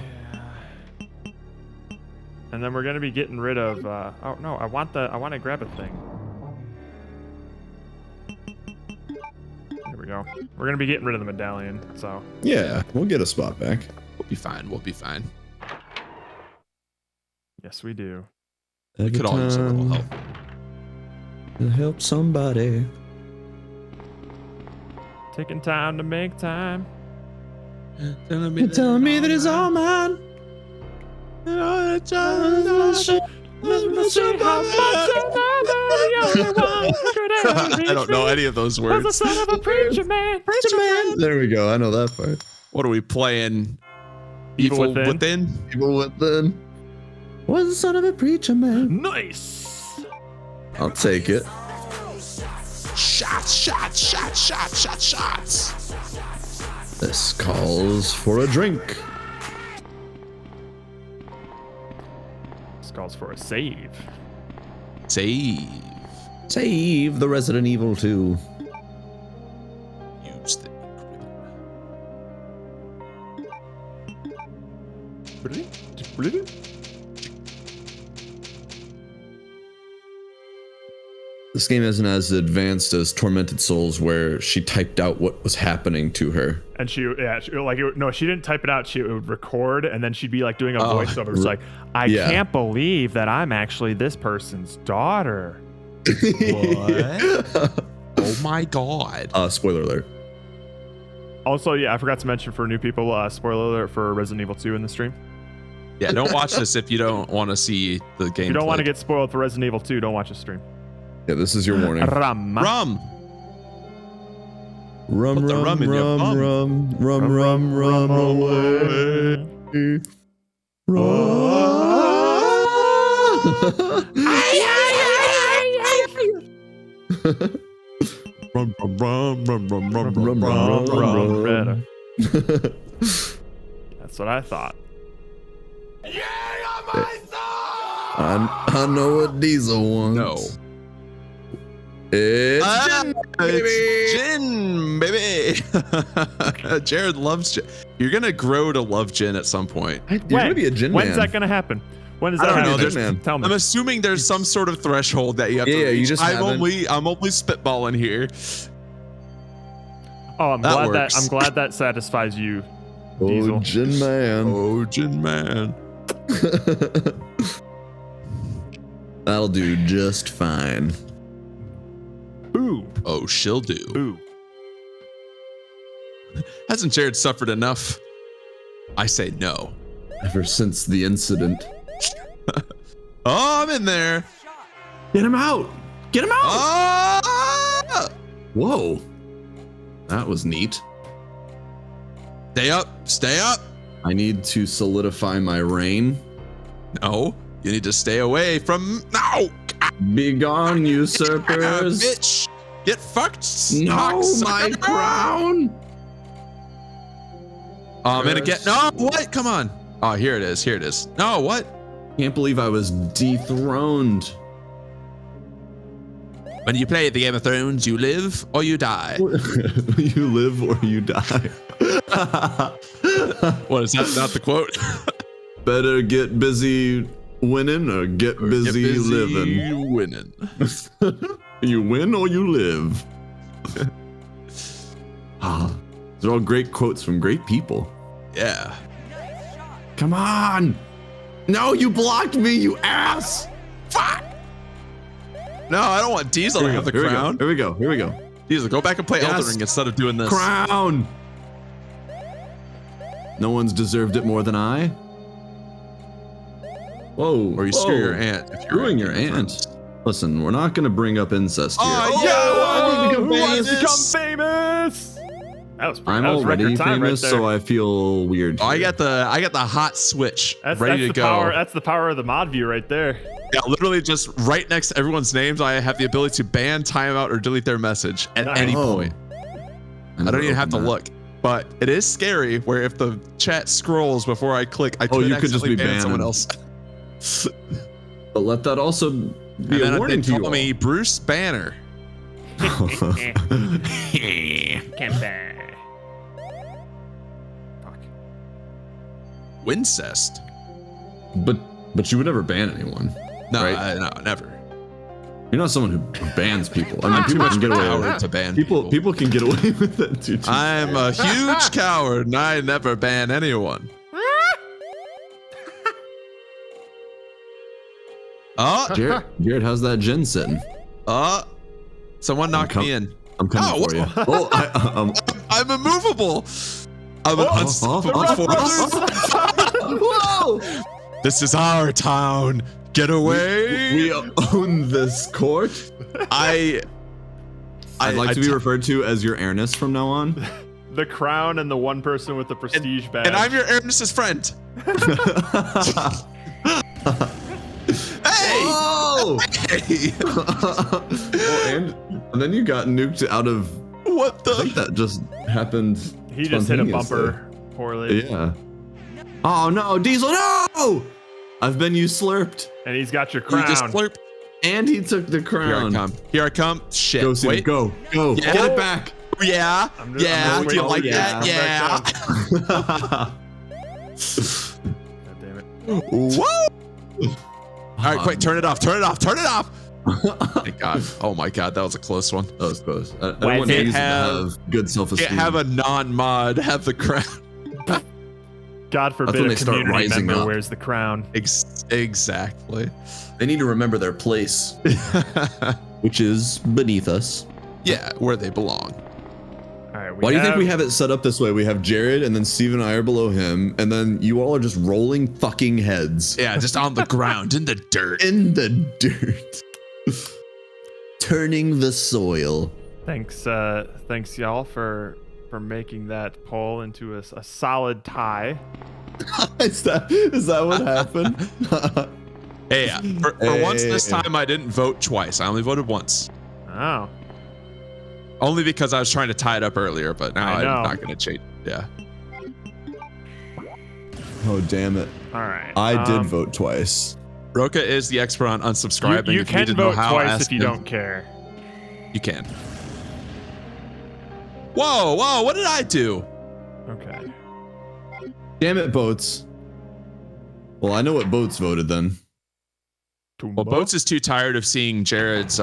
And then we're gonna be getting rid of. Oh no! I want to grab a thing. Here we go. We're gonna be getting rid of the medallion. So. Yeah, we'll get a spot back. We'll be fine. We'll be fine. Yes, we do. We could all use a little help. Help somebody. Taking time to make time. You're telling me that it's all mine. Let me see how much the only one who could ever reach I don't know me any of those was the words. son of a preacher man. Preacher man. There we go. I know that part. What are we playing? Evil Within? Evil Within. Was the son of a preacher man. Nice. I'll take it. Shots, shots, shots, shots, shots, shots. This calls for a drink. This calls for a save. Save. Save the Resident Evil 2. Use the equipment. Really? Really? this game isn't as advanced as Tormented Souls, where she typed out what was happening to her. And she didn't type it out. She would record, and then she'd be like doing a voiceover. It's like, I can't believe that I'm actually this person's daughter. What? Oh my god. Spoiler alert. Also, yeah, I forgot to mention for new people, spoiler alert for Resident Evil 2 in the stream. Yeah, don't watch this if you don't want to see the game. If you don't want to get spoiled for Resident Evil 2, don't watch the stream. Yeah, this is your warning. Rum. Rum. Rum, Put the rum in your bum. rum away. Rum. That's what I thought. I know what Diesel wants. No. It's gin, baby. Jared loves gin. You're gonna grow to love gin at some point. You're gonna be a gin man. When's that gonna happen? When is I that don't know. happening? Tell me. I'm assuming there's some sort of threshold that you have to reach. you just I'm haven't. only spitballing here. Oh, I'm That glad works. I'm glad that satisfies you, Oh, Diesel. gin man. Oh, gin man. That'll do just fine. Boo. Oh, she'll do. Boo. Hasn't Jared suffered enough? I say no. Ever since the incident. Oh, I'm in there. Get him out! Get him out! Ah! Whoa. That was neat. Stay up. Stay up. I need to solidify my reign. No, you need to stay away from. No. Be gone, usurpers. Bitch. Get fucked. No, my cocksucker. crown. Oh, I'm gonna get. No, what? Come on. Oh, here it is. Here it is. No, what? Can't believe I was dethroned. When you play the Game of Thrones, you live or you die. You live or you die. What is that? Not the quote. Better get busy winning or get busy, living. Winning. You win or you live. They're all great quotes from great people. Yeah. Come on. No, you blocked me, you ass. Fuck. No, I don't want Diesel to have the crown. Here we go. Here we go. Diesel, go back and play Elden Ring instead of doing this. Crown. No one's deserved it more than I. Whoa. Or you screw your aunt. If you're Screwing your aunt. Listen, we're not gonna bring up incest here. Oh, Who wants to become famous? That was I'm that was already record time famous, right there. so I feel weird. I got the hot switch ready to go. That's the power of the mod view right there. Yeah, literally just right next to everyone's names, I have the ability to ban, timeout, or delete their message at any point. I don't even have to look. But it is scary where if the chat scrolls before I click, I could you could just be ban someone banned. else. But let that also And be a then warning they to you. call me Bruce Banner. Can't ban. Fuck. Wincest. But you would never ban anyone. No, right? no, never. You're not someone who bans people. I mean, Too people much can get away power with to it. ban People can get away with it too. I'm a huge coward and I never ban anyone. Oh, Jared, how's that gin sitting? someone knocked me in. I'm coming for you. Oh, I'm immovable. I'm an unstoppable force. Whoa! This is our town. Get away. We own this court. I'd like to be referred to as your Ernest from now on. The crown and the one person with the prestige badge. And I'm your Ernest's friend. Hey! Oh! Hey! Well, and then you got nuked out of. What the? I think that just happened. He just hit a spontaneously. bumper poorly. Yeah. Oh no, Diesel! No! I've been slurped. And he's got your You crown. just slurp. And he took the crown. Here I come. Here I come. Shit. Go, Steve, Wait. go. Yeah. Get it back. Yeah. I'm Yeah. just Do you waiting. like Yeah. that? Yeah. God damn it. Whoa! All right, quick. Turn it off. Turn it off. Turn it off. Thank God. Oh my God, that was a close one. That was close. I Why want can't to have good self-esteem. Can't have a non-mod have the crown. God forbid when a they start community rising member up. wears the crown. Exactly. They need to remember their place, which is beneath us. Yeah, where they belong. All right. Why do you think we have it set up this way? We have Jared, and then Steve and I are below him, and then you all are just rolling fucking heads. Yeah, just on the ground, in the dirt. In the dirt. Turning the soil. Thanks, y'all for making that poll into a solid tie. Is that what happened? Hey, for once this time, I didn't vote twice. I only voted once. Oh. Only because I was trying to tie it up earlier, but now I know. I'm not going to change. Yeah. Oh, damn it. All right. I did vote twice. Roka is the expert on unsubscribing. You If can didn't know vote how, twice ask if you him. don't care. You can. Whoa, what did I do? Okay. Damn it, Boats. Well, I know what Boats voted then. Toomba? Well, Boats is too tired of seeing Jared's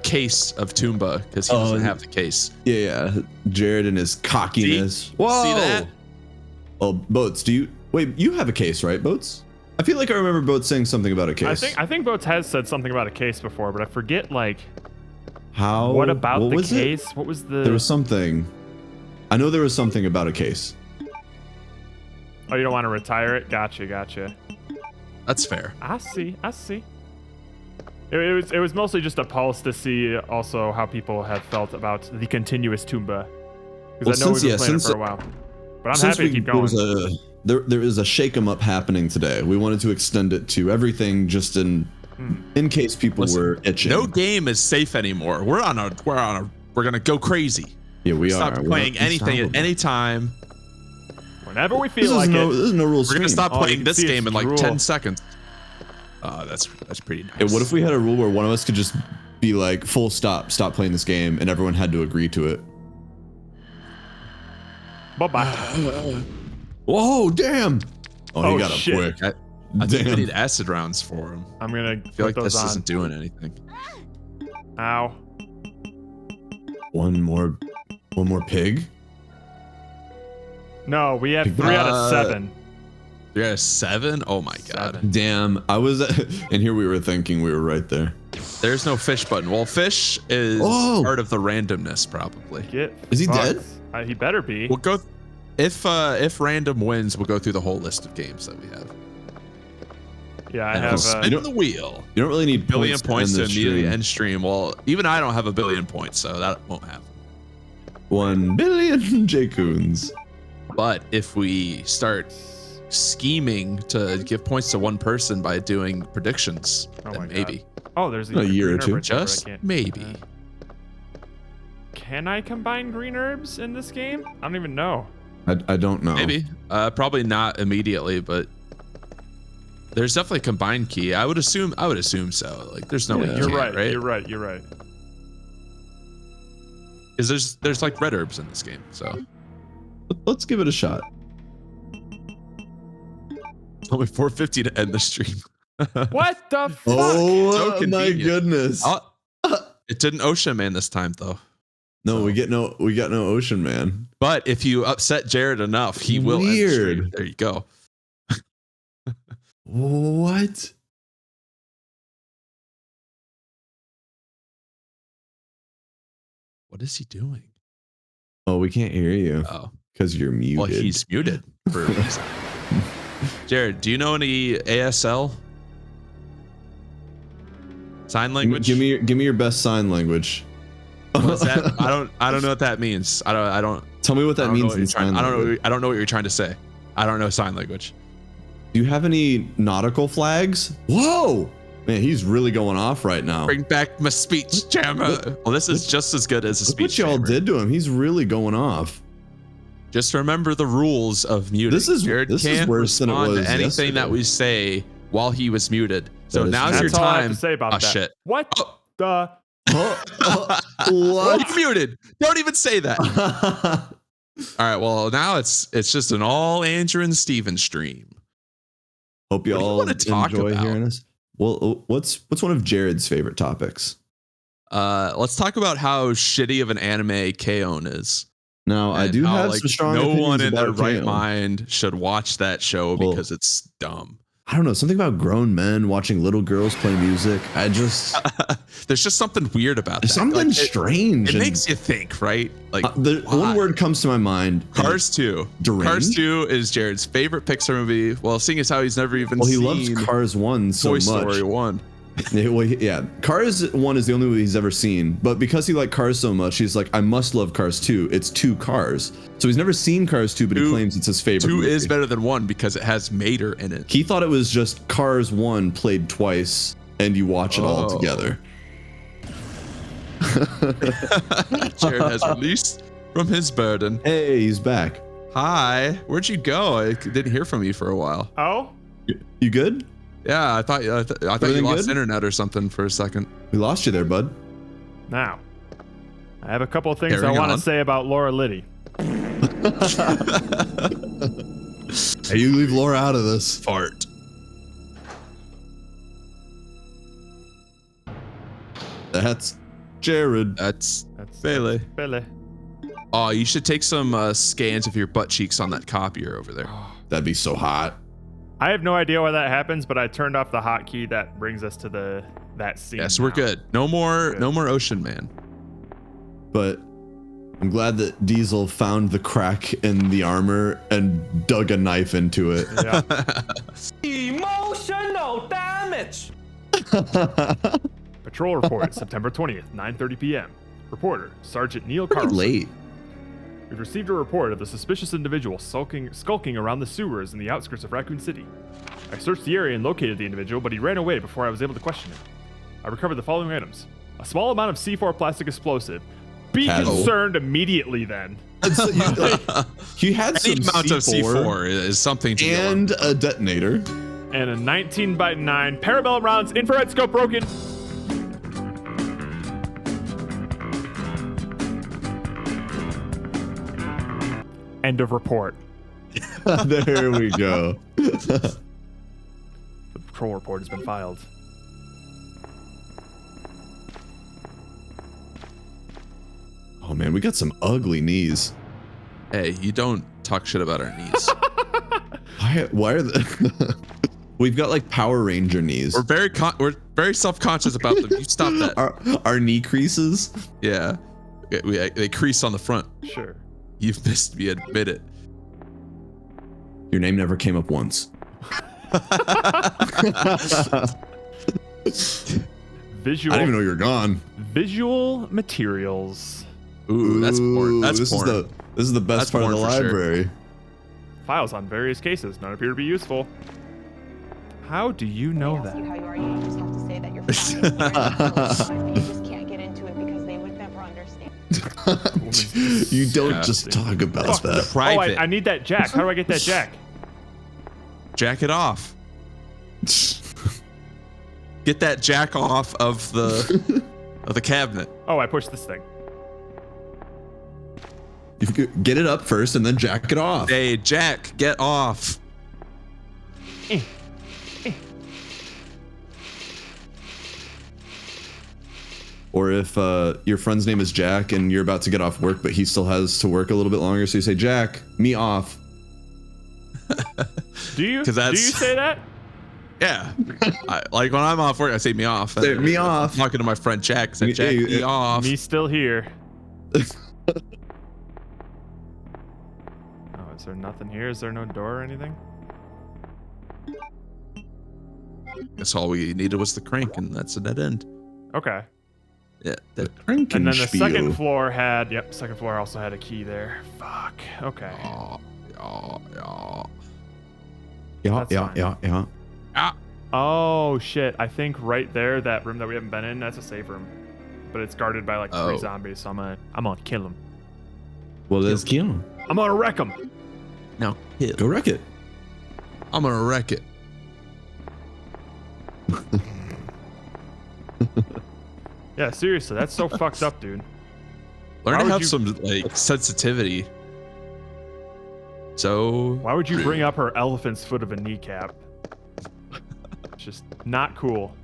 case of Toomba because he doesn't have the case. Yeah. Jared and his cockiness. See? Whoa. See that? Well, Boats, wait, you have a case, right, Boats? I feel like I remember Boats saying something about a case. I think Boats has said something about a case before, but I forget how. What about the was case? It? What was the? There was something. I know there was something about a case. Oh, you don't want to retire it? Gotcha. That's fair. I see. It was mostly just a pulse to see also how people have felt about the continuous Toomba. Because I know we've been playing it for a while. But I'm happy to keep going. There is a shake 'em up happening today. We wanted to extend it to everything just in case people were itching. No game is safe anymore. We're gonna go crazy. Yeah, we Stop are. playing anything at any time. Whenever we feel like it. This is no rule. We're gonna stop playing this see game in it's like drool. 10 seconds. That's pretty nice. Hey, what if we had a rule where one of us could just be like, full stop playing this game, and everyone had to agree to it? Bye-bye. Whoa, damn! Oh, he got shit. up quick. I think we need acid rounds for him. I'm gonna I feel like this on. isn't doing anything. Ow. One more pig? No, we have 3 out of 7. You're at a 7? Oh my god. 7. Damn, I was, and here we were thinking we were right there. There's no fish button. Well, fish is part of the randomness, probably. Is he dead? He better be. We'll go. If random wins, we'll go through the whole list of games that we have. Yeah, I And have. we'll spin the wheel. You don't really need billion points to end the immediately stream. end stream. Well, even I don't have a billion points, so that won't happen. 1 billion J-Coons. But if we start scheming to give points to one person by doing predictions, then maybe. Oh, there's a year or two. Just maybe. Can I combine green herbs in this game? I don't even know. I don't know. Maybe. Probably not immediately, but there's definitely a combined key. I would assume so. Like there's no way you You're can't, right. You're right. Because there's like red herbs in this game, so let's give it a shot. It's only 4:50 to end the stream. What the fuck? Oh So my convenient. goodness. It didn't Ocean Man this time though. No, we got no Ocean Man. But if you upset Jared enough, he will end the stream. There you go. What? What is he doing? Oh, we can't hear you. Oh. Because you're muted. Well, he's muted for a reason. Jared, do you know any ASL? Sign language? Give me your best sign language. What's that? I don't know what that means. I don't. Tell me what that means in sign I language. I don't know what you're trying to say. I don't know sign language. Do you have any nautical flags? Whoa! Man, he's really going off right now. Bring back my speech jammer. Well, this is just as good as a Look speech what y'all jammer. did to him. He's really going off. Just remember the rules of muting. Jared this is can't worse than it respond was to anything yesterday. that we say while he was muted. So That is now's true. your That's all I have time. to say about oh, that. shit. What the? What? You're muted. Don't even say that. All right. Well, now it's just an all Andrew and Steven stream. Hope What do you y'all wanna talk enjoy about? hearing us. Well, what's one of Jared's favorite topics? Let's talk about how shitty of an anime K-On! Is. Now, I do have some strong no opinions one in their about right K-On! mind should watch that show because it's dumb. I don't know, something about grown men watching little girls play music. I just there's just something weird about that. Something like, strange. It makes you think, right? Like the one word comes to my mind. Cars 2. Deranged? Cars 2 is Jared's favorite Pixar movie. Well, seeing as how he's never even he seen loves Cars 1 so Toy much. Story 1. Yeah, Cars 1 is the only movie he's ever seen, but because he liked Cars so much, he's like, I must love Cars 2. It's 2 cars. So he's never seen Cars 2, but he claims it's his favorite 2 movie. is better than 1 because it has Mater in it. He thought it was just Cars 1 played twice, and you watch it all together. Jared has released from his burden. Hey, he's back. Hi, where'd you go? I didn't hear from you for a while. Oh? You good? Yeah, I thought you lost internet or something for a second. We lost you there, bud. Now, I have a couple of things Carrying I want to on. say about Laura Liddy. Hey, you leave Laura out of this. Fart. That's Jared. That's Bailey. Bailey. Oh, you should take some scans of your butt cheeks on that copier over there. That'd be so hot. I have no idea why that happens, but I turned off the hotkey that brings us to that scene. Yes, we're good. No more Ocean Man. But I'm glad that Diesel found the crack in the armor and dug a knife into it. Yeah. Emotional damage. Patrol report, September 20th, 9:30 p.m. Reporter, Sergeant Neil Pretty Carlson. late. We've received a report of a suspicious individual skulking around the sewers in the outskirts of Raccoon City. I searched the area and located the individual, but he ran away before I was able to question him. I recovered the following items. A small amount of C4 plastic explosive. Be concerned immediately then. He had Any some amount of C4 is something to and a detonator. And a 19x9 parabellum rounds, infrared scope broken. End of report. There we go. The patrol report has been filed. Oh man, we got some ugly knees. Hey, you don't talk shit about our knees. Why are the We've got like Power Ranger knees. We're very self-conscious about them. You stop that. Our knee creases. Yeah. They crease on the front. Sure. You've missed me, admit it. Your name never came up once. Visual. I didn't even know you were gone. Visual materials. Ooh, that's porn. That's this porn. This is the best part of the porn for sure. library. Files on various cases. None appear to be useful. How do you know that? How you are, you just have to say that you're fine. You just can't get into it because they would never understand. You don't just talk about that. Private. Oh, I need that jack. How do I get that jack? Jack it off. Get that jack off of the cabinet. Oh, I pushed this thing. You could get it up first and then jack it off. Hey, Jack, get off. Or if your friend's name is Jack and you're about to get off work, but he still has to work a little bit longer, so you say, Jack, me off. Do you? Because that's. Do you say that? Yeah. Like when I'm off work, I say me off. Say me off. I'm talking to my friend Jack. Say, Jack, me off. Me still here. Oh, is there nothing here? Is there no door or anything? Guess all we needed was the crank, and that's a dead end. Okay. Yeah. And then the second floor had. Yep, second floor also had a key there. Fuck. Okay. Yeah. Oh shit! I think right there, that room that we haven't been in, that's a safe room, but it's guarded by like 3 zombies. So I'm gonna kill them. Well, let's kill him. I'm gonna wreck them. Now, Go wreck it. I'm gonna wreck it. Yeah, seriously, that's so fucked up, dude. Learn Why to would have you- some like sensitivity. So Why would you bring up her elephant's foot of a kneecap? It's just not cool.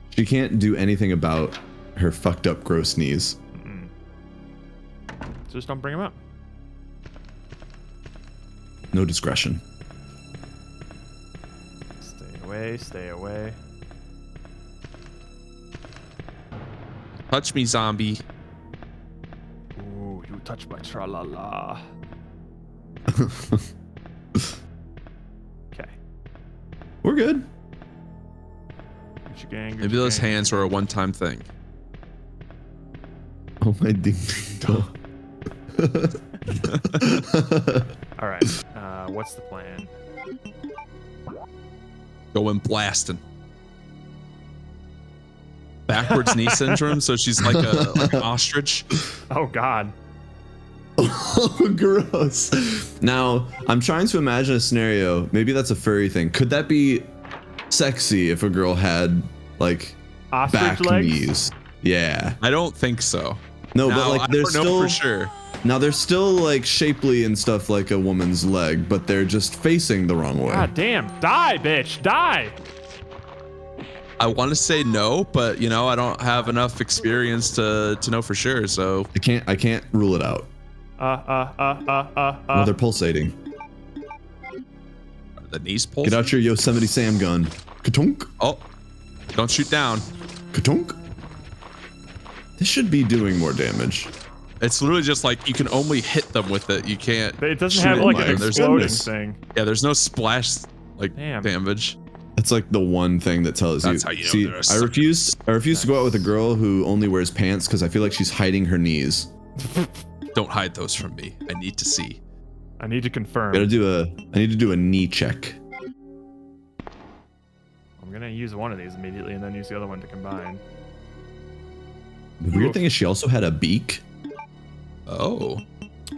She can't do anything about her fucked up gross knees. Just don't bring him up. No discretion. Stay away, stay away. Touch me, zombie. Ooh, you touch my tra-la-la. Okay. We're good. Gucci gang, Maybe Gucci those gang. hands were a one-time thing. Oh my ding dong. All right. What's the plan? Going blasting. Backwards knee syndrome, so she's like an ostrich. Oh God. Oh, gross. Now, I'm trying to imagine a scenario. Maybe that's a furry thing. Could that be sexy if a girl had like Ostrich back legs? knees? Yeah. I don't think so. No, Now, but like I they're don't know still for sure. Now they're still like shapely and stuff like a woman's leg, but they're just facing the wrong way. God damn. Die, bitch. Die. I want to say no, but you know, I don't have enough experience to know for sure. So I can't rule it out. Oh, they're pulsating. the knees pulse. Get out your Yosemite Sam gun. Katunk. Oh, don't shoot down. Katunk. This should be doing more damage. It's literally just like you can only hit them with it. You can't. It doesn't shoot have it like in an them. There's exploding goodness. thing. Yeah, there's no splash like Damn. damage. That's like the one thing that tells That's you. how you know See, they're a I refuse to go out with a girl who only wears pants because I feel like she's hiding her knees. Don't hide those from me. I need to see. I need to confirm. I need to do a knee check. I'm gonna use one of these immediately and then use the other one to combine. The weird thing is she also had a beak. Oh.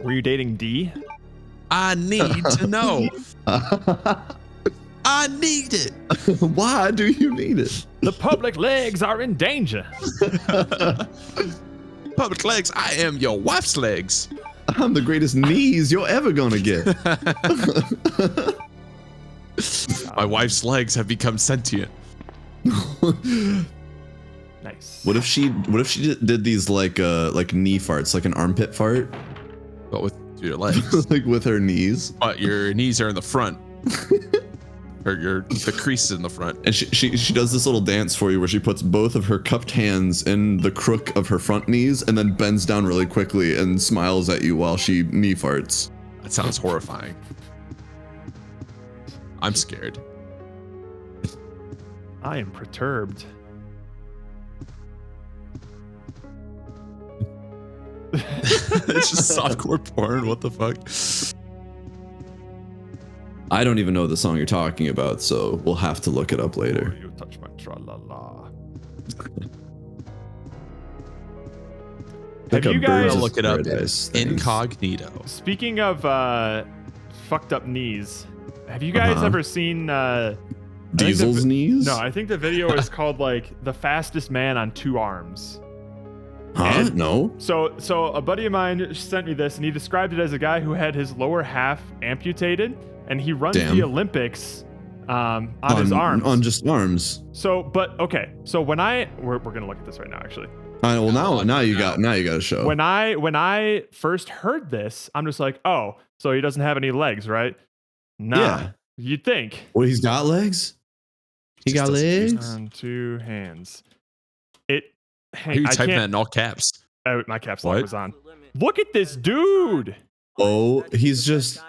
Were you dating D? I need to know. I need it. Why do you need it? The public legs are in danger. Public legs, I am your wife's legs. I'm the greatest knees you're ever gonna get. My wife's legs have become sentient. Nice. What if she did these like knee farts, like an armpit fart, But with your legs. like with her knees? But your knees are in the front. Or the crease in the front. And she does this little dance for you where she puts both of her cupped hands in the crook of her front knees and then bends down really quickly and smiles at you while she knee farts. That sounds horrifying. I'm scared. I am perturbed. It's just softcore porn. What the fuck? I don't even know the song you're talking about, so we'll have to look it up later. You touch my tra-la-la. Like Have you a guys Birds of look it up? Paradise thing. Incognito. Speaking of fucked up knees, have you guys ever seen I think Diesel's knees? No, I think the video is called like the fastest man on 2 arms. Huh? And- No. So a buddy of mine sent me this, and he described it as a guy who had his lower half amputated, and he runs Damn. the Olympics on his arms. On just arms. So, but okay. So when we're gonna look at this right now, actually. Well, now you got a show. When I first heard this, I'm just like, oh, so he doesn't have any legs, right? Nah. Yeah. You'd think. Well, he's got legs. He got legs. On 2 hands. Why are you typing that in all caps? Oh, my caps lock What? was on. Look at this dude. Oh, he just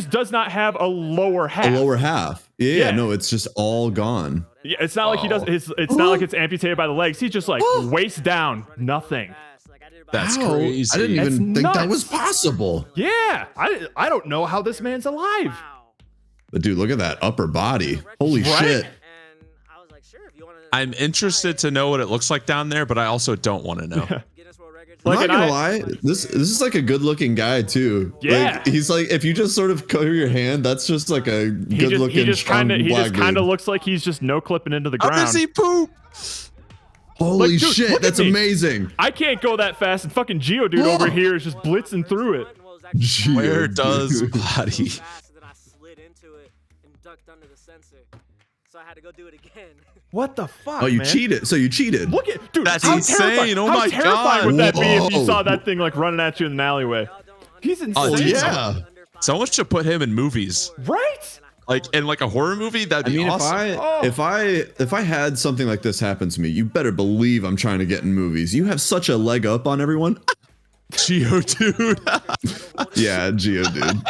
does not have a lower half. a lower half. Yeah, Yeah. no, it's just all gone. Yeah, it's not like he does. It's not like it's amputated by the legs. He's just like waist down, nothing. That's How? crazy. I didn't even That's think that nuts. was possible. Yeah, I don't know how this man's alive. But dude, look at that upper body. Holy Right? shit. I'm interested to know what it looks like down there, but I also don't want to know. I'm Like, not and gonna lie, this is like a good looking guy too. Yeah. Like, he's like, if you just sort of cover your hand, that's just like a good looking He just strong kind black of dude. looks like he's just no clipping into the How ground. does he poop? Holy Like, dude, shit, look at that's me. amazing. I can't go that fast, and fucking Geodude over here is just blitzing through it. Where Geo, does dude. body? so I had to go do it again. What the fuck? Oh, you man? cheated. So you cheated. Look at dude. That's how insane. Terrifying, Oh how my terrifying God. would that be if you Whoa. saw that thing like running at you in an alleyway? He's insane. Oh, dude, yeah. Someone should put him in movies. Right? Like in like a horror movie, that'd I be mean, awesome. if I had something like this happen to me, you better believe I'm trying to get in movies. You have such a leg up on everyone. Geo dude. Yeah, Geo dude.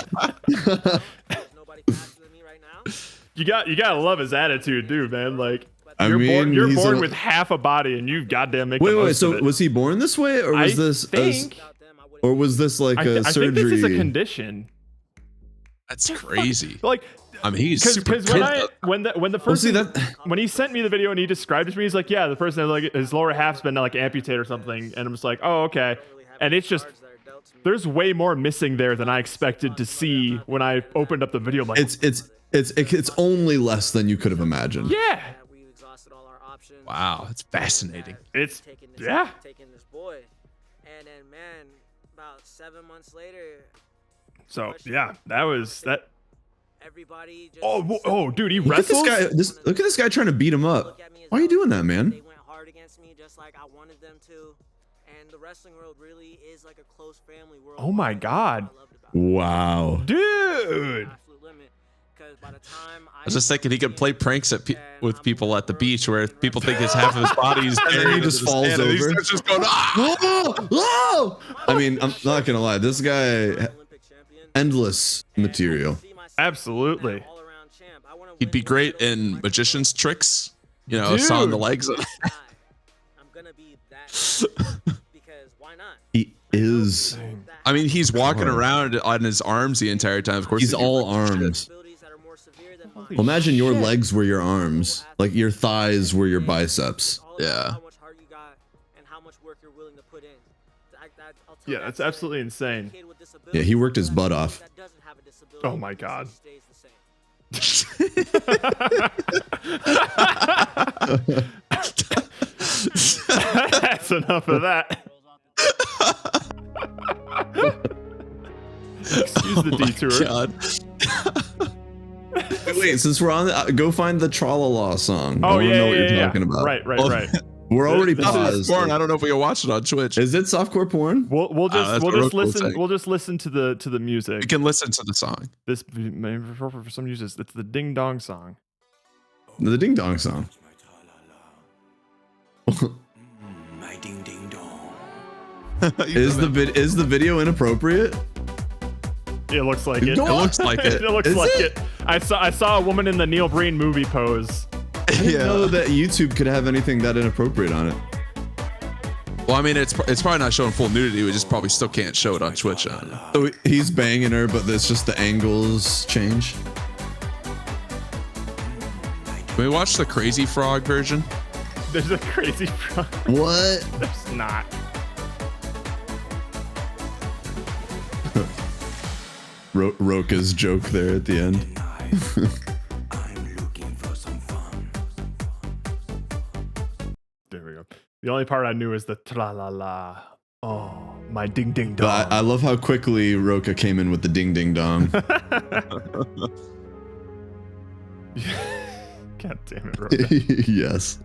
You gotta love his attitude, dude, man. Like I you're mean, you're he's born a- with half a body, and you goddamn make Wait, the wait. most So of it. was he born this way, or was this, think, or was this like a I surgery? think this is a condition. That's crazy. Like, I mean, he's super because cool. when the Well, see, person that- when he sent me the video and he described it to me, he's like, yeah, the person has like his lower half's been like amputated or something, and I'm just like, oh, okay. And it's just there's way more missing there than I expected to see when I opened up the video. I'm like, it's only less than you could have imagined. yeah. Wow, it's fascinating. It's yeah. Taking this boy, and then man, about 7 months later. So yeah, that was that. Everybody just Oh, dude, he Look at wrestles. this guy. Look at this guy trying to beat him up. Why are you doing that, man? They went hard against me just like I wanted them to, and the wrestling world really is like a close family world. Oh my god, Wow, dude. I was just thinking he could play pranks with people at the beach where people think his half of his body's and then he just falls over. He starts just going, ah! Whoa, whoa! I mean, I'm not gonna lie. This guy, endless material. Absolutely. He'd be great in magician's tricks. You know, Dude. sawing the legs. I'm gonna be that because why not? He is. I mean, he's walking around on his arms the entire time. Of course, He's he'd be all ripping shit. arms. Well, imagine your legs were your arms, like your thighs were your biceps. Yeah. Yeah, that's absolutely insane. Yeah, he worked his butt off. Oh my god. That's enough of that. Excuse the detour. Wait, since we're on, go find the Tralala song. Oh, I wanna yeah, know what yeah, you're yeah. talking about. Right. We're already This is paused. porn. I don't know if we can watch it on Twitch. Is it softcore porn? We'll just that's what Roku was listen. saying. We'll just listen to the music. You can listen to the song. This for some users, it's the Ding Dong song. The Ding Dong song. My ding ding dong. Is the video inappropriate? It looks like it. Go It on. looks like it. It looks Is like it? it. I saw a woman in the Neil Breen movie pose. I didn't know that YouTube could have anything that inappropriate on it. Well, I mean, it's probably not showing full nudity. We just probably still can't show it on Twitch. I don't know. So he's banging her, but it's just the angles change. Can we watch the Crazy Frog version? There's a crazy frog. What? There's not. Roka's joke there at the end. I'm looking for some fun. There we go. The only part I knew is the tra la la. Oh, my ding ding dong. I love how quickly Roka came in with the ding ding dong. God damn it, Roka. Yes.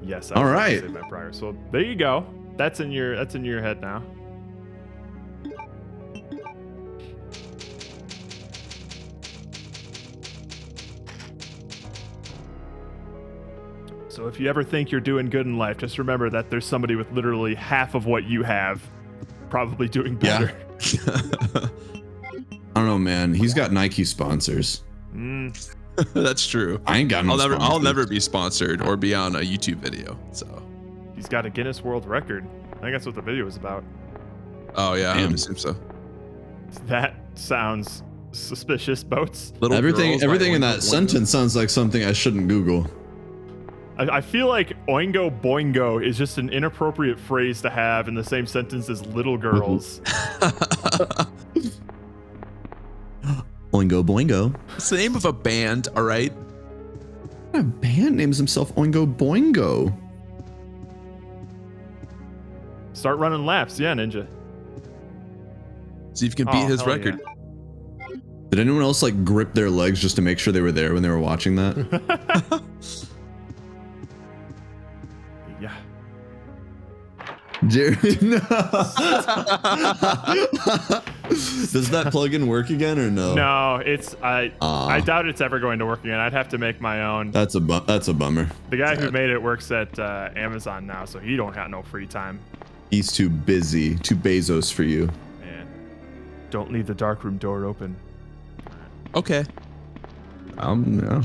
Yes. All right. Save my progress. So there you go. That's in your head now. So if you ever think you're doing good in life, just remember that there's somebody with literally half of what you have, probably doing better. I don't know, man. He's got Nike sponsors. That's true. I ain't got no I'll sponsors. never be sponsored or be on a YouTube video. So. He's got a Guinness World Record. I think that's what the video was about. Oh yeah, I Damn. would assume so. That sounds suspicious, Boats. Little Everything girls, in like, that Oingo sentence sounds like something I shouldn't Google. I feel like Oingo Boingo is just an inappropriate phrase to have in the same sentence as little girls. Oingo Boingo. It's the name of a band, all right? What kind of band names himself Oingo Boingo? Start running laps, yeah, Ninja. See if you can beat his hell record. yeah. Did anyone else like grip their legs just to make sure they were there when they were watching that? Yeah. Jared, no. Does that plugin work again or no? No, it's I doubt it's ever going to work again. I'd have to make my own. That's a bummer. The guy who made it works at Amazon now, so he don't have no free time. He's too busy, too Bezos for you. Man, don't leave the darkroom door open. Okay. Yeah.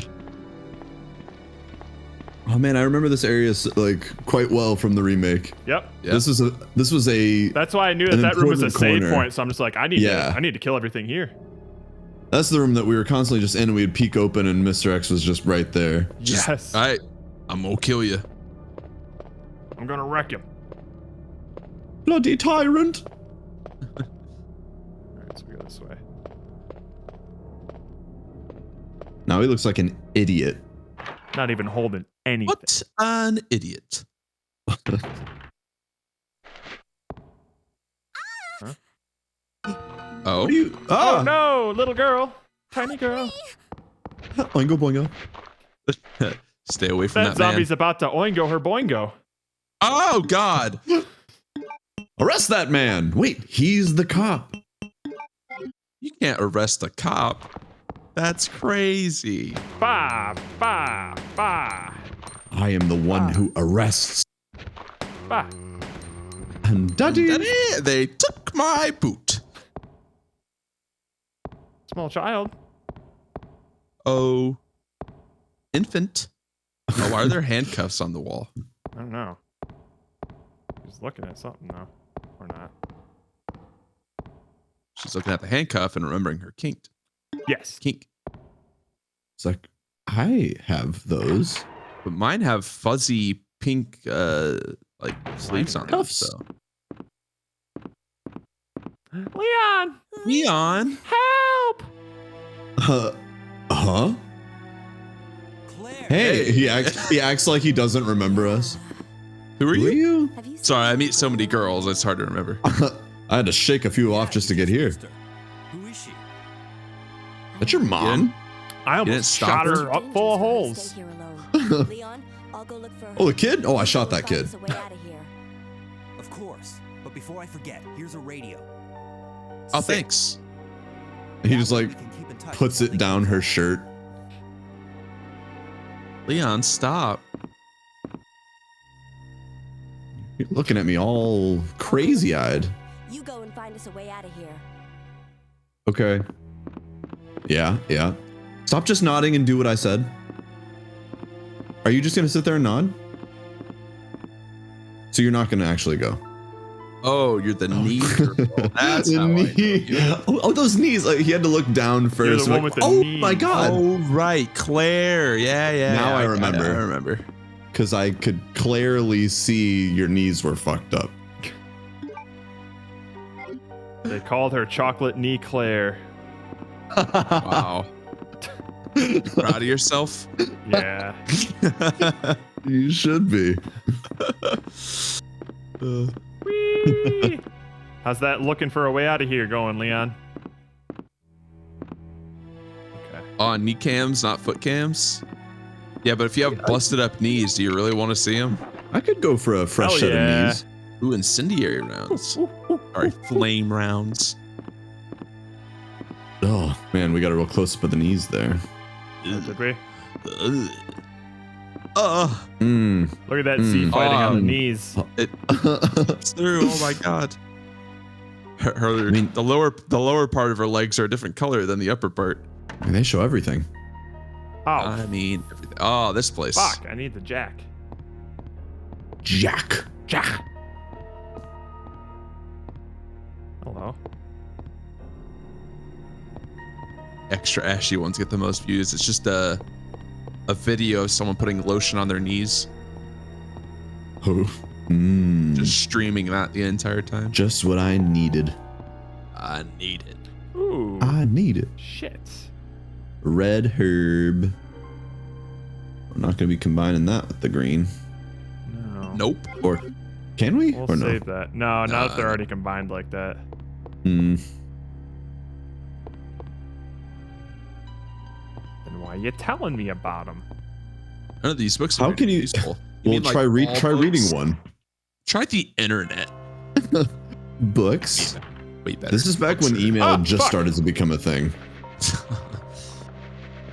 Oh man, I remember this area like quite well from the remake. Yep. This was a. That's why I knew that room was a save corner. point. So I'm just like, I need to kill everything here. That's the room that we were constantly just in, and we'd peek open, and Mr. X was just right there. Yes. All right, I'm gonna kill you. I'm gonna wreck him. Bloody tyrant. All right, so we go this way. Now he looks like an idiot. Not even holding anything. What an idiot. Huh? Oh. What are you? Oh no, little girl, tiny girl. Oingo boingo. Stay away from That that man. zombie's about to oingo her boingo. Oh God. Arrest that man. Wait, he's the cop. You can't arrest a cop. That's crazy. Bah, bah, bah. I am the one who arrests. Bah. And daddy. They took my boot. Small child. Oh. Infant. Oh, why are there handcuffs on the wall? I don't know. He's looking at something though, or not. She's looking at the handcuff and remembering her kink. Yes. Kink. It's like, I have those. But mine have fuzzy pink like sleeves on them. So. Leon! Leon! Help! Huh? Hey, he acts like he doesn't remember us. Who are you? Have you Sorry, I meet so many girls, it's hard to remember. I had to shake a few off just to get here. Who is she? That's your mom? I didn't almost stop shot her? her up full of holes. Stay here alone. Leon, I'll go look for her. Oh, the kid? Oh, I shot that kid. Find us a way out of here. Of course. But before I forget, here's a radio. Oh, thanks. He just like puts it down her shirt. Leon, stop. You're looking at me all crazy-eyed. You go and find us a way out of here. Okay. Yeah. Stop just nodding and do what I said. Are you just gonna sit there and nod? So you're not gonna actually go? Oh, you're the knee girl. That's The how knee. Oh, those knees. Like, he had to look down first. You're the one like, with the oh knee. my God. Oh, right. Claire. Yeah. Now I got it, remember. I remember. Because I could clearly see your knees were fucked up. They called her Chocolate Knee Claire. Wow. You proud of yourself? Yeah. You should be. Whee! How's that looking for a way out of here going, Leon? Okay. On knee cams, not foot cams? Yeah, but if you have busted up knees, do you really want to see them? I could go for a fresh Hell set yeah. of knees. Ooh, incendiary rounds. Sorry, flame rounds. Oh man, we got a real close up of the knees there. Oh, did we? Look at that Z fighting on the knees. It's through. Oh my God. The lower part of her legs are a different color than the upper part. I mean, they show everything. Oh, I mean, everything. Oh, this place. fuck. I need the jack. Jack. Hello. Extra ashy ones get the most views. It's just a video of someone putting lotion on their knees. Oh. Just streaming that the entire time. Just what I needed. I need it. Ooh. I need it. Shit. Red herb. We're not going to be combining that with the green. No. Nope. Or can we? We'll or no? save that. No, not if they're already combined like that. Then why are you telling me about them? None of these books are How very can you? useful. Well, mean, like, try all reading books? one. Try the internet. Books. Way better. This is back when email just started to become a thing.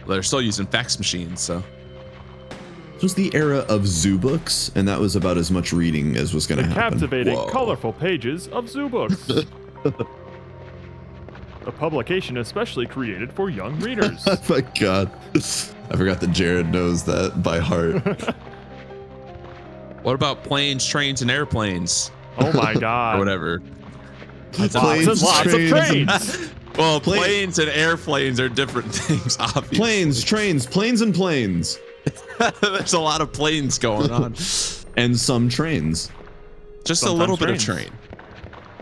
They're still using fax machines, so. This was the era of zoo books, and that was about as much reading as was going to The happen. captivating, Whoa. colorful pages of zoo books. A publication especially created for young readers. Oh my god. I forgot that Jared knows that by heart. What about planes, trains, and airplanes? Oh my god. Or whatever. Lots and lots of trains. Well, planes and airplanes are different things, obviously. Planes and planes. There's a lot of planes going on. And some trains. Just Sometimes a little trains. bit of train.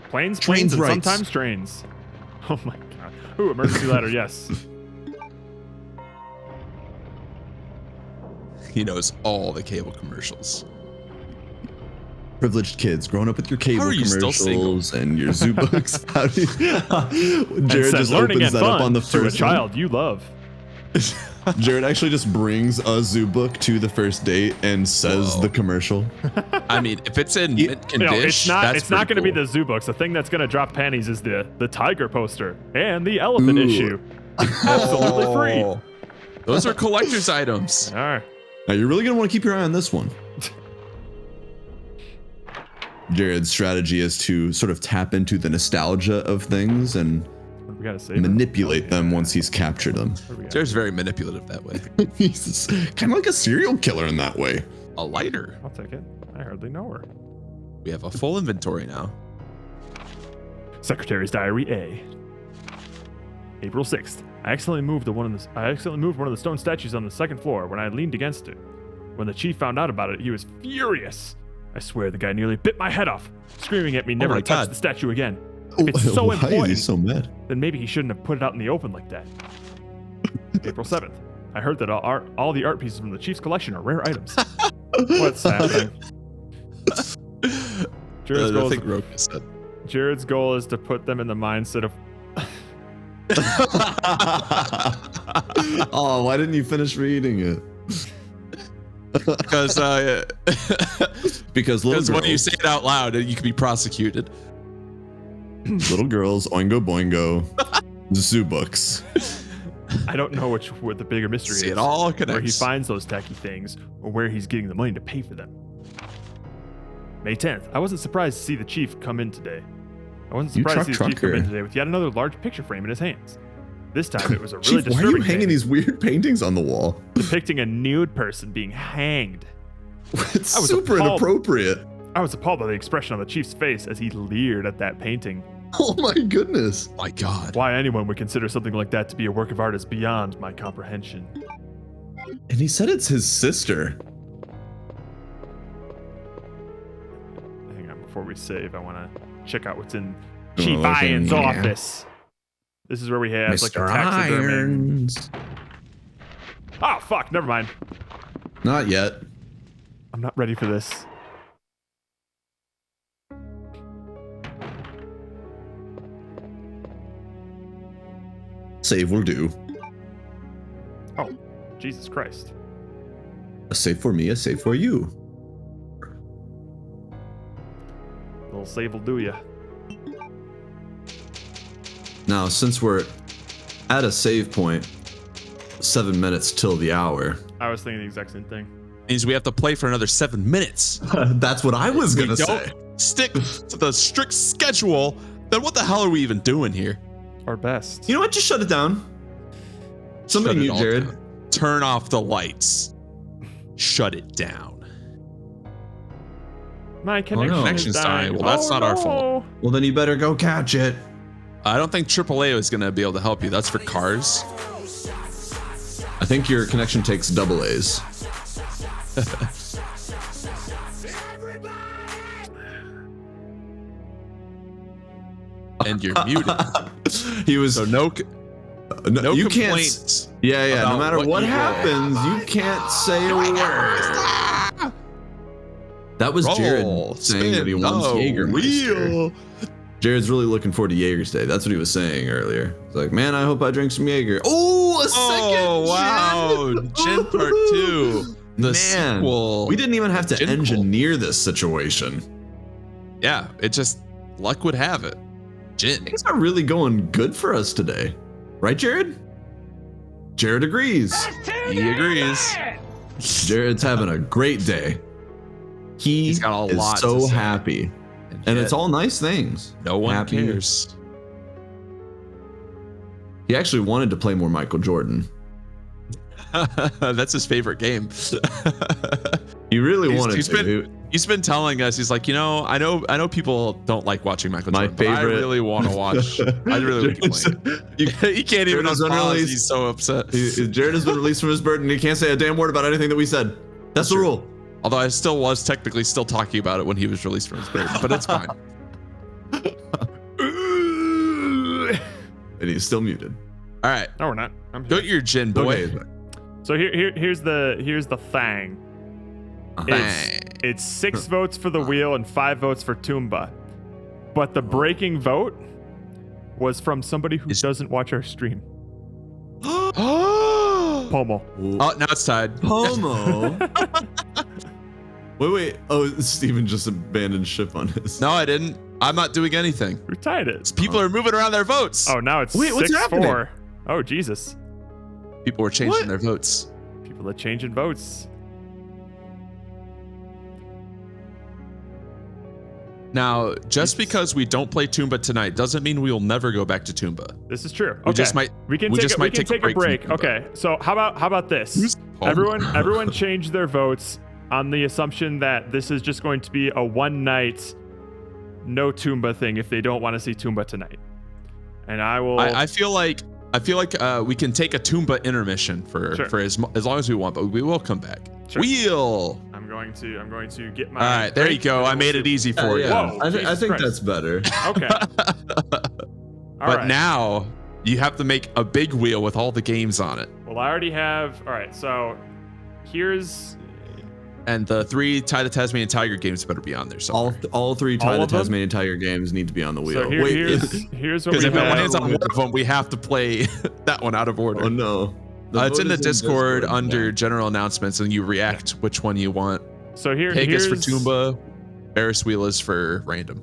Planes, Trains and rights. sometimes trains. Oh my god. Ooh, emergency ladder, yes. He knows all the cable commercials. Privileged kids growing up with your cable How are you still commercials and your zoo books. How do you, Jared said, just learning opens and that up fun on the to a first child you love. one. Jared actually just brings a zoo book to the first date and says the commercial. I mean, if it's in mint condition, No, it's not. that's It's not going to pretty be the zoo books. The thing that's going to drop panties is the tiger poster and the elephant issue. Absolutely free. Oh. Those are collector's items. All right. Now you're really gonna want to keep your eye on this one. Jared's strategy is to sort of tap into the nostalgia of things and We gotta save manipulate them once he's captured them. Jared's very manipulative that way. He's kind of like a serial killer in that way. A lighter. I'll take it. I hardly know her. We have a full inventory now. Secretary's Diary A. April 6th. I accidentally moved one of the stone statues on the second floor when I leaned against it. When the chief found out about it, he was furious. I swear the guy nearly bit my head off, screaming at me never my to touch God. the statue again. If it's so Why is he important, so mad? then maybe he shouldn't have put it out in the open like that. April 7th. I heard that all the art pieces from the chief's collection are rare items. What's happening? Jared's goal is to put them in the mindset of Oh, why didn't you finish reading it? Because Because little when you girls, say it out loud, you can be prosecuted. little girls, oingo boingo, zoo books. I don't know what the bigger mystery See, is. it all where he connects. finds those tacky things, or where he's getting the money to pay for them. May 10th. I wasn't surprised to see the chief come in today. I wasn't You surprised to see the chief come in trucker. today with yet another large picture frame in his hands. This time it was a really Chief, why are disturbing you hanging thing, these weird paintings on the wall? depicting a nude person being hanged. It's I was super appalled. inappropriate. I was appalled by the expression on the chief's face as he leered at that painting. Oh my goodness. My God. Why anyone would consider something like that to be a work of art is beyond my comprehension. And he said it's his sister. Hang on, before we save, I want to check out what's in Oh, Chief okay, Iron's yeah. office. This is where we have like the Mr. taxidermy. Irons. Oh fuck, never mind. Not yet. I'm not ready for this. Save will do. Oh, Jesus Christ. A save for me, a save for you. Little save will do ya. Now, since we're at a save point, 7 minutes till the hour. I was thinking the exact same thing. Means we have to play for another 7 minutes. That's what I was We gonna don't say. stick to the strict schedule. Then what the hell are we even doing here? Our best. You know what? Just shut it down. Somebody Shut it mute all Jared. down. Turn off the lights. Shut it down. My connection Connection's is dying. dying. Well, that's not our fault. Well, then you better go catch it. I don't think AAA is going to be able to help you. That's for cars. I think your connection takes double A's. And you're muted. He was So no you can't. complaints. Yeah, yeah. No about matter what what you happens, you can't say a word. That was Roll, Jared saying that he spin wants the Jägermeister. wheel. Jared's really looking forward to Jaeger's Day. That's what he was saying earlier. He's like, man, I hope I drink some Jaeger. Oh, a second. Oh, wow. Gin Part 2. The sequel. We didn't even have to engineer this situation. Yeah, it just, luck would have it. Gin. Things are really going good for us today. Right, Jared? Jared agrees. He agrees. Jared's having a great day. He's got a lot so happy. And it's all nice things. No one cares. He actually wanted to play more Michael Jordan. That's his favorite game. He really wanted to. He's been telling us, he's like, you know, I know people don't like watching Michael Jordan, but I really want to watch. I really like playing it. He can't even unpause. He's so upset. Jared has been released from his burden. He can't say a damn word about anything that we said. That's the rule. Although I still was technically still talking about it when he was released from his burden, but it's fine. And he's still muted. All right. No, we're not. Go get your gin, boy. Okay. So here's the thing. It's 6 votes for the wheel and 5 votes for Toomba. But the breaking vote was from somebody who doesn't watch our stream. Pomo. Oh, now it's tied. Pomo. wait. Oh, Steven just abandoned ship on his. No, I didn't. I'm not doing anything. Who tied it? People are moving around their votes. Oh, now it's 6-4. Oh, Jesus. People are changing their votes. People are changing votes. Now, just because we don't play Toomba tonight doesn't mean we will never go back to Toomba. This is true. Okay. We just might. We can take a break. Okay. So how about this? Everyone change their votes on the assumption that this is just going to be a one night, no Toomba thing if they don't want to see Toomba tonight. And I will. I feel like we can take a Toomba intermission for as long as we want, but we will come back. Sure. Wheel. I'm going to get my. All right, there you go. I made it easy for you. Whoa, I think that's better. Okay. But now you have to make a big wheel with all the games on it. Well, I already have. All right, so here's. And the 3 Tie the Tasmanian Tiger games better be on there. So all 3 Tie the Tasmanian Tiger games need to be on the wheel. So here's what we have. Because if it lands on one of them, we have to play that one out of order. Oh no. It's in the Discord under general announcements, and you react which one you want. So Pegasus for Toomba, Ferris wheel is for random.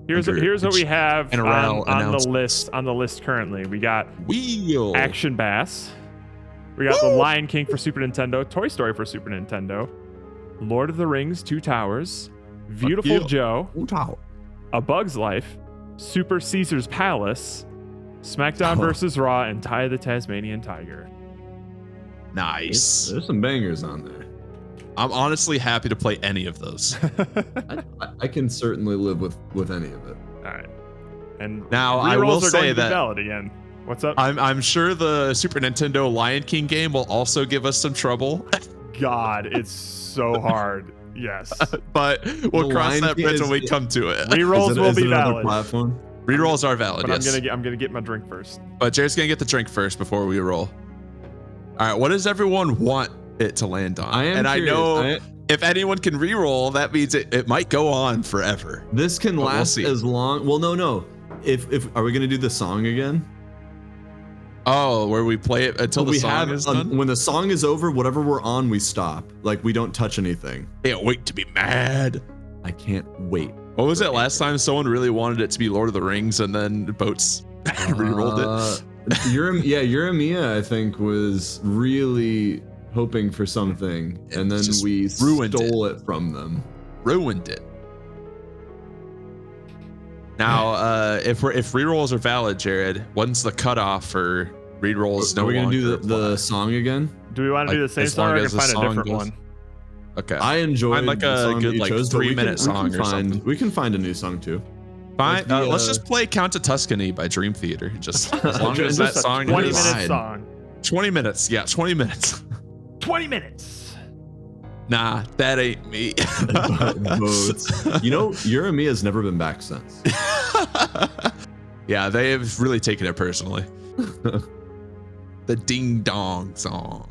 Here's what we have on the list currently. We got Wheel Action Bass. We got The Lion King for Super Nintendo, Toy Story for Super Nintendo, Lord of the Rings 2 Towers, Beautiful Joe, A Bug's Life, Super Caesar's Palace, SmackDown vs. Raw, and Tie the Tasmanian Tiger. Nice. There's some bangers on there. I'm honestly happy to play any of those. I can certainly live with any of it. All right. And now I will say that valid again. What's up? I'm sure the Super Nintendo Lion King game will also give us some trouble. God, it's so hard. Yes. But we'll cross that bridge when we come to it. Rerolls will be valid. Platform? Rerolls are valid, but yes. I'm gonna get my drink first. But Jared's gonna get the drink first before we roll. All right, what does everyone want it to land on? I know if anyone can reroll, that means it might go on forever. This can last as long. Well, no. If are we gonna do the song again? Oh, where we play it until the song is done? When the song is over, whatever we're on, we stop. Like, we don't touch anything. Can't wait to be mad. I can't wait. What was it last time? Someone really wanted it to be Lord of the Rings, and then Boats re-rolled it. Uramiya, I think, was really hoping for something, and then we stole it from them. Ruined it. Now, if rerolls are valid, Jared, when's the cutoff for rerolls? Are we gonna do the song again? Do we want to do the same song, or can find a different one? Okay. I enjoyed like a good 3-minute song or something. We can find a new song too. Fine. Let's just play "Count to Tuscany" by Dream Theater. Just as long as that song 20-minute song. 20 minutes. Yeah, 20 minutes. 20 minutes. Nah, that ain't me. You know, Uramiya's never been back since. Yeah, they have really taken it personally. The ding dong song.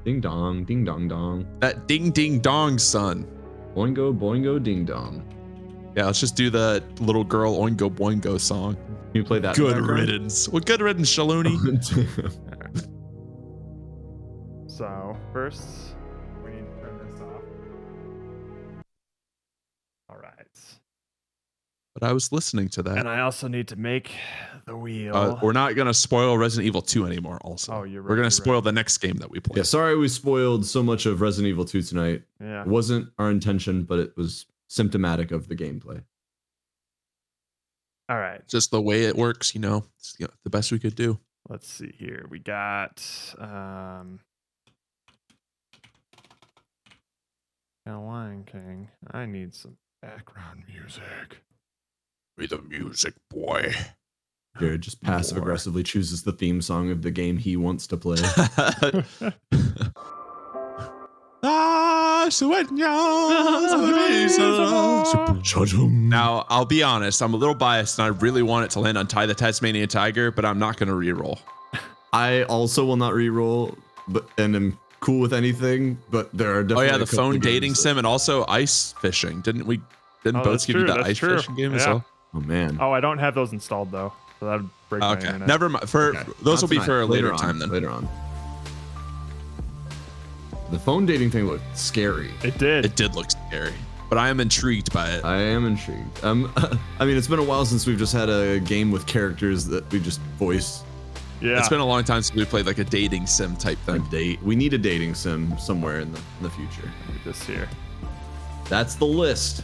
Ding dong, ding dong dong. That ding ding dong son. Boingo, boingo, ding dong. Yeah, let's just do the little girl Oingo Boingo song. Can you play that? Good riddance. Well, good riddance, Shaloni. So first, we need to turn this off. All right. But I was listening to that. And I also need to make the wheel. We're not gonna spoil Resident Evil 2 anymore. Also, Oh, you're right. We're gonna you're spoil right. the next game that we play. Yeah, sorry we spoiled so much of Resident Evil 2 tonight. Yeah. It wasn't our intention, but it was symptomatic of the gameplay. All right. Just the way it works, you know, it's the best we could do. Let's see here. We got Lion King. I need some background music. Be the music boy. Jared just passive aggressively chooses the theme song of the game he wants to play. Now, I'll be honest, I'm a little biased and I really want it to land on Ty the Tasmanian Tiger, but I'm not going to reroll. I also will not reroll, and I'm cool with anything, but there are definitely Oh yeah, the phone dating sim and also ice fishing. Didn't both give you the ice fishing game as well? Oh man. Oh, I don't have those installed though. So that would break my internet. Never mind. Those will be for a later time then. Later on. The phone dating thing looked scary. It did. It did look scary, but I am intrigued by it. I am intrigued. I mean, it's been a while since we've just had a game with characters that we just voice. Yeah. It's been a long time since we played like a dating sim type thing. We need a dating sim somewhere in the future. Look at this here. That's the list.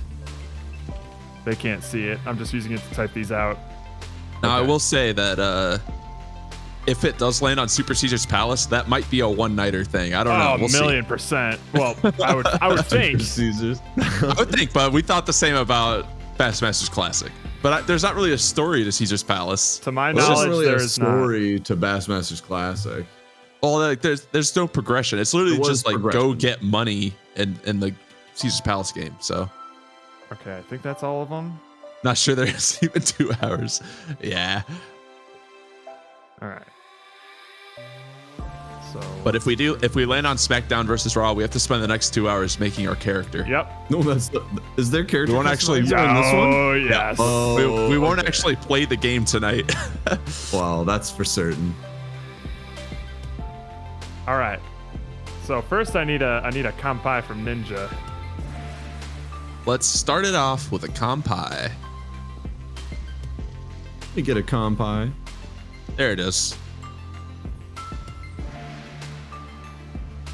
They can't see it. I'm just using it to type these out. Now I will say that if it does land on Super Caesar's Palace, that might be a one-nighter thing. I don't know. Oh, We'll $1,000,000%. Well, I would think. Caesar's. I would think, but we thought the same about Bassmasters Classic. But there's not really a story to Caesar's Palace. To my There's knowledge, really a there's story to Bassmasters Classic. Well, like, there's no progression. It's literally just like progression. go get money in the Caesar's Palace game. So not. Okay, I think that's all of them. not sure there's even 2 hours. Yeah. All right. So. But if we land on SmackDown versus Raw, we have to spend the next 2 hours making our character. Yep. No, is there character? We won't actually. in this one? Oh yes. Oh, we won't okay. actually play the game tonight. Well, that's for certain. All right. So first, I need a kampai from Ninja. Let's start it off with a compai. Let me get a compai. There it is.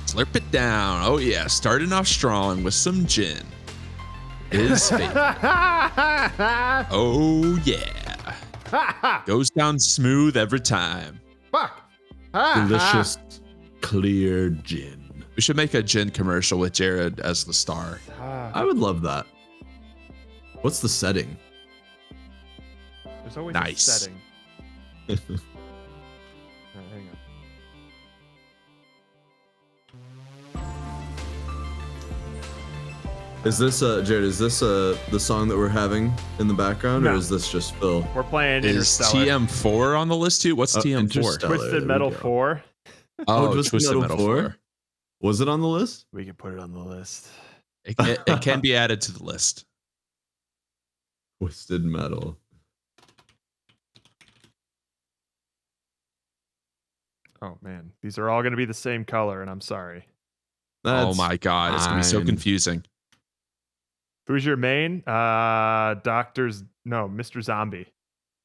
Slurp it down. Oh yeah, starting off strong with some gin. His favorite. Oh yeah. Goes down smooth every time. Fuck. Delicious, clear gin. We should make a gin commercial with Jared as the star. I would love that. What's the setting? There's always Nice. a setting. All right, hang on. Is this Jared? Is this the song that we're having in the background, No. or is this just Phil? We're playing Is Interstellar. TM4 on the list too? What's TM4? Interstellar. Twisted There we Metal go. 4. Oh, Twisted Metal 4? Was it on the list? We can put it on the list. It can be added to the list. Twisted Metal. Oh man, these are all going to be the same color, and I'm sorry. Oh my god, it's gonna be so fine. confusing. Who's your main? Mr. Zombie.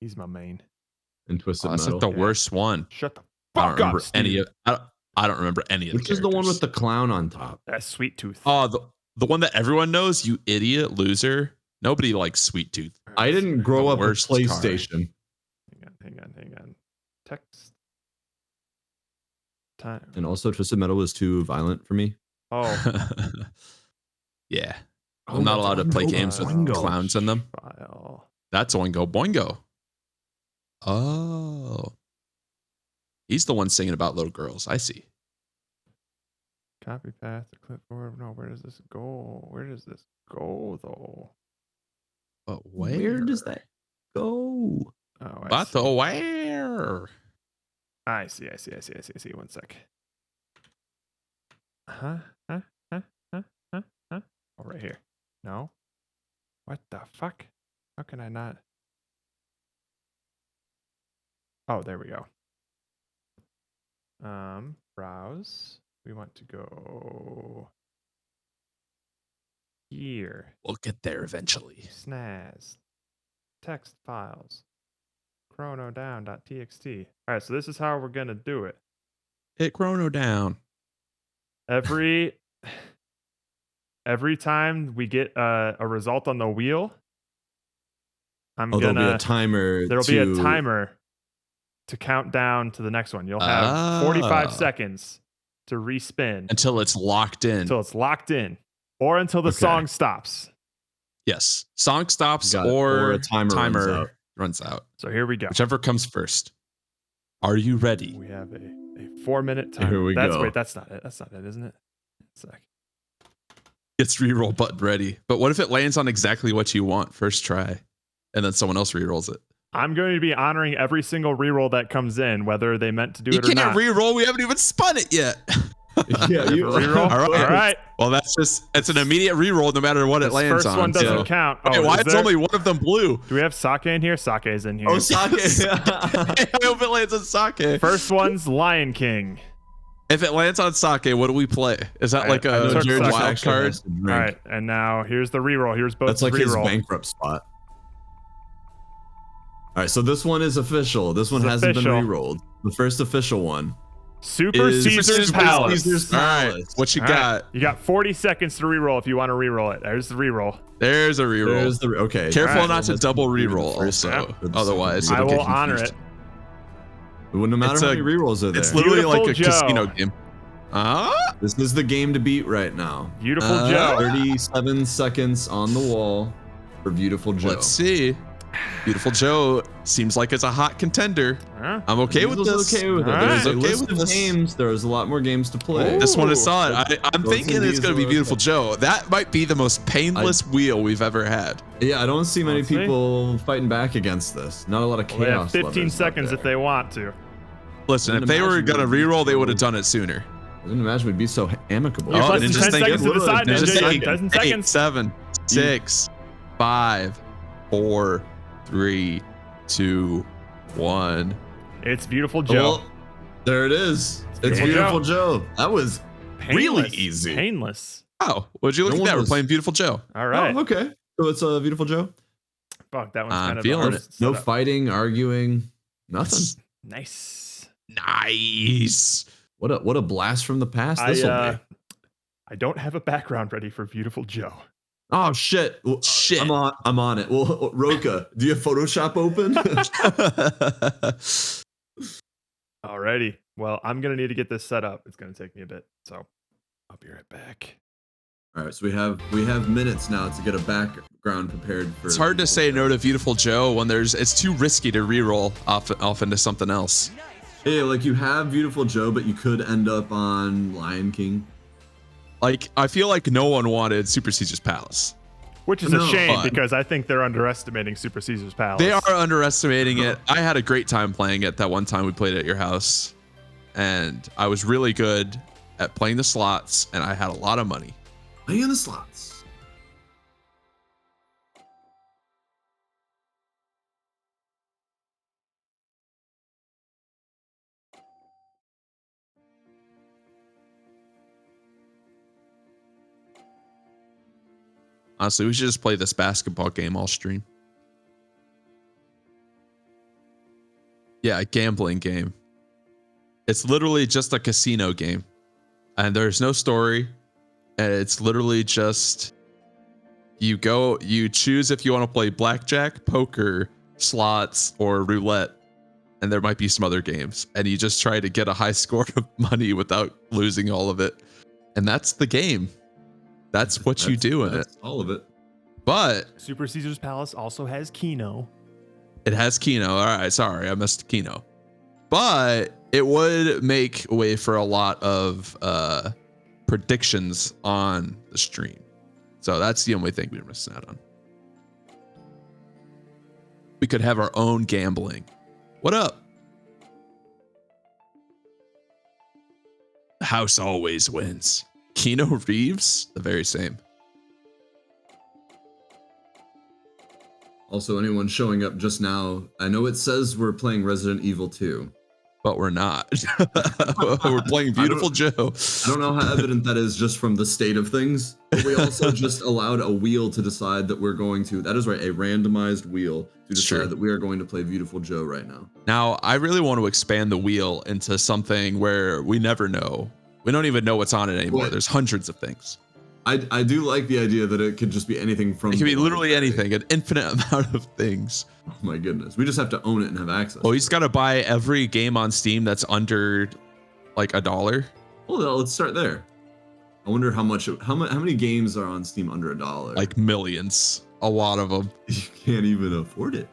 He's my main. And Twisted Oh, that's Metal. like the worst one. Shut the I don't fuck remember up, any Steve. of. I don't remember any of Which the is the one with characters. the clown on top? That's Sweet Tooth. Oh, the one that everyone knows. You idiot loser. Nobody likes Sweet Tooth. I didn't grow up with worst car. PlayStation. Hang on. Text. Time. And also, Twisted Metal was too violent for me. Oh, Yeah. Oh, I'm not that's allowed to play Oingo games with Boingo. clowns in them. file. That's Oingo Boingo. Oh. He's the one singing about little girls. I see. Copy path to clipboard. No, where does this go? Where does this go though? But Where does that go? Oh, I But see. where? I see. 1 sec. Huh? Oh, right here. No. What the fuck? How can I not? Oh, there we go. Browse. We want to go here. We'll get there eventually. Snaz. Text files. chronodown.txt. All right, so this is how we're going to do it. Hit chrono down. Every time we get a result on the wheel, there'll be a timer. There'll be a timer to count down to the next one. You'll have 45 seconds to respin until it's locked in. Until it's locked in, or until the song stops. Yes, song stops or a timer runs out. So here we go. Whichever comes first. Are you ready? We have a 4-minute timer. Here we go. Wait, that's not it. That's not it, isn't it? Sec. Gets reroll button ready. But what if it lands on exactly what you want first try, and then someone else rerolls it? I'm going to be honoring every single reroll that comes in, whether they meant to do it or not. You can't reroll. We haven't even spun it yet. Yeah, you reroll. All right. Well, it's an immediate reroll no matter what it lands on. First one doesn't count. Wait, why is only one of them blue? Do we have sake in here? Sake is in here. Oh, sake. I hope it lands on sake. First one's Lion King. If it lands on sake, what do we play? Is that like a wild card? All right, and now here's the reroll. Here's both. That's like reroll. his bankrupt spot. All right, so this one is official. This one hasn't been rerolled. The first official one. Super Caesar's Palace. All right, what you got? You got 40 seconds to reroll if you want to reroll it. There's the reroll. There's a reroll. Okay. Careful not to double reroll also. Otherwise, I will honor it. No matter how many rerolls are there. It's literally like a casino game. This is the game to beat right now. Beautiful Joe. 37 seconds on the wall for Beautiful Joe. Let's see. Beautiful Joe seems like it's a hot contender. I'm okay with this. There's a list of games. There's a lot more games to play. This one is solid. I'm thinking it's going to be Beautiful Joe. That might be the most painless wheel we've ever had. Yeah, I don't see many people fighting back against this. Not a lot of chaos. They have 15 seconds if they want to. Listen, if they were going to reroll, they would have done it sooner. I didn't imagine we'd be so amicable. You're less than 10 seconds to decide, Ninja. 10 seconds. 8, 7, 6, 5, 4, 3, 2, 1. It's Beautiful Joe. Well, there it is. It's Beautiful Joe. That was really easy. Painless. Oh, would you look at that? We're playing Beautiful Joe. All right. Oh, okay. So it's Beautiful Joe. Fuck, that one's kind of feeling it. No fighting, arguing, nothing. Nice. What a blast from the past this will be. I don't have a background ready for Beautiful Joe. Oh shit! Well, shit! I'm on it. Well, Roka, do you have Photoshop open? Alrighty. Well, I'm gonna need to get this set up. It's gonna take me a bit, so I'll be right back. All right, so we have minutes now to get a background prepared for. It's hard to say no to Beautiful Joe when it's too risky to reroll off into something else. Hey, like you have Beautiful Joe, but you could end up on Lion King. Like, I feel like no one wanted Super Caesar's Palace. Which is a shame because I think they're underestimating Super Caesar's Palace. They are underestimating it. I had a great time playing it that one time we played at your house. And I was really good at playing the slots, and I had a lot of money. Playing the slots. Honestly, we should just play this basketball game all stream. Yeah, a gambling game. It's literally just a casino game. And there's no story. And it's literally just you choose if you want to play blackjack, poker, slots, or roulette. And there might be some other games. And you just try to get a high score of money without losing all of it. And that's the game. That's what you do in it. All of it. But Super Caesar's Palace also has Keno. It has Keno. All right, sorry, I missed Keno. But it would make way for a lot of predictions on the stream. So that's the only thing we're missing out on. We could have our own gambling. What up? The house always wins. Keanu Reeves, the very same. Also, anyone showing up just now, I know it says we're playing Resident Evil 2. But we're not. We're playing Beautiful Joe. I don't know how evident that is just from the state of things. But we also just allowed a wheel to decide that we're going to, that is right, a randomized wheel to decide that we are going to play Beautiful Joe right now. Now, I really want to expand the wheel into something where we never know. We don't even know what's on it anymore. There's hundreds of things. I do like the idea that it could just be anything from. It could be literally anything, an infinite amount of things. Oh my goodness. We just have to own it and have access. Oh, he's got to buy every game on Steam that's under like $1. Well, let's start there. I wonder how many games are on Steam under $1? Like millions. A lot of them. You can't even afford it.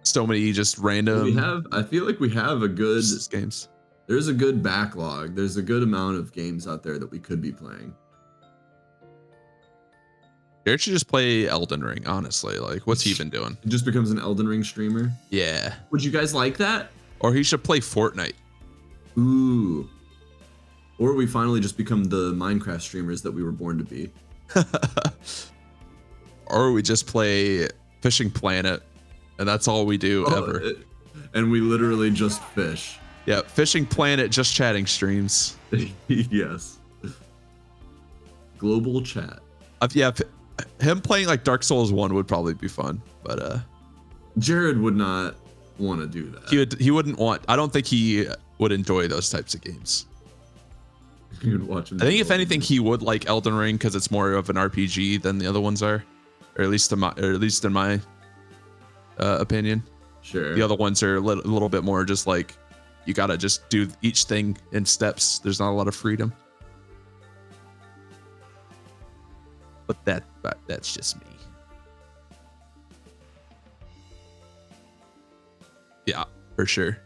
So many just random. I feel like we have a good games. There's a good backlog. There's a good amount of games out there that we could be playing. Jared should just play Elden Ring, honestly. Like, what's he even doing? It just becomes an Elden Ring streamer? Yeah. Would you guys like that? Or he should play Fortnite. Ooh. Or we finally just become the Minecraft streamers that we were born to be. Or we just play Fishing Planet, and that's all we do ever. And we literally just fish. Yeah, Fishing Planet, just chatting streams. Yes. Global chat. Yeah, him playing like Dark Souls 1 would probably be fun, but Jared would not want to do that. He wouldn't want. I don't think he would enjoy those types of games. He would watch him. I think if anything, he would like Elden Ring because it's more of an RPG than the other ones are, or at least in my opinion. Sure. The other ones are a little bit more just like you gotta just do each thing in steps. There's not a lot of freedom. But that's just me. Yeah, for sure.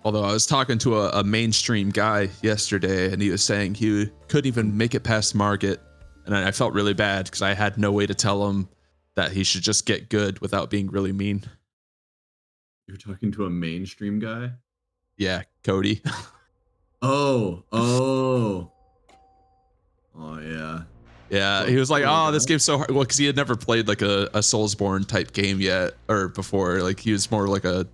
Although I was talking to a mainstream guy yesterday, and he was saying he couldn't even make it past Margit, and I felt really bad because I had no way to tell him that he should just get good without being really mean. You're talking to a mainstream guy? Yeah, Cody. Oh, yeah. Yeah, he was like, "Oh, this game's so hard." Well, because he had never played like a Soulsborne type game yet or before. Like he was more like a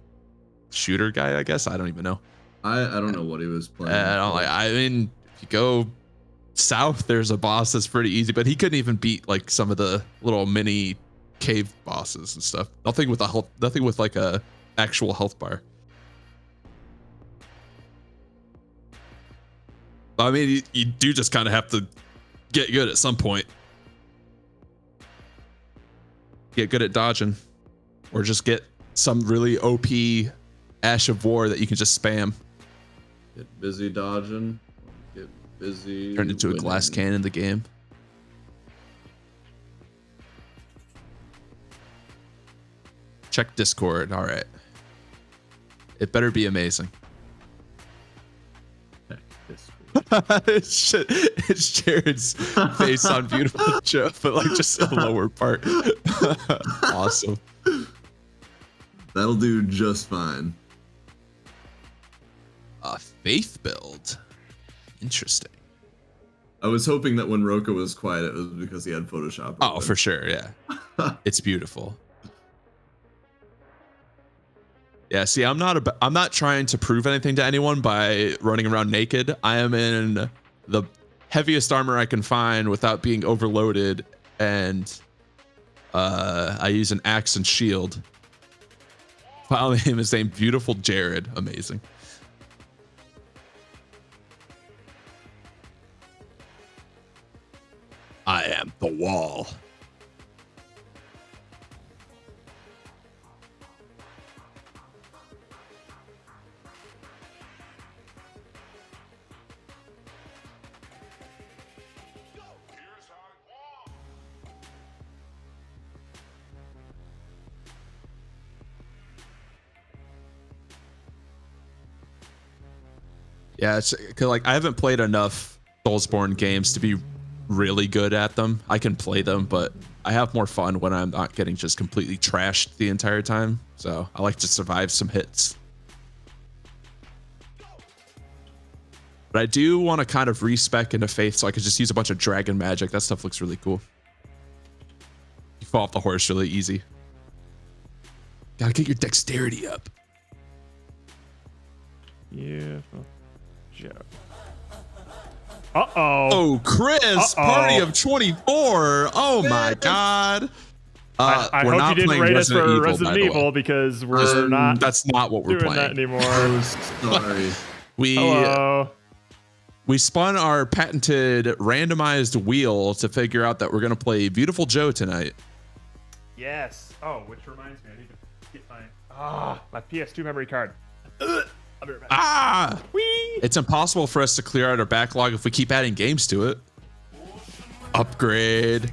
shooter guy, I guess. I don't even know. I don't know what he was playing. I mean, if you go south, there's a boss that's pretty easy, but he couldn't even beat like some of the little mini cave bosses and stuff. Nothing with like a actual health bar. I mean, you do just kind of have to get good at some point. Get good at dodging, or just get some really OP Ash of War that you can just spam. Get busy dodging. Get busy. Turn into a glass cannon in the game. Check Discord. All right. It better be amazing. It's Jared's face on Beautiful Joe, but like just the lower part. Awesome. That'll do just fine. A faith build. Interesting. I was hoping that when Roka was quiet, it was because he had Photoshop. Oh, for sure. Yeah. It's beautiful. Yeah, see, I'm not trying to prove anything to anyone by running around naked. I am in the heaviest armor I can find without being overloaded, and I use an axe and shield. File name is named Beautiful Jared. Amazing. I am the wall. Yeah, it's cause like I haven't played enough Soulsborne games to be really good at them. I can play them, but I have more fun when I'm not getting just completely trashed the entire time. So I like to survive some hits. But I do want to kind of respec into Faith so I could just use a bunch of dragon magic. That stuff looks really cool. You fall off the horse really easy. Gotta get your dexterity up. Yeah. Joe. Uh-oh. Oh, Chris, party of 24. Oh my God. I we're hope not you didn't playing rate us for Resident Resident Evil because we're not. That's not what we're doing playing. that anymore. Sorry. We spun our patented randomized wheel to figure out that we're gonna play Beautiful Joe tonight. Yes. Oh, which reminds me, I need to get my PS2 memory card. I'll be right back. Whee! It's impossible for us to clear out our backlog if we keep adding games to it. Upgrade.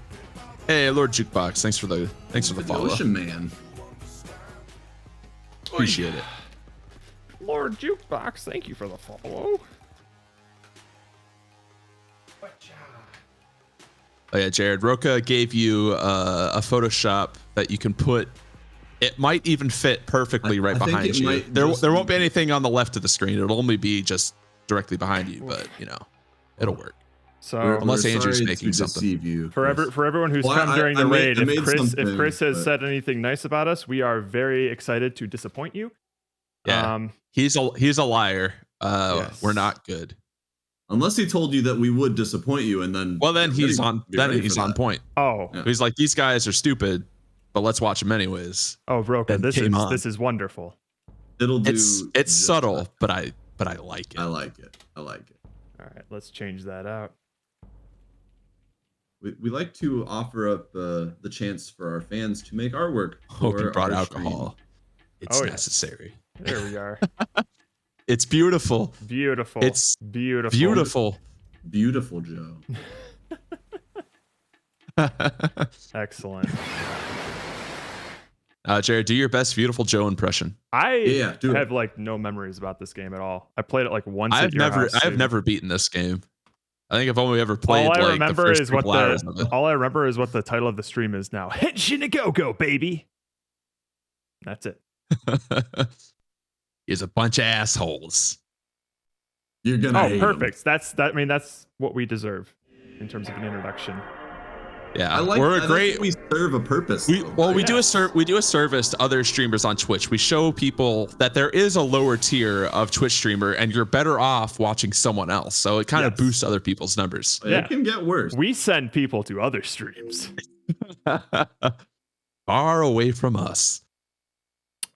Hey, Lord Jukebox, thanks for the follow. Ocean Man. Appreciate it. Lord Jukebox, thank you for the follow. Oh yeah, Jared. Roka gave you a Photoshop that you can put. It might even fit perfectly right behind you. There won't be anything on the left of the screen. It'll only be just directly behind you, but you know, it'll work. So unless Andrew's making something. You, for everyone who's come during the raid, if Chris has said anything nice about us, we are very excited to disappoint you. Yeah, he's a liar. Yes. We're not good. Unless he told you that we would disappoint you, and then he's on point. Oh, yeah. He's like, these guys are stupid, but let's watch them anyways. Oh, Roka, this is wonderful. It'll do. It's subtle, but I like it. I like it. All right, let's change that out. We like to offer up the chance for our fans to make artwork. Hope you brought alcohol. Stream. It's necessary. There we are. It's beautiful. Beautiful. It's beautiful. Beautiful. Beautiful, Joe. Excellent. Jared, do your best Beautiful Joe impression. I have like no memories about this game at all. I played it like once. I've never beaten this game. I think I've only ever played. All I remember is what the title of the stream is now. Henshin a go baby. That's it. Is a bunch of assholes. You're gonna. Oh, perfect. That's what we deserve in terms of an introduction. Yeah, we serve a purpose. We do a service to other streamers on Twitch. We show people that there is a lower tier of Twitch streamer, and you're better off watching someone else. So it kind of boosts other people's numbers. It can get worse. We send people to other streams far away from us.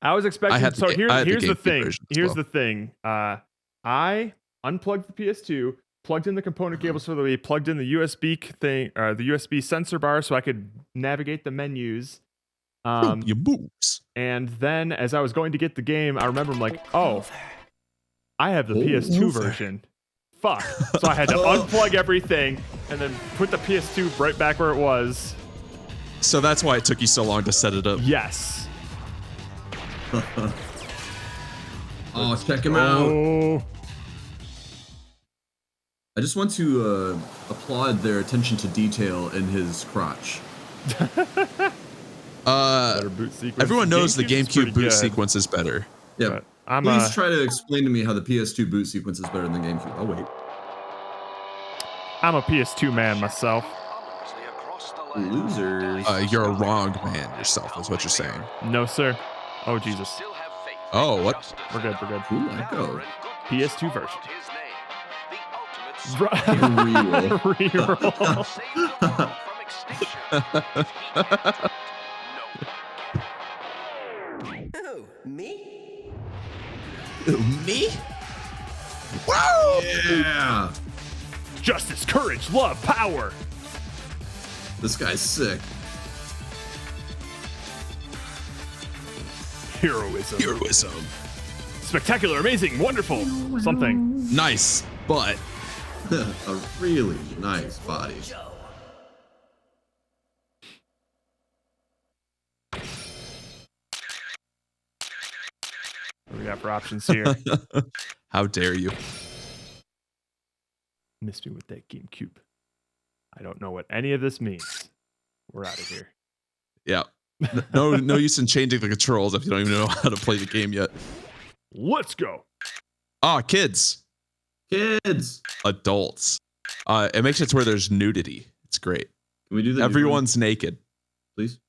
I was expecting. So here's the thing. Here's the thing. I unplugged the PS2. Plugged in the component cables for the Wii, plugged in the USB thing, or the USB sensor bar, so I could navigate the menus. Your moves. And then, as I was going to get the game, I remember I'm like, oh, I have the PS2 version. Fuck. So I had to unplug everything and then put the PS2 right back where it was. So that's why it took you so long to set it up. Yes. Oh, check him out. I just want to applaud their attention to detail in his crotch. Everyone knows the GameCube boot sequence is better. Yeah. Please try to explain to me how the PS2 boot sequence is better than the GameCube. Oh, wait. I'm a PS2 man myself. Losers. You're a wrong man yourself, is what you're saying. No, sir. Oh, Jesus. Oh, what? We're good. Ooh, Echo. PS2 version. Reroll. Oh, me? Me? Wow! Yeah! Justice, courage, love, power! This guy's sick. Heroism. Spectacular, amazing, wonderful. Something. Nice, but a really nice body. What do we got for options here? How dare you? Missed me with that GameCube. I don't know what any of this means. We're out of here. Yeah. No use in changing the controls if you don't even know how to play the game yet. Let's go. Ah, kids. Kids. Adults. It makes it to where there's nudity. It's great. Can we do that? Everyone's naked. Please.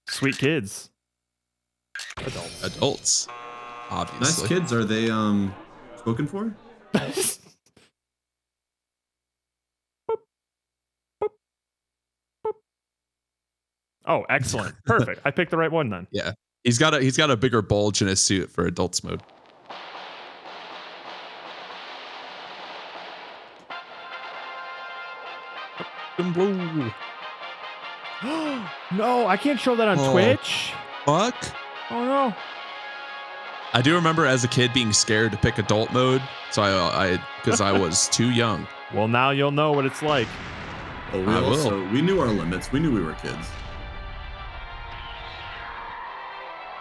Sweet kids. Adults. Obviously. Nice kids. Are they spoken for? Oh, excellent. Perfect. I picked the right one then. Yeah. He's got a bigger bulge in his suit for adults mode. No, I can't show that on Twitch. Fuck. Oh no. I do remember as a kid being scared to pick adult mode, so I because I was too young. Well, now you'll know what it's like. Oh, we knew our limits. We knew we were kids.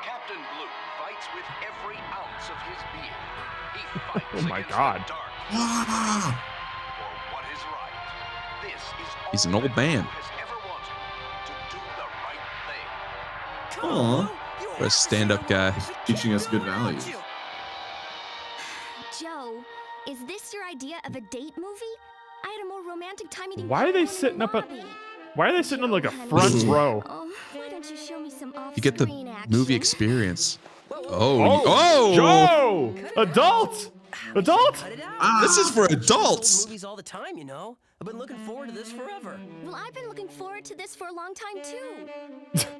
Captain Blue fights with every ounce of his being. He fights Oh my God. for what is right. This is He's an old man. Aw. For a stand-up guy. Teaching us good values. Joe, is this your idea of a date movie? I had a more romantic time eating. Why are they sitting up at? Why are they sitting on like a front row? Oh, why don't you show me some off-screen You get the movie experience. Oh, Joe! Adult! Adult! This is for adults. Movies all the time, you know. I've been looking forward to this forever. Well, I've been looking forward to this for a long time too.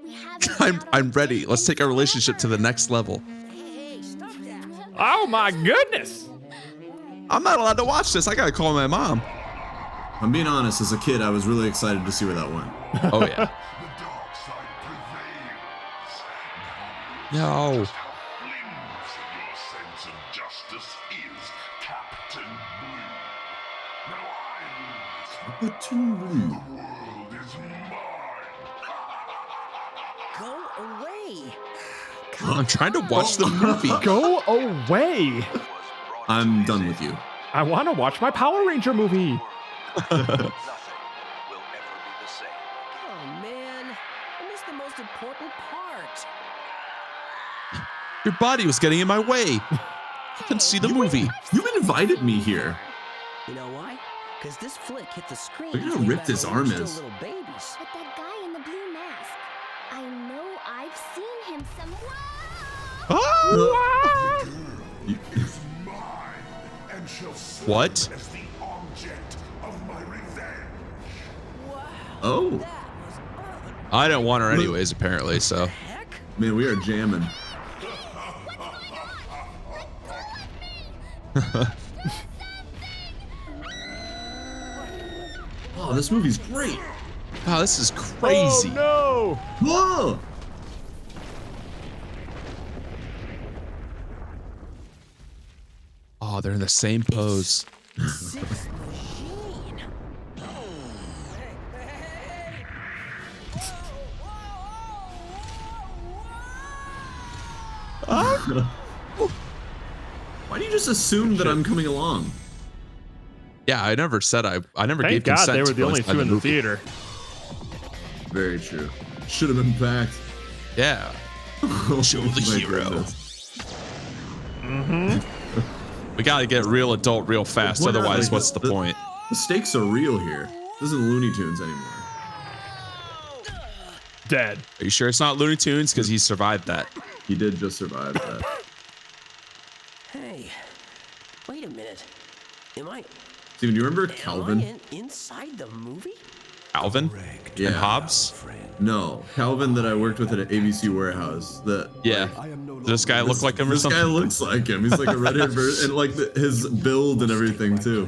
We haven't I'm ready. Let's take our relationship to the next level. Hey, stop that. Oh my goodness! I'm not allowed to watch this. I gotta call my mom. I'm being honest. As a kid, I was really excited to see where that went. Oh yeah. No. Go away. I'm trying to watch the movie. Go away! I'm done with you. I want to watch my Power Ranger movie. Nothing will ever be the same. Oh man, I missed the most important part. Your body was getting in my way. I couldn't see the movie. You invited me here. You know why? Because this flick hit the screen. Look at how way ripped back his when we arm were still is. Little babies. But that guy in the blue mask, I know I've seen him somewhere. Oh! What? Oh. I didn't want her anyways, apparently, so. Man, we are jamming. Oh, this movie's great. Wow, this is crazy. Oh no! Whoa! Oh, they're in the same pose. Why do you just assume that I'm coming along? Yeah, I never said I never Thank gave God consent they were to the go only inside two in the movie. theater. Very true. Should have been packed. Yeah. Show the hero. We gotta get real adult real fast, What are, otherwise like, what's the point? The stakes are real here. This isn't Looney Tunes anymore. Dead. Are you sure it's not Looney Tunes? Because he survived that. He did just survive that. Hey, wait a minute. Am I Steven, do you remember Calvin? inside the movie? Alvin? Yeah. And Hobbs? No, Calvin that I worked with at an ABC warehouse. That Yeah. This guy looked like him or This something? guy looks like him. He's like a red-haired version, and like his build and everything too.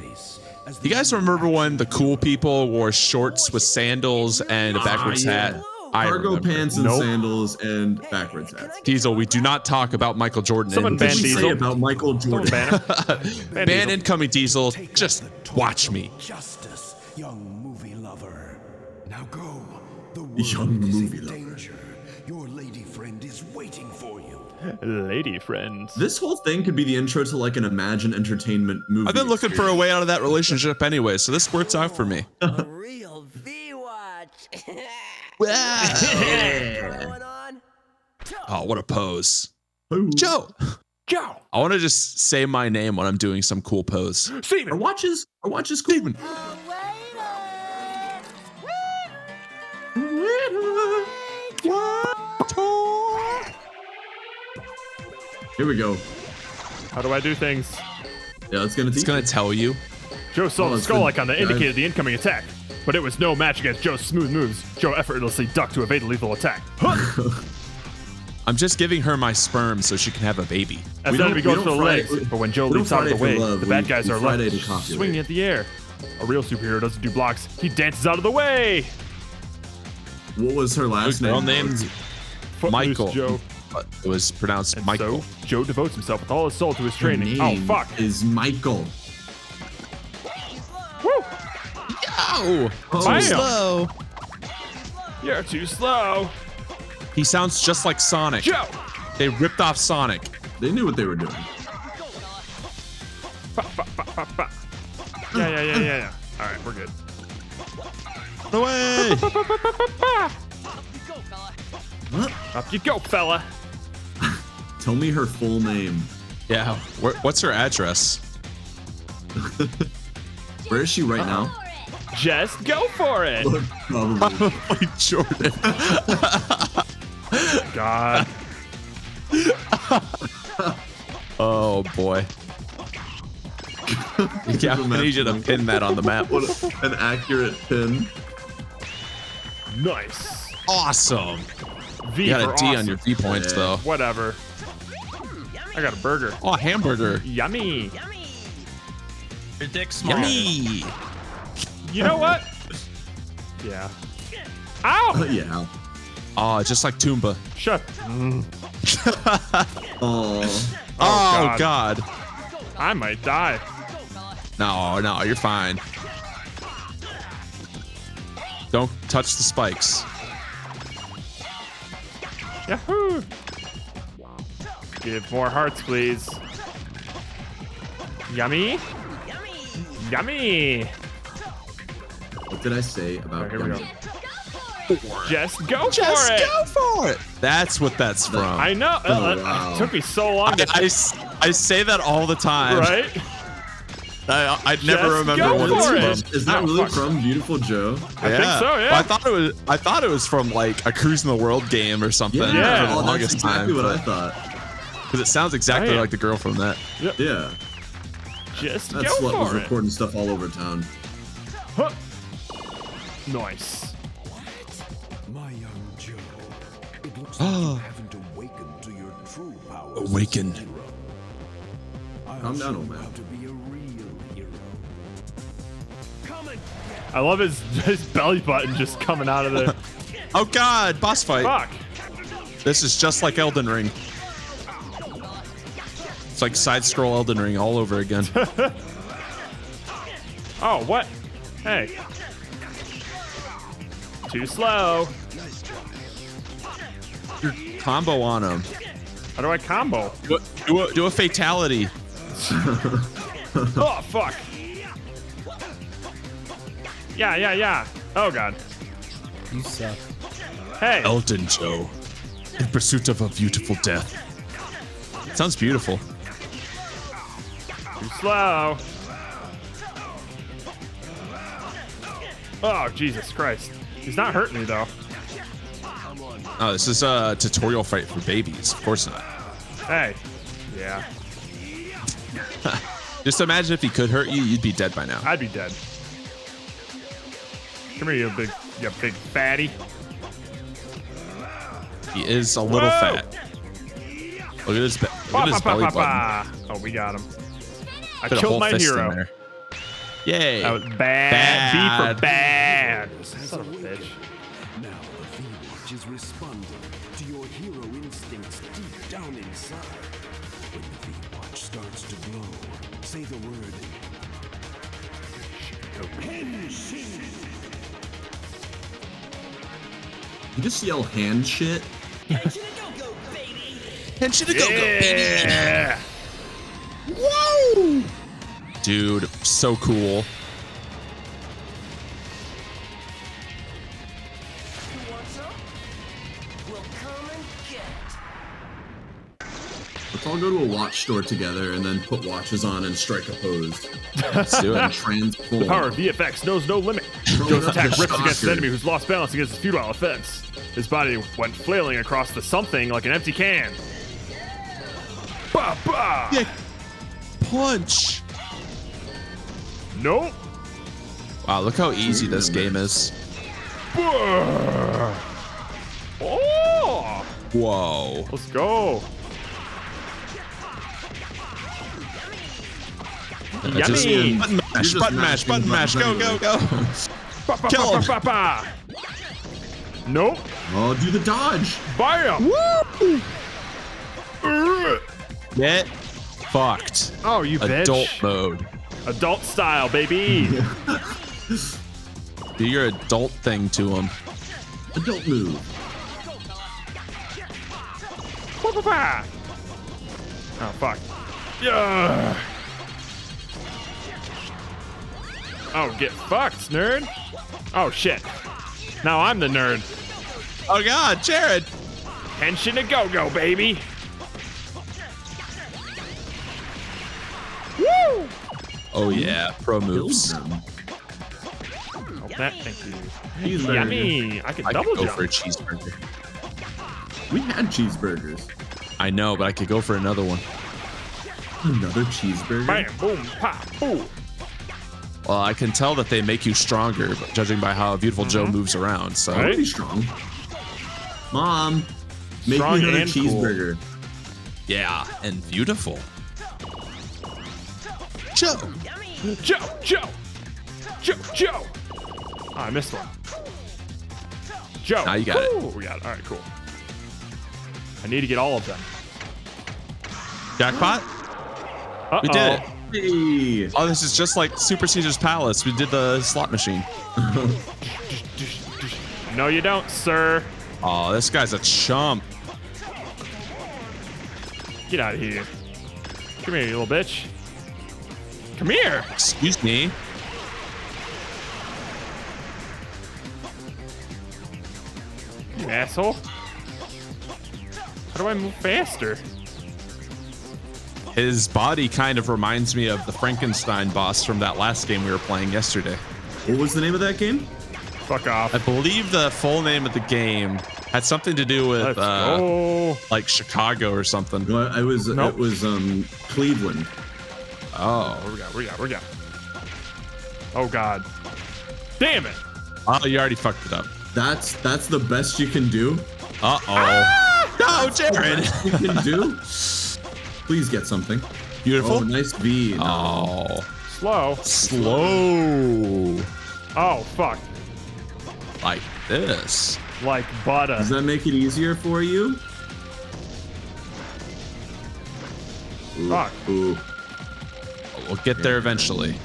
You guys remember when the cool people wore shorts with sandals and a backwards hat? I Cargo remember. pants and sandals and backwards hats. Diesel, we do not talk about Michael Jordan. Someone in ban this What did we stream. say about Michael Jordan? Ban Ban incoming, Diesel. Just watch me. Justice, young movie lover. Now go. The world Young is movie in lover. danger. Your lady friend is waiting for you. Lady friends. This whole thing could be the intro to like an Imagine Entertainment movie. I've been looking for a way out of that relationship anyway, so this works out for me. A real V-Watch. Oh, what a pose. Joe. Joe. I want to just say my name when I'm doing some cool pose. Steven. Our watch is cool. Steven. Here we go. How do I do things? Yeah, it's gonna tell you. Joe saw the skull icon that guys. indicated the incoming attack, but it was no match against Joe's smooth moves. Joe effortlessly ducked to evade a lethal attack. I'm just giving her my sperm so she can have a baby. As the enemy goes for the legs, but when Joe leaps out of the way, the bad guys are left swinging at the air. A real superhero doesn't do blocks; he dances out of the way. What was her last name? Named Michael. Joe. But it was pronounced And Michael. so Joe devotes himself with all his soul to his Her training. Oh name fuck! is Michael. Woo! Ow! Oh. Too slow. You're too slow. He sounds just like Sonic. Joe. They ripped off Sonic. They knew what they were doing. Yeah. All right, we're good. No way! Up you go, fella. Tell me her full name. Yeah. What's her address? Where is she right now? Just go for it. Probably. Like Jordan. God. Oh boy. Yeah, I need you to pin that on the map. What an accurate pin. Nice. Awesome. V You got for a D awesome. on your V points though. Whatever. I got a burger. Oh, hamburger. Yummy. Your dick's small. Yummy. You know what? Yeah. Ow! Yeah. Oh, just like Toomba. Shut. Oh. Oh God. I might die. No, you're fine. Don't touch the spikes. Yahoo! Give more hearts, please. Yummy. Yummy. What did I say about Here we go. yummy? Just go for Just it. go for it. That's what that's from. I know. wow. It took me so long to. I say that all the time. Right? I never Just remember go what for it's it. from. Is that Oh, really fuck. from Beautiful Joe? I think so, yeah. Well, I thought it was from like a Cruise in the World game or something. Yeah. For the Oh, that's longest exactly time. what I thought. Because it sounds exactly Damn. like the girl from that. Yeah. Just That go slut was for it. recording stuff all over town. Huh. Nice. My young Joe, it looks like you haven't awakened to your true powers. as a Awakened. hero. I'll Calm down, show old you man. how to be a real hero. Come and get I love his belly button just coming out of there. Oh God, boss fight. Fuck. This is just like Elden Ring. It's like side scroll Elden Ring all over again. Oh, what? Hey. Too slow. Combo on him. How do I combo? Do a fatality. Oh, fuck. Yeah. Oh, God. You suck. Hey. Elton Joe, in pursuit of a beautiful death. Sounds beautiful. Too slow. Oh, Jesus Christ. He's not hurting me, though. Oh, this is a tutorial fight for babies. Of course not. Hey. Yeah. Just imagine if he could hurt you, you'd be dead by now. I'd be dead. Come here, you big fatty. He is a little Whoa! fat. Look at his, look at his belly button. Oh, we got him. I Fit a killed whole my fist in hero. there. Yay. That was bad. B for bad. has Son of a awakened. bitch. Now the V-Watch is responding to your hero instincts deep down inside. When the V-Watch starts to glow, say the word. Henshin. You just yell hand shit. And should go, baby. Yeah. Whoa! Dude, so cool. Let's all go to a watch store together and then put watches on and strike a pose. Let's do it. Transform. The power of VFX knows no limit. Joe's attack rips against an enemy who's lost balance against his futile offense. His body went flailing across the something like an empty can. Bah, bah. Yeah. Punch. Nope. Wow, look how easy this game is. Oh. Whoa. Let's go. Yummy. Button mash. Go. Kill him. Nope. Oh, do the dodge. Bam. Woo. Get fucked. Oh, you bitch. Adult mode. Adult style, baby. Do your adult thing to him. Adult move. Oh, fuck. Yeah. Oh, get fucked, nerd. Oh, shit. Now I'm the nerd. Oh, God, Jared. Henshin a go-go, baby. Woo! Oh, yeah. Pro moves. Oh, that, thank you. Yummy. I can double go jump. for a cheeseburger. We had cheeseburgers. I know, but I could go for another one. Another cheeseburger? Bam, boom, pop, boom. Well, I can tell that they make you stronger, but judging by how Beautiful Joe moves around. So I want to be strong. Mom, make Strong me another and cheeseburger. yeah, and beautiful. Joe. Oh, I missed one. Joe. Now you got it. We got it. All right, cool. I need to get all of them. Jackpot? Uh-oh. We did it. Hey. Oh, this is just like Super Caesar's Palace. We did the slot machine. No, you don't, sir. Oh, this guy's a chump. Get out of here. Come here, you little bitch. Come here. Excuse me. You asshole. How do I move faster? His body kind of reminds me of the Frankenstein boss from that last game we were playing yesterday. What was the name of that game? Fuck off. I believe the full name of the game had something to do with like Chicago or something. Well, it was Cleveland. Oh. What we got? Oh god. Damn it. Oh, you already fucked it up. That's the best you can do. Uh-oh. No, Jared. You can do. Please get something. Beautiful. Oh, nice V. No. Oh. Slow. Oh, fuck. Like this. Like butter. Does that make it easier for you? Ooh, Fuck. Ooh. We'll get there eventually.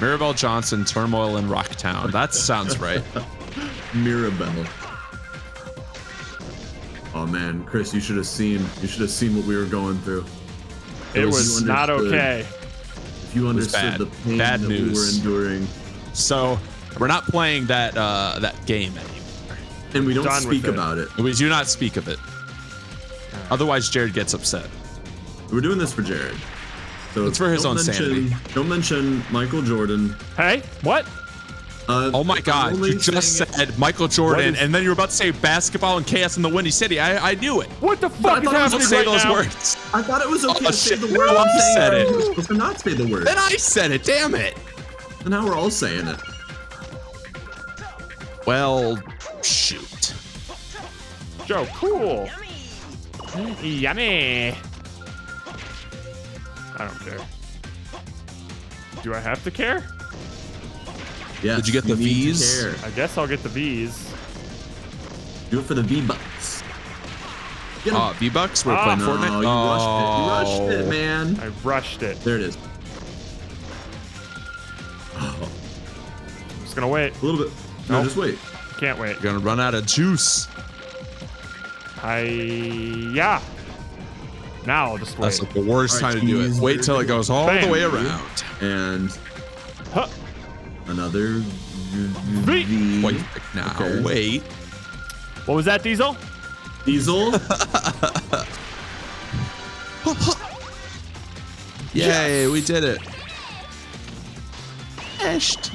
Mirabelle Johnson, Turmoil in Rocktown. That sounds right. Mirabelle. Oh man, Chris, you should have seen what we were going through. It was not okay. If you understood the pain Bad that news. we were enduring. So we're not playing that game anymore. And we don't speak about it. We do not speak of it. Otherwise, Jared gets upset. We're doing this for Jared. So it's for his own sanity. Don't mention Michael Jordan. Hey, what? Oh my God! You just said Michael Jordan, and then you were about to say basketball and chaos in the Windy City. I knew it. What the fuck is happening say right those now? words. I thought it was okay to say shit. the word. I said it. We're supposed to not say the word. Then I said it. Damn it. And now we're all saying it. Well, shoot. Joe, cool. Yummy. I don't care. Do I have to care? Yeah. Did you get the V's? I guess I'll get the V's. Do it for the V-Bucks. V-Bucks? We're playing Fortnite? You rushed it, man. I rushed it. There it is. I'm just gonna wait. A little bit. No, just wait. Can't wait. You're gonna run out of juice. Yeah. Now I'll just wait. That's like the worst time to do it. Wait till it goes all the way around. And another V. Wait, now wait. What was that, Diesel? Diesel. Yay, we did it.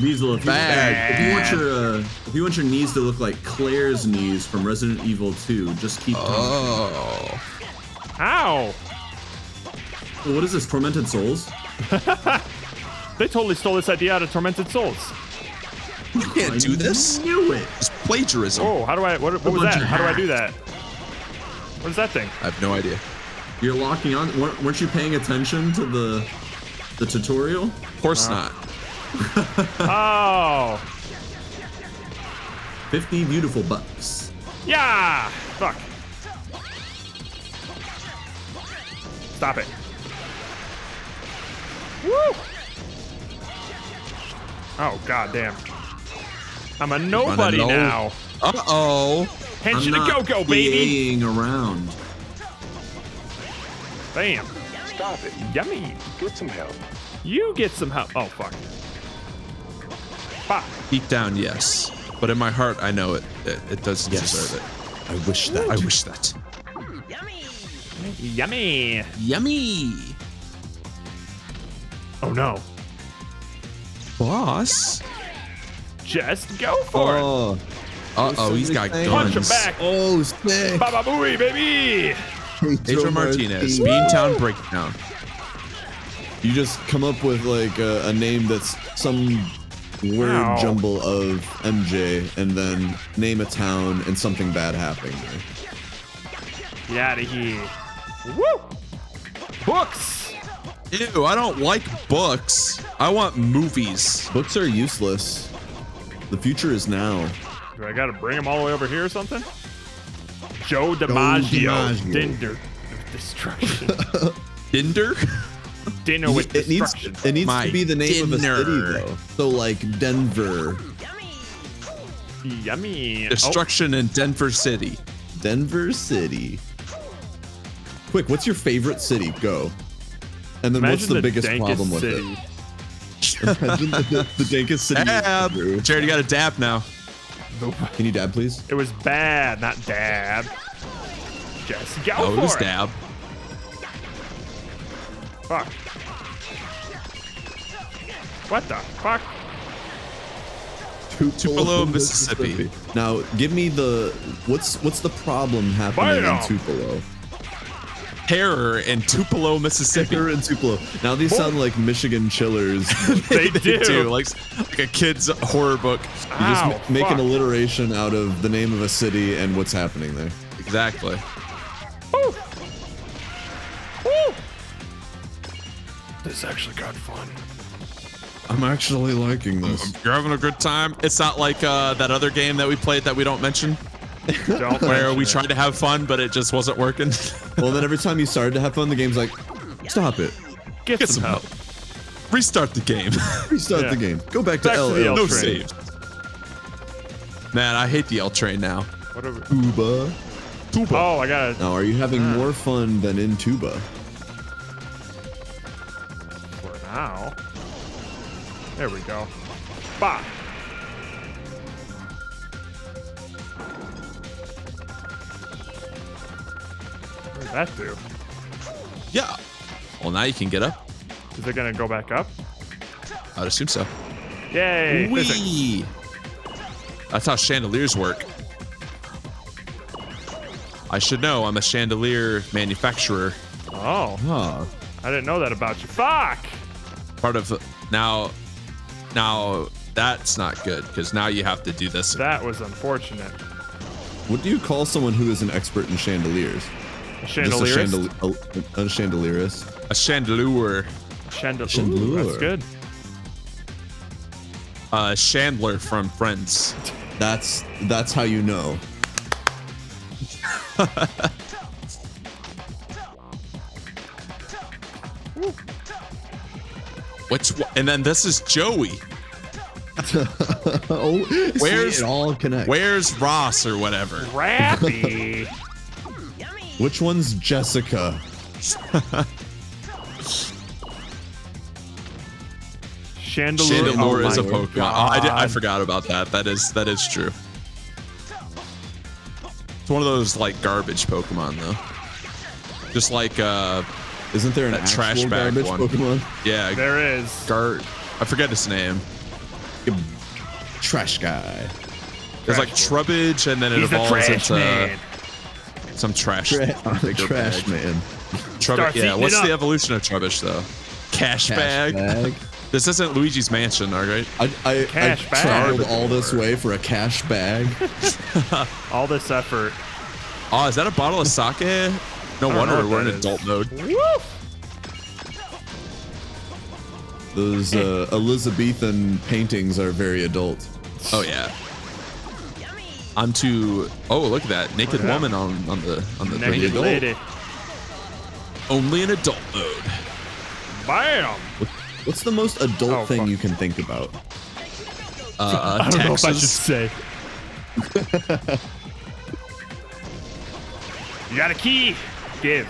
Weasel, if you want your knees to look like Claire's knees from Resident Evil 2, just keep talking. Oh. Ow! Well, what is this, Tormented Souls? They totally stole this idea out of Tormented Souls. You can't do this. I knew it. It's plagiarism. Oh, how do I? What was that? How do I do that? What is that thing? I have no idea. You're locking on. Weren't you paying attention to the tutorial? Of course not. Oh. 50 beautiful bucks. Yeah. Fuck. Stop it. Woo. Oh, goddamn. I'm a nobody now. Uh-oh. Henshin to go-go, baby. Around. Bam. Stop it. Yummy. Get some help. You get some help. Oh, fuck. Fuck. Deep down, yes. But in my heart, I know it doesn't deserve it. I wish that. I wish that. Yummy. Yummy. Oh, no. Boss. Just go for it. Uh-oh, he's got guns. Punch him back. Oh, sick. Baba Booey, baby. Pedro Martinez, Beantown Breakdown. You just come up with like a name that's some word jumble of MJ, and then name a town and something bad happening there. Get out of here. Woo! Books. Ew, I don't like books. I want movies. Books are useless. The future is now. Do I gotta bring him all the way over here or something? Joe DiMaggio. Dinner. Destruction. Dinder? Dinner with destruction. It needs to be the name of a city, though. So, like, Denver. Yummy. Destruction in Denver City. Denver City. Quick, what's your favorite city? Go. And then what's the biggest problem with it? Imagine the dankest city. Dab. Jared, you got a dab now. Nope. Can you dab, please? It was bad, not dab. Just go for it was dab. Fuck. What the fuck? Tupelo, Mississippi. Now, give me the what's the problem happening in Tupelo? Terror in Tupelo, Mississippi. Terror in Tupelo. Now these sound like Michigan chillers. They do. Like a kid's horror book. You just make an alliteration out of the name of a city and what's happening there. Exactly. Woo. Woo. This actually got fun. I'm actually liking this. You're having a good time. It's not like that other game that we played that we don't mention. Where we tried to have fun, but it just wasn't working. Well, then every time you started to have fun, the game's like, stop it. Get some help. Restart the game. Restart the game. Go back to LL. No saves. Man, I hate the L train now. What are we? Tuba. Oh, I got it. Now, are you having more fun than in Tuba? For now. There we go. Bah. What did that do? Yeah. Well, now you can get up. Is it gonna go back up? I'd assume so. Yay! Whee! That's how chandeliers work. I should know. I'm a chandelier manufacturer. Oh. Huh. I didn't know that about you. Fuck! Part of now that's not good because now you have to do this. That was unfortunate. What do you call someone who is an expert in chandeliers? A chandelierist? A chandelierist. A chandelier. Chandelier. That's good. Chandler from Friends. That's how you know. And then this is Joey. Oh, it all connects. Where's Ross or whatever? Rappy. Which one's Jessica? Chandelier is a Pokemon. I forgot about that. That is true. It's one of those like garbage Pokemon though. Just like Isn't there an that trash actual bag garbage one. Pokemon? Yeah, There is. I forget his name. Trash guy. There's like Trubbage, and then it He's the evolves trash into man. some trash. bigger Trash bag. man. Trubbage, yeah. eating What's it the up. evolution of Trubbish though? Cash bag. This isn't Luigi's Mansion, all right? I Cash bag. traveled all this way for a cash bag. All this effort. Oh, is that a bottle of sake? No don't wonder know what we're in that is. adult mode. Those Elizabethan paintings are very adult. Oh yeah. I'm too. Oh, look at that naked woman on the Naked thing. lady. Only in adult mode. Bam. What's the most adult thing fuck. you can think about? I don't know if I should taxes. say. You got a key. Give.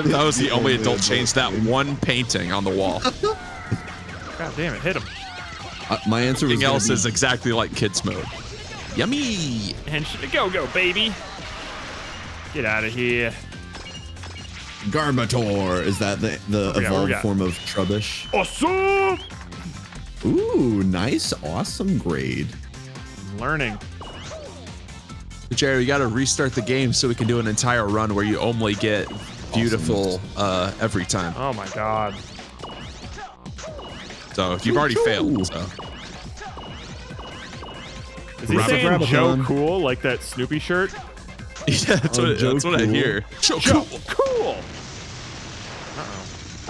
That was the only adult change. That one painting on the wall. God damn it! Hit him. My answer was Everything gonna else be- is exactly like kids mode. Yummy. And go, baby. Get out of here. Garbator. Is that the we evolved got? form of Trubbish? Awesome. Ooh, nice, awesome grade. I'm learning. Jerry, we got to restart the game so we can do an entire run where you only get beautiful every time. Oh my god. So you've already failed. So. Is he saying Joe Cool like that Snoopy shirt? Yeah, that's what I hear. Joe Cool. Cool.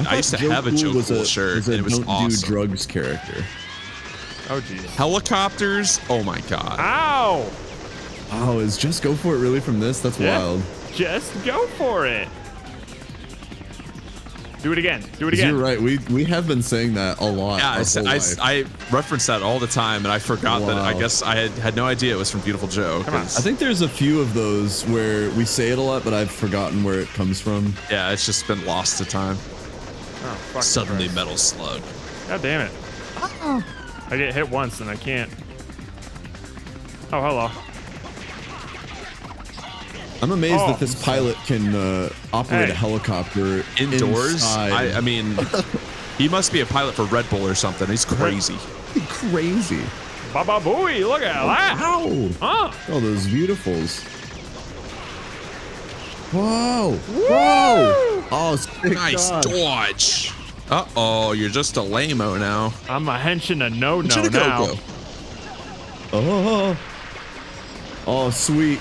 I used to have a Joe Cool shirt, and it was don't awesome. do drugs character. Oh jeez. Helicopters. Oh my god. Ow. Oh, is Just Go For It really from this? That's wild. Just go for it. Do it again. Do it again. You're right. We have been saying that a lot. Yeah, our whole life. I reference that all the time, and I forgot that. I guess I had no idea it was from Beautiful Joe. Come on. I think there's a few of those where we say it a lot, but I've forgotten where it comes from. Yeah, it's just been lost to time. Oh, fuck. Suddenly Metal Slug. God damn it. I get hit once and I can't. Oh, hello. I'm amazed Oh, that this pilot can operate a Hey. helicopter Indoors? inside. I mean, he must be a pilot for Red Bull or something. He's crazy. Crazy. Baba booey, look at that. Wow. Huh. Oh, those beautifuls. Whoa. Whoa. Oh, sick Nice dodge. dodge. Uh-oh, you're just a lame-o now. I'm a henching a no Shoulda now. go. Oh. Oh, sweet.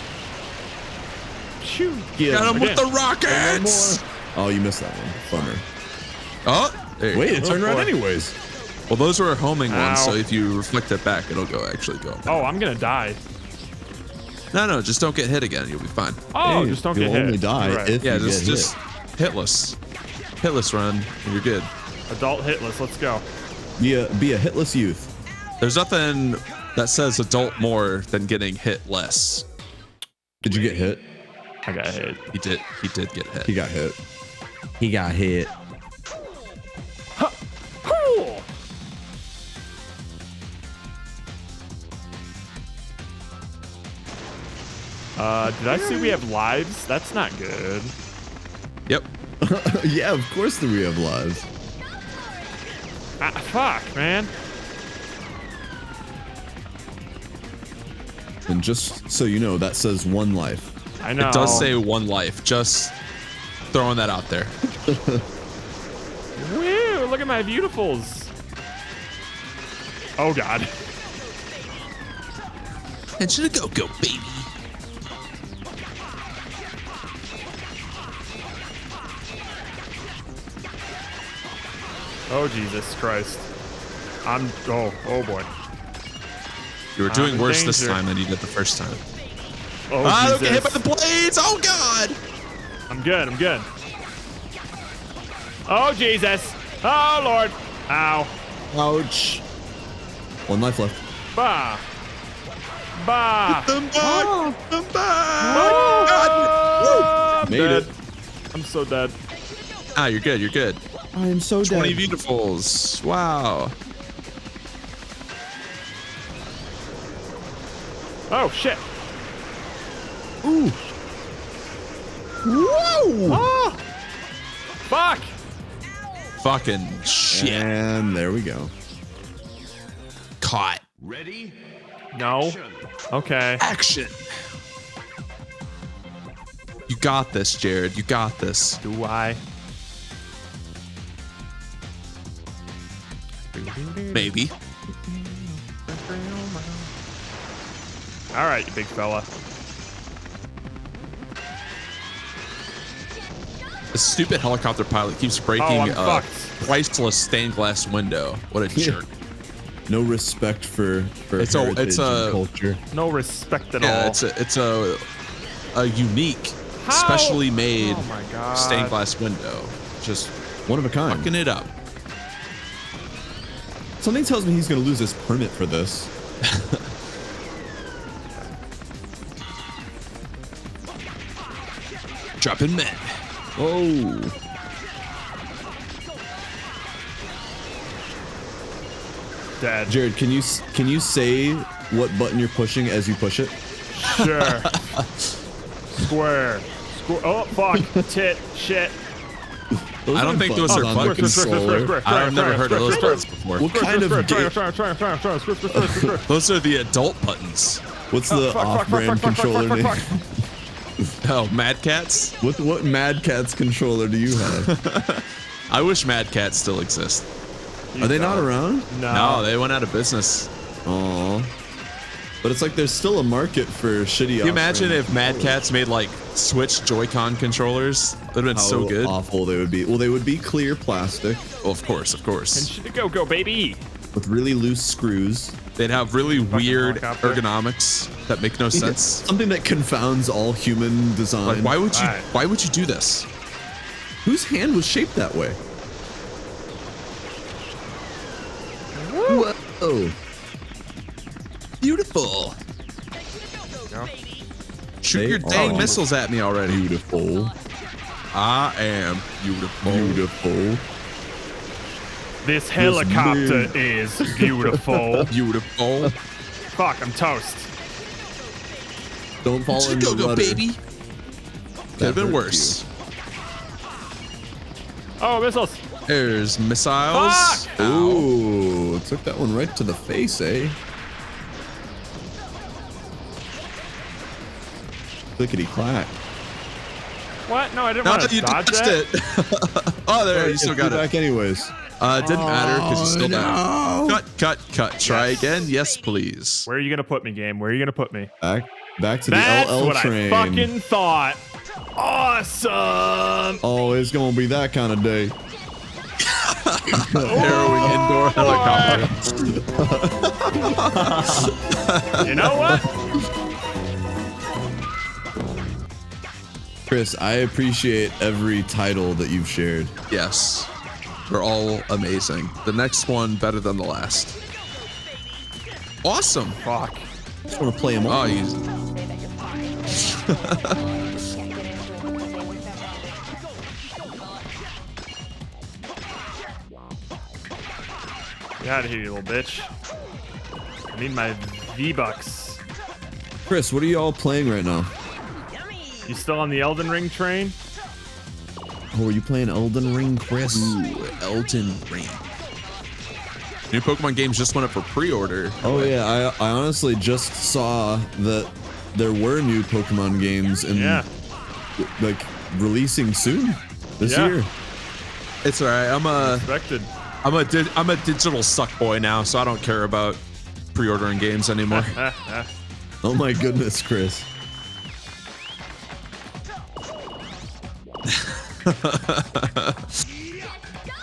Shoot. Got him with the One rockets. more. Oh, you missed that one. Bummer. Oh, there you Wait, go. it turned around boy. anyways. Well, those were homing ones, Ow. so if you reflect it back, it'll actually go. Oh, I'm gonna die. No, just don't get hit again. You'll be fine. Oh, Hey, just don't you'll get hit. only die You're right. if Yeah, you get just hitless. Hitless run, and you're good. Adult hitless. Let's go. hit. Be a hitless youth. There's nothing that says adult more than getting hit less. Did you get hit? I got hit. He did get hit. He got hit. He got hit. Cool. Did I see we have lives? That's not good. Yep. Yeah, of course that we have lives. Ah, fuck, man. And just so you know, that says one life. I know. It does say one life. Just throwing that out there. Woo, look at my beautifuls. Oh, God. And should it go, baby. Oh, Jesus Christ. Oh boy. You were I'm doing in worse this danger. time than you did the first time. Oh, Don't get hit by Jesus. the blades! Oh, God! I'm good. Oh, Jesus. Oh, Lord. Ow. Ouch. One life left. Bah. Bah. Them back! Them back! Oh, I'm Made dead. it. I'm so dead. Ah, you're good. You're good. I am so 20 dead. beautifuls. Wow. Oh, shit. Ooh. Whoa! Oh. Fuck. Fucking shit. And there we go. Caught. Ready? No. Okay. Action. You got this, Jared. You got this. Do I? Maybe. All right, you big fella. The stupid helicopter pilot keeps breaking a priceless stained glass window. What a jerk. No respect for it's heritage and culture. No respect at all. It's a unique, specially made stained glass window. Just one of a kind. Fucking it up. Something tells me he's gonna lose his permit for this. Dropping men. Oh. Dead. Jared, can you say what button you're pushing as you push it? Sure. Square. Oh fuck. Tit. Shit. I don't think those are buttons. I've never heard of those buttons before. What kind of Those are the adult buttons. What's the off-brand controller name? Oh, Mad Cats? What Mad Cats controller do you have? I wish Mad Cats still exist. Are they not around? No, they went out of business. Oh. But it's like there's still a market for shitty. Can you imagine if Mad Cats made like Switch Joy-Con controllers? That would have been so good. How awful they would be. Well, they would be clear plastic. Well, of course, of course. And go, baby. With really loose screws. They'd have really weird ergonomics that make no sense. Something that confounds all human design. Like, why would you do this? Whose hand was shaped that way? Whoa. Beautiful. Shoot your dang missiles at me already. Beautiful. I am beautiful. Beautiful. This helicopter is beautiful. Beautiful. Fuck, I'm toast. Don't fall into the water. Baby. Could have been worse. Oh, missiles. There's missiles. Fuck! Ooh, took that one right to the face, eh? Clickety clack. What? No, I didn't want to dodge that. It. Oh, there, you still got it. Back anyways. It didn't matter because you still down. Cut. Try again. Yes, please. Where are you gonna put me, game? Where are you gonna put me? Back to the LL train. That's what I fucking thought. Awesome. Oh, it's gonna be that kind of day. Harrowing indoor helicopter. You know what? Chris, I appreciate every title that you've shared. Yes. They're all amazing. The next one better than the last. Awesome. Fuck. I just want to play them all. Get out of here, you little bitch. I need my V-Bucks. Chris, what are you all playing right now? You still on the Elden Ring train? Oh, are you playing Elden Ring, Chris? Ooh, Elden Ring. New Pokemon games just went up for pre-order. Oh yeah, I honestly just saw that there were new Pokemon games and like releasing soon this year. It's alright. I'm a digital suck boy now, so I don't care about pre-ordering games anymore. Oh my goodness, Chris.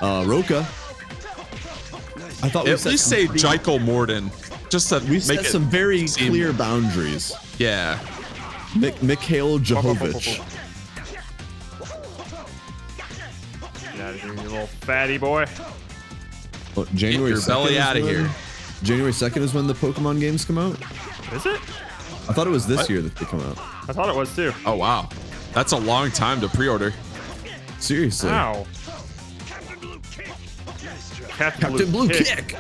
Roka. I thought we at least say Jekyll Morden, just to we set some very clear boundaries. Yeah. Mikhail Jovovich. Get out of here, you little fatty boy. Oh, January Get your belly out of here. January 2nd is when the Pokemon games come out. Is it? I thought it was this year that they come out. I thought it was too. Oh wow, that's a long time to pre-order. Seriously. Wow. Captain Blue Kick.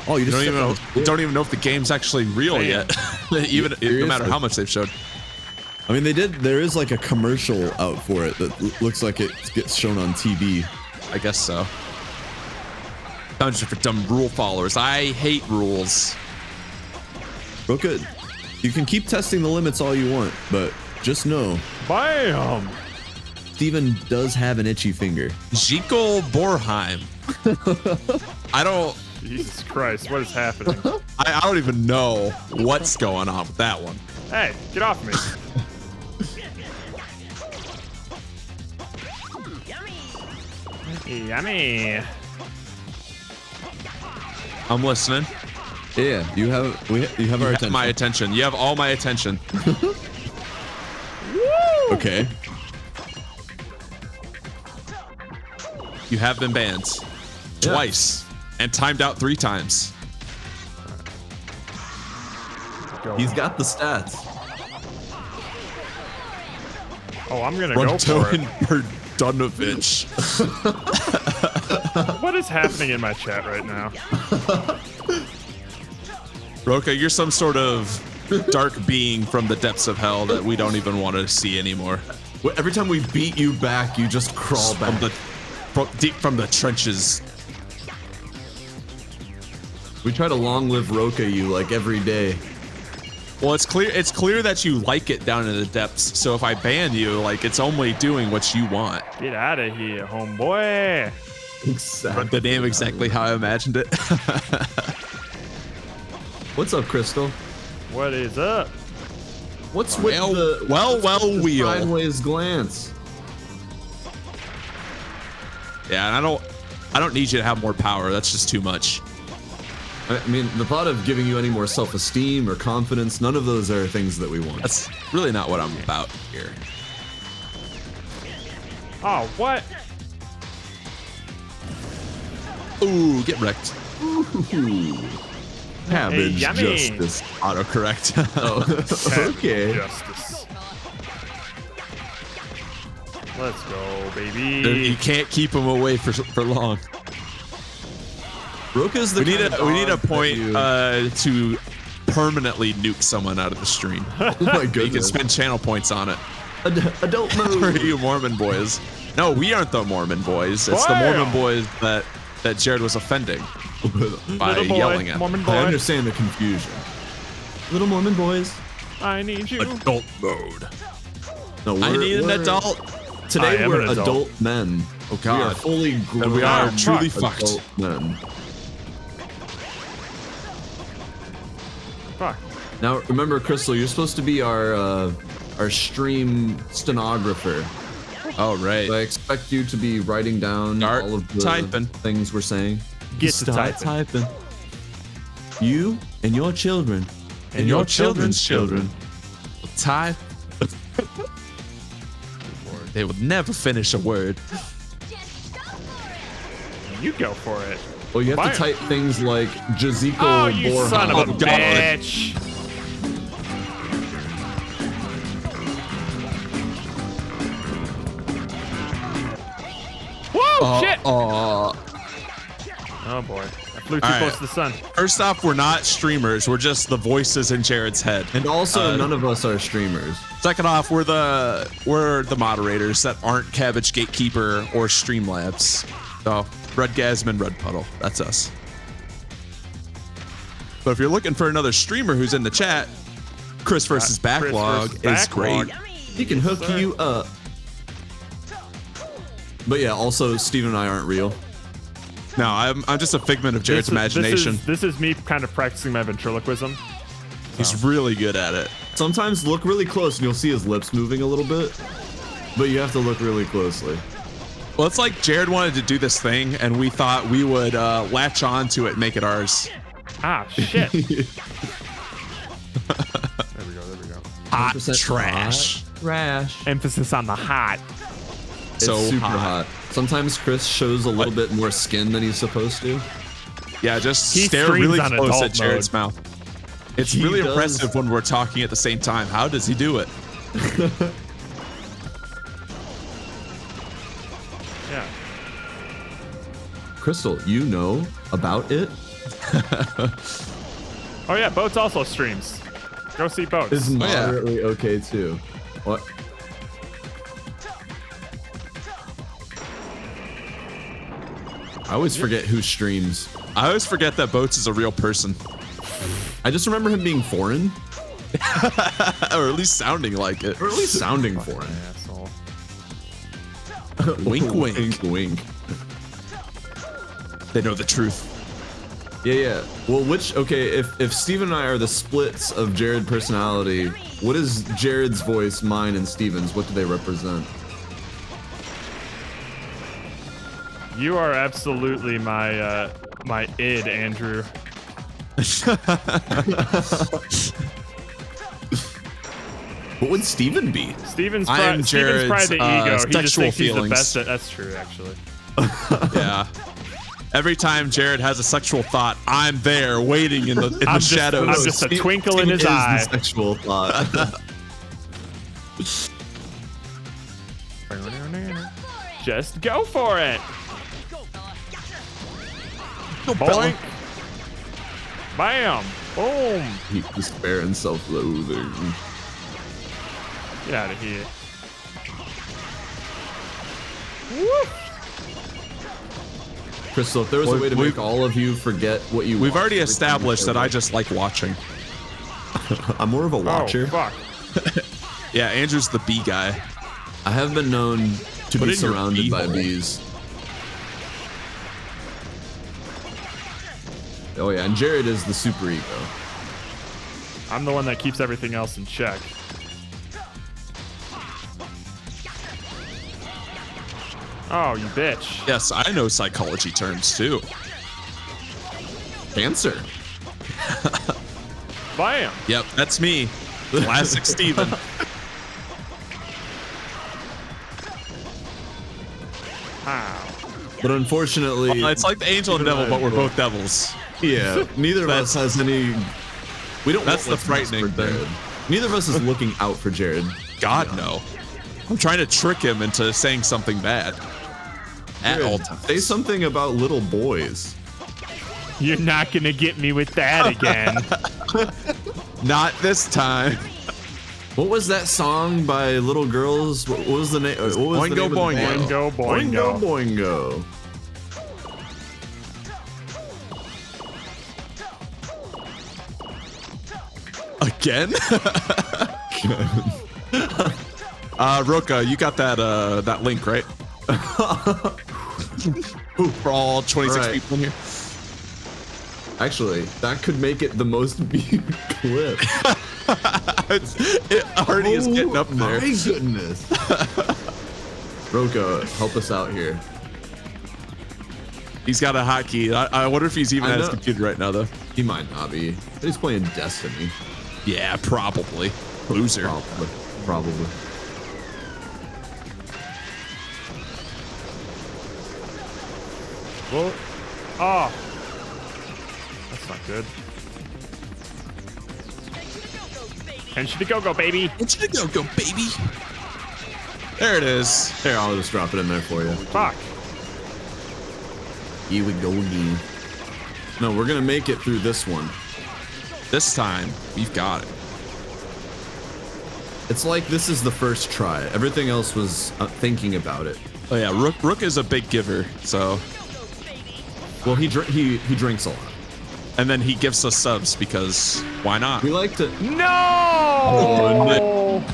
Oh, you just don't even know if the game's actually real yet. Even no matter how much they've showed. I mean, they did. There is like a commercial out for it that looks like it gets shown on TV. I guess so. Dungeon for dumb rule followers. I hate rules. Real good. You can keep testing the limits all you want, but just know. Bam! Steven does have an itchy finger. Jekyll Borheim. I don't. Jesus Christ, what is happening? I don't even know what's going on with that one. Hey, get off me. Yummy. I'm listening. Yeah, you have our attention. My attention. You have all my attention. Okay. You have been banned twice and timed out 3 times. He's got the stats. Oh, I'm gonna go for it. Berdunovich. What is happening in my chat right now? Roka, you're some sort of dark being from the depths of hell that we don't even want to see anymore. Every time we beat you back, you just crawl back. Deep from the trenches. We try to long live Roka you like every day. Well, it's clear that you like it down in the depths. So if I ban you, like, it's only doing what you want. Get out of here, homeboy. Exactly. The name exactly how I imagined it. What's up, Crystal? What is up? What's with the wheel sideways glance? Yeah, and I don't need you to have more power. That's just too much. I mean, the thought of giving you any more self-esteem or confidence, none of those are things that we want. That's really not what I'm about here. Oh, what? Ooh, get wrecked. Ooh. Cabbage justice. Autocorrect. Oh, okay. Justice. Let's go, baby. You can't keep him away for long. Roka's the we need a point to permanently nuke someone out of the stream. Oh my goodness. You can spend channel points on it. Adult mode. For you Mormon boys. No, we aren't the Mormon boys. It's the Mormon boys that Jared was offending by yelling at. Mormon boy. I understand the confusion. Little Mormon boys. I need you. Adult mode. No, I need an adult. Today we're adult men. Oh God. We are fully grown. And we are truly fucked. Adult men. Fuck. Now remember, Crystal, you're supposed to be our stream stenographer. Oh right. So I expect you to be writing down all of the things we're saying. Get to typing. You and your children and your children's children will type. They will never finish a word. You go for it. Well, you have to type things like Jaziko Oh, you Borja. son of a Oh, God. bitch. Whoa, shit. Oh boy. I flew too close to the sun. First off, we're not streamers. We're just the voices in Jared's head. And also, none of us are streamers. Second off, we're the moderators that aren't Cabbage Gatekeeper or Streamlabs. So, Redgasm and Red Puddle. That's us. But if you're looking for another streamer who's in the chat, Chris versus Backlog is great. He can hook you up. But yeah, also, Steven and I aren't real. No, I'm just a figment of Jared's imagination. This is me kind of practicing my ventriloquism. He's really good at it. Sometimes look really close and you'll see his lips moving a little bit, but you have to look really closely. Well, it's like Jared wanted to do this thing, and we thought we would latch on to it and make it ours. Ah, shit. There we go. Hot trash. Trash. Emphasis on the hot. It's So super hot. Sometimes Chris shows a little bit more skin than he's supposed to. Yeah, just He stare really streams on close adult at Jared's mouth. It's He really does. impressive when we're talking at the same time. How does he do it? Yeah. Crystal, you know about it? Oh yeah, Boats also streams. Go see Boats. It's moderately okay too. What? I always forget who streams. I always forget that Boats is a real person. I just remember him being foreign. Or at least sounding like it. Or at least sounding foreign. Asshole. Wink, wink. Wink, wink. They know the truth. Yeah. Well, okay, if Steven and I are the splits of Jared personality, what is Jared's voice, mine, and Steven's? What do they represent? You are absolutely my my id, Andrew. What would Steven be? Steven's I am Steven's probably the ego. He just sexual thinks he's the feelings. best at, that's true, actually. Yeah. Every time Jared has a sexual thought, I'm there waiting in the shadows. I'm just a twinkle in his eye. The sexual thought. Just go for it. Boink. Bam. Boom. He despair and self-loathing. Get out of here. Woo. Crystal, if there was a way to make all of you forget what you We've watch already every time established you that play I just like watching. I'm more of a watcher. Oh, fuck. Yeah, Andrew's the bee guy. I have been known to Put be in your surrounded bee by hole. bees. Oh yeah, and Jared is the super ego. I'm the one that keeps everything else in check. Oh, you bitch. Yes, I know psychology terms too. Cancer. Bam. Yep, that's me. Classic Steven. Ow. But unfortunately, Well, it's like the angel and devil, but we're both devils. yeah, neither of us has any. We don't. That's want the what's best frightening for thing. Jared. Neither of us is looking out for Jared. God, no. I'm trying to trick him into saying something bad. At all times. Say something about little boys. You're not gonna get me with that again. Not this time. What was that song by little girls? What was the name? What was the Boingo name of the Boingo. band? Boingo, Boingo, Boingo. Again? Roka, you got that link, right? For all 26 Right. people in here. Actually, that could make it the most viewed clip. It already is getting up there. My goodness. Roka, help us out here. He's got a hotkey. I wonder if he's even I at his know. computer right now, though. He might not be. He's playing Destiny. Yeah, probably. Loser. Probably. Well, oh. That's not good. Attention to go-go, baby. Attention to go-go, baby. There it is. Here, I'll just drop it in there for you. Fuck. Here we go again. No, we're gonna make it through this one. This time, we've got it. It's like this is the first try. Everything else was thinking about it. Oh yeah, Rook is a big giver, so. Well, he drinks a lot. And then he gives us subs because why not? We like to. No! Oh,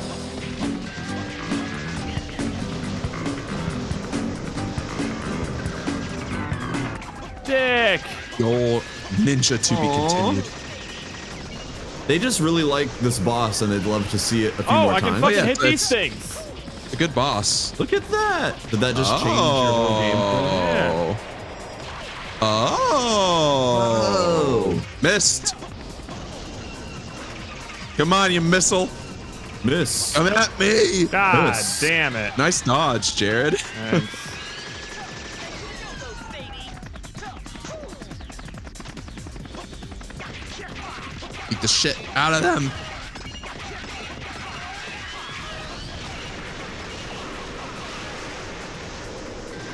Dick. Your ninja to be continued. They just really like this boss, and they'd love to see it a few Oh, more I times. can fucking yeah, hit these it's- things. A good boss. Look at that! Did that just change your whole gameplay? Oh. Missed. Come on, you missile. Miss. Coming at me. God Miss. damn it. Nice dodge, Jared. Thanks. Beat the shit out of them.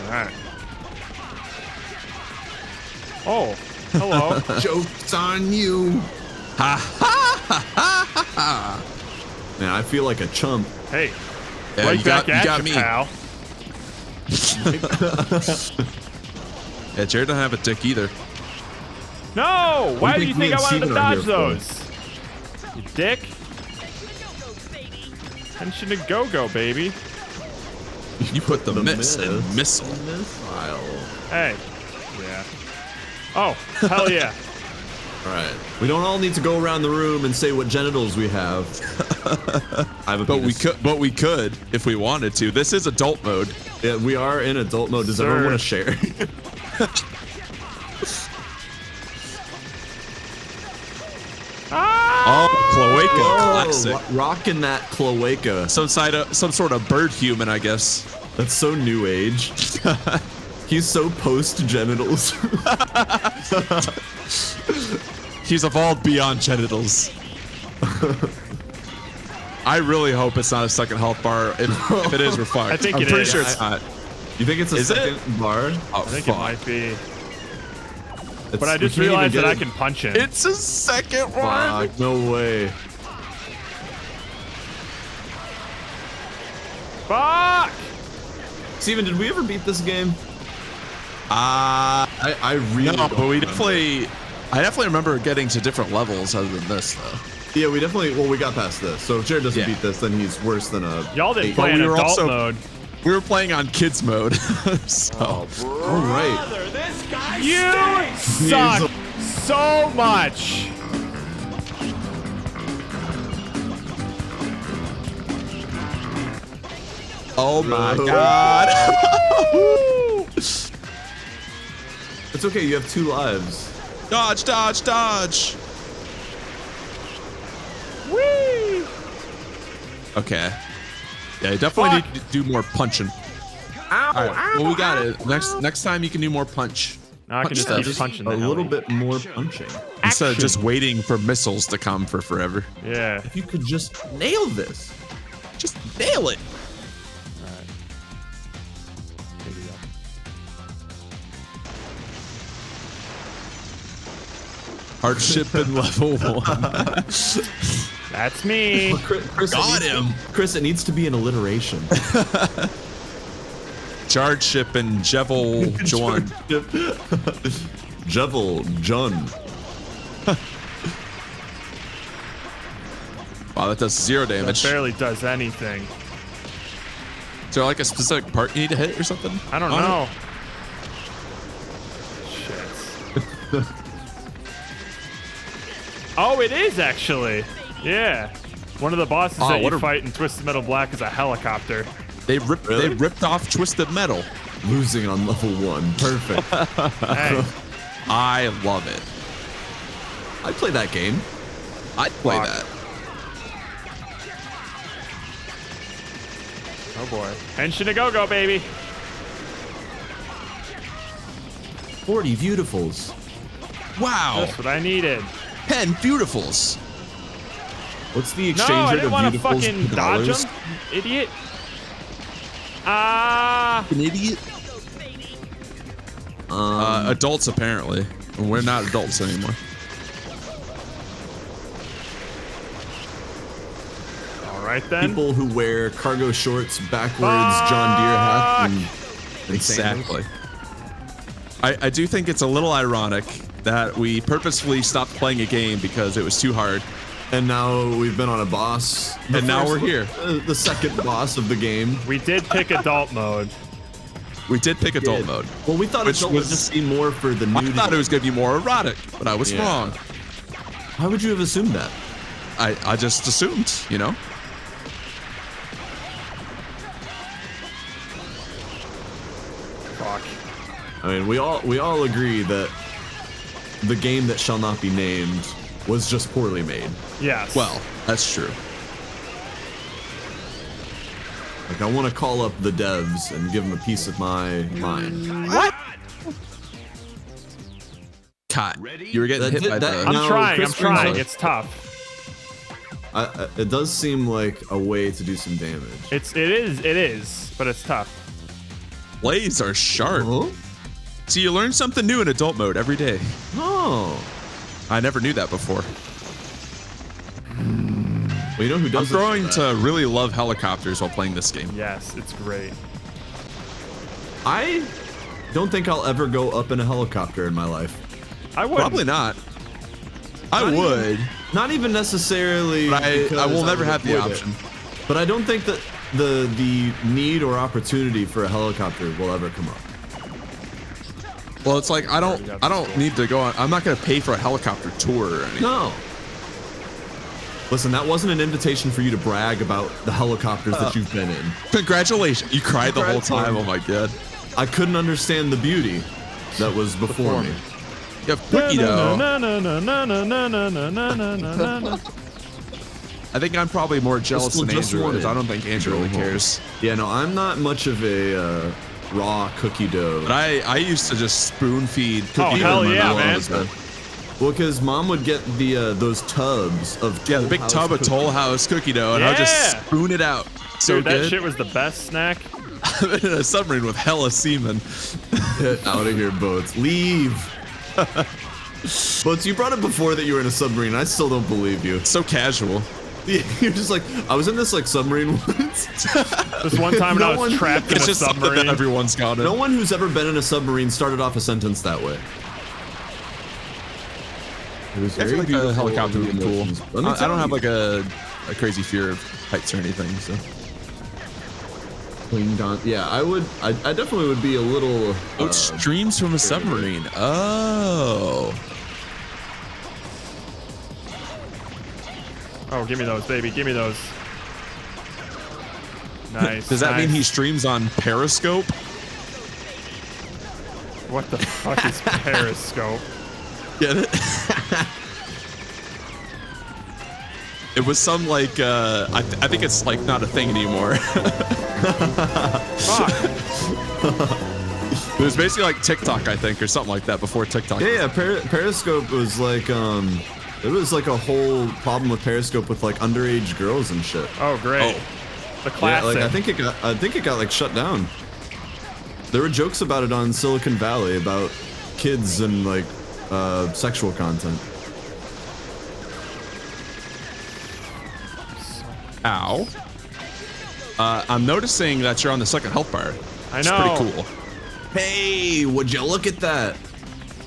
Alright. Oh, hello. Joke's on you. Ha ha ha ha ha. Man, I feel like a chump. Hey. Yeah, Right you back got at me. you, pal. Yeah, Jared doesn't have a dick either. No! Why do you think I wanted to dodge those? You dick. Tension to go-go, baby. You put the miss in missile. Hey. Yeah. Oh, hell yeah. All right. We don't all need to go around the room and say what genitals we have. I have a penis. But we could if we wanted to. This is adult mode. Yeah, we are in adult mode. Does everyone want to share? Oh, cloaca, classic. Rocking that cloaca. Some sort of bird human, I guess. That's so new age. He's so post genitals. He's evolved beyond genitals. I really hope it's not a second health bar. If it is, we're fucked. I think I'm it pretty is. sure it's not. You think it's a second bar? Oh, I think fuck. it might be. It's, But I just realized that I can punch him. It's a second one. Fuck, no way. Fuck! Steven, did we ever beat this game? I really no, don't but we remember. I definitely remember getting to different levels other than this though. Yeah, we got past this. So if Jared doesn't beat this, then he's worse than a. Y'all didn't 8. play in we were adult also- mode. We were playing on kids mode. So. All right. You suck so much. Oh my god. It's okay. You have 2 lives. Dodge, dodge, dodge. Whee! Okay. Yeah, you definitely need to do more punching. Ow, All right, well, we got it. Next time you can do more punch. Now I can just keep punching a the little hell. bit more punching. Instead of just waiting for missiles to come for forever. Yeah. If you could just nail this. Just nail it. Alright. Here we go. Hardship in level 1. That's me. Chris, Got him. Chris, it needs to be an alliteration. Jardship and Jevel Juan. Jevel Jun. Wow, that does 0 damage. That barely does anything. Is there like a specific part you need to hit or something? I don't know. Shit. Oh, it is actually. Yeah. One of the bosses that you fight in Twisted Metal Black is a helicopter. They ripped off Twisted Metal. Losing on level 1. Perfect. Hey. I love it. I'd play that game. I'd play that. Oh boy. Henshin to go-go, baby. 40 beautifuls. Wow. That's what I needed. 10 beautifuls. What's the No, exchange I rate didn't of want to beautifuls fucking to dodge dollars? him. Idiot. Ah. An idiot. Adults apparently. We're not adults anymore. All right then. People who wear cargo shorts backwards, John Deere hat, and Exactly. sandals. I do think it's a little ironic that we purposefully stopped playing a game because it was too hard. And now we've been on a boss. And now we're here. The second boss of the game. We did pick adult mode. We did pick adult mode. Well, we thought adult would just be more for the I nudity. thought it was going to be more erotic, but I was wrong. How would you have assumed that? I just assumed, you know? Fuck. I mean, we all agree that the game that shall not be named was just poorly made. Yes. Well, that's true. Like, I want to call up the devs and give them a piece of my mind. What? Cut. You were getting hit by the... I'm trying. Chris I'm trying. brings up- It's tough. It does seem like a way to do some damage. It is, but it's tough. Blades are sharp. Huh? So you learn something new in adult mode every day. Oh. I never knew that before. Well, you know who I'm does growing to really love helicopters while playing this game. Yes, it's great. I don't think I'll ever go up in a helicopter in my life. I would. Probably not. I would. Not even necessarily. I will never have the option. But I don't think that the need or opportunity for a helicopter will ever come up. Well, it's like I don't need to go on. I'm not going to pay for a helicopter tour or anything. No. Listen, that wasn't an invitation for you to brag about the helicopters that you've been in. Congratulations. You cried the whole time. Oh my god. I couldn't understand the beauty that was before me. You have cookie dough. I think I'm probably more jealous than Andrew is. I don't think Andrew really cares. Yeah, no, I'm not much of a raw cookie dough. But I used to just spoon feed cookie dough. Oh, hell yeah, man. Well, because mom would get those tubs of the big tub of Toll House cookie dough, and I'd just spoon it out. So dude, that good. shit was the best snack. In a submarine with hella semen. Get out of here, Boats. Leave. Boats, you brought it before that you were in a submarine. I still don't believe you. So casual. You're just like, I was in this like submarine once. This one time when I was trapped in a submarine. Everyone's got it. No one who's ever been in a submarine started off a sentence that way. It was I feel like a helicopter would be cool. I don't have like a crazy fear of heights or anything, so. Yeah, I definitely would be a little. Oh, it streams from a submarine. Oh. Oh, give me those, baby. Give me those. Nice. Does that mean he streams on Periscope? What the fuck is Periscope? Get it? It was some like I think it's like not a thing anymore. Fuck. It was basically like TikTok, I think, or something like that before TikTok. Yeah, Periscope was like it was like a whole problem with Periscope with like underage girls and shit. Oh great. The classic. Yeah, like I think it got like shut down. There were jokes about it on Silicon Valley about kids and like sexual content. Ow. I'm noticing that you're on the second health bar. I know. It's pretty cool. Hey, would you look at that?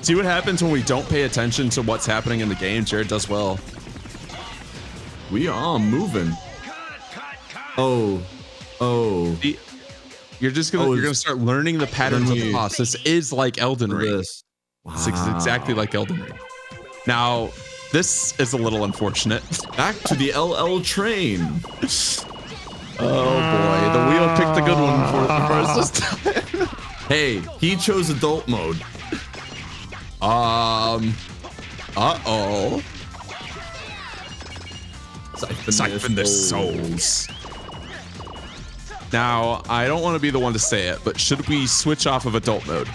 See what happens when we don't pay attention to what's happening in the game? Jared does well. We are moving. Oh. You're just gonna start learning the patterns of the boss. This is like Elden Ring. Wow. It's exactly like Elden Ring. Now, this is a little unfortunate. Back to the LL train. Oh boy, the wheel picked a good one for us this time. Hey, he chose adult mode. Uh-oh. Siphon the souls. Now, I don't want to be the one to say it, but should we switch off of adult mode?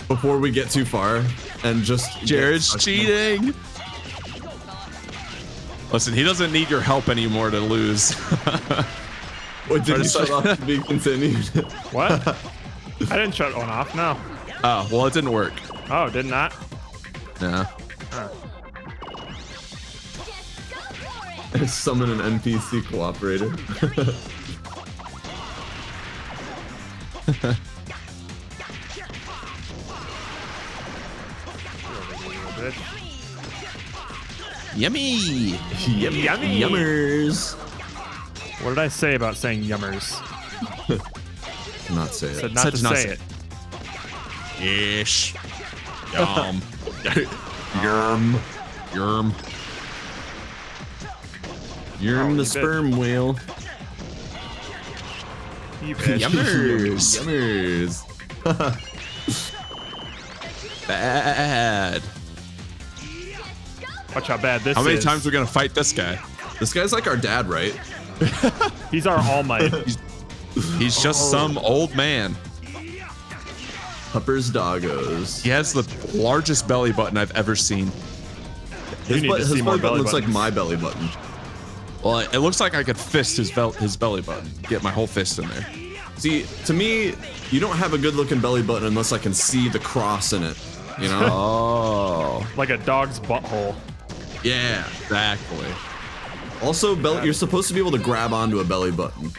Before we get too far and just... Jared's cheating. Listen, he doesn't need your help anymore to lose. Wait, did he shut off to be continued? What? I didn't shut one off, no. Oh, well, it didn't work. Oh, did not? No. Summon an NPC cooperator. Yummy. Yummy. Yummers. What did I say about saying yummers? Not say it. Said not to say it. Ish. Yum. Yerm. Yerm. Yerm the sperm whale. You bitch. Yummers. Yummers. Bad. Watch how bad this is. How many times are we gonna fight this guy? This guy's like our dad, right? He's our All Might. He's just some old man. Pupper's doggos. He has the largest belly button I've ever seen. You need to see more belly looks like buttons. my belly button. Well, it looks like I could fist his belly button. Get my whole fist in there. See, to me, you don't have a good looking belly button unless I can see the cross in it. You know? Oh. Like a dog's butthole. Yeah. Exactly. Also, you're supposed to be able to grab onto a belly button.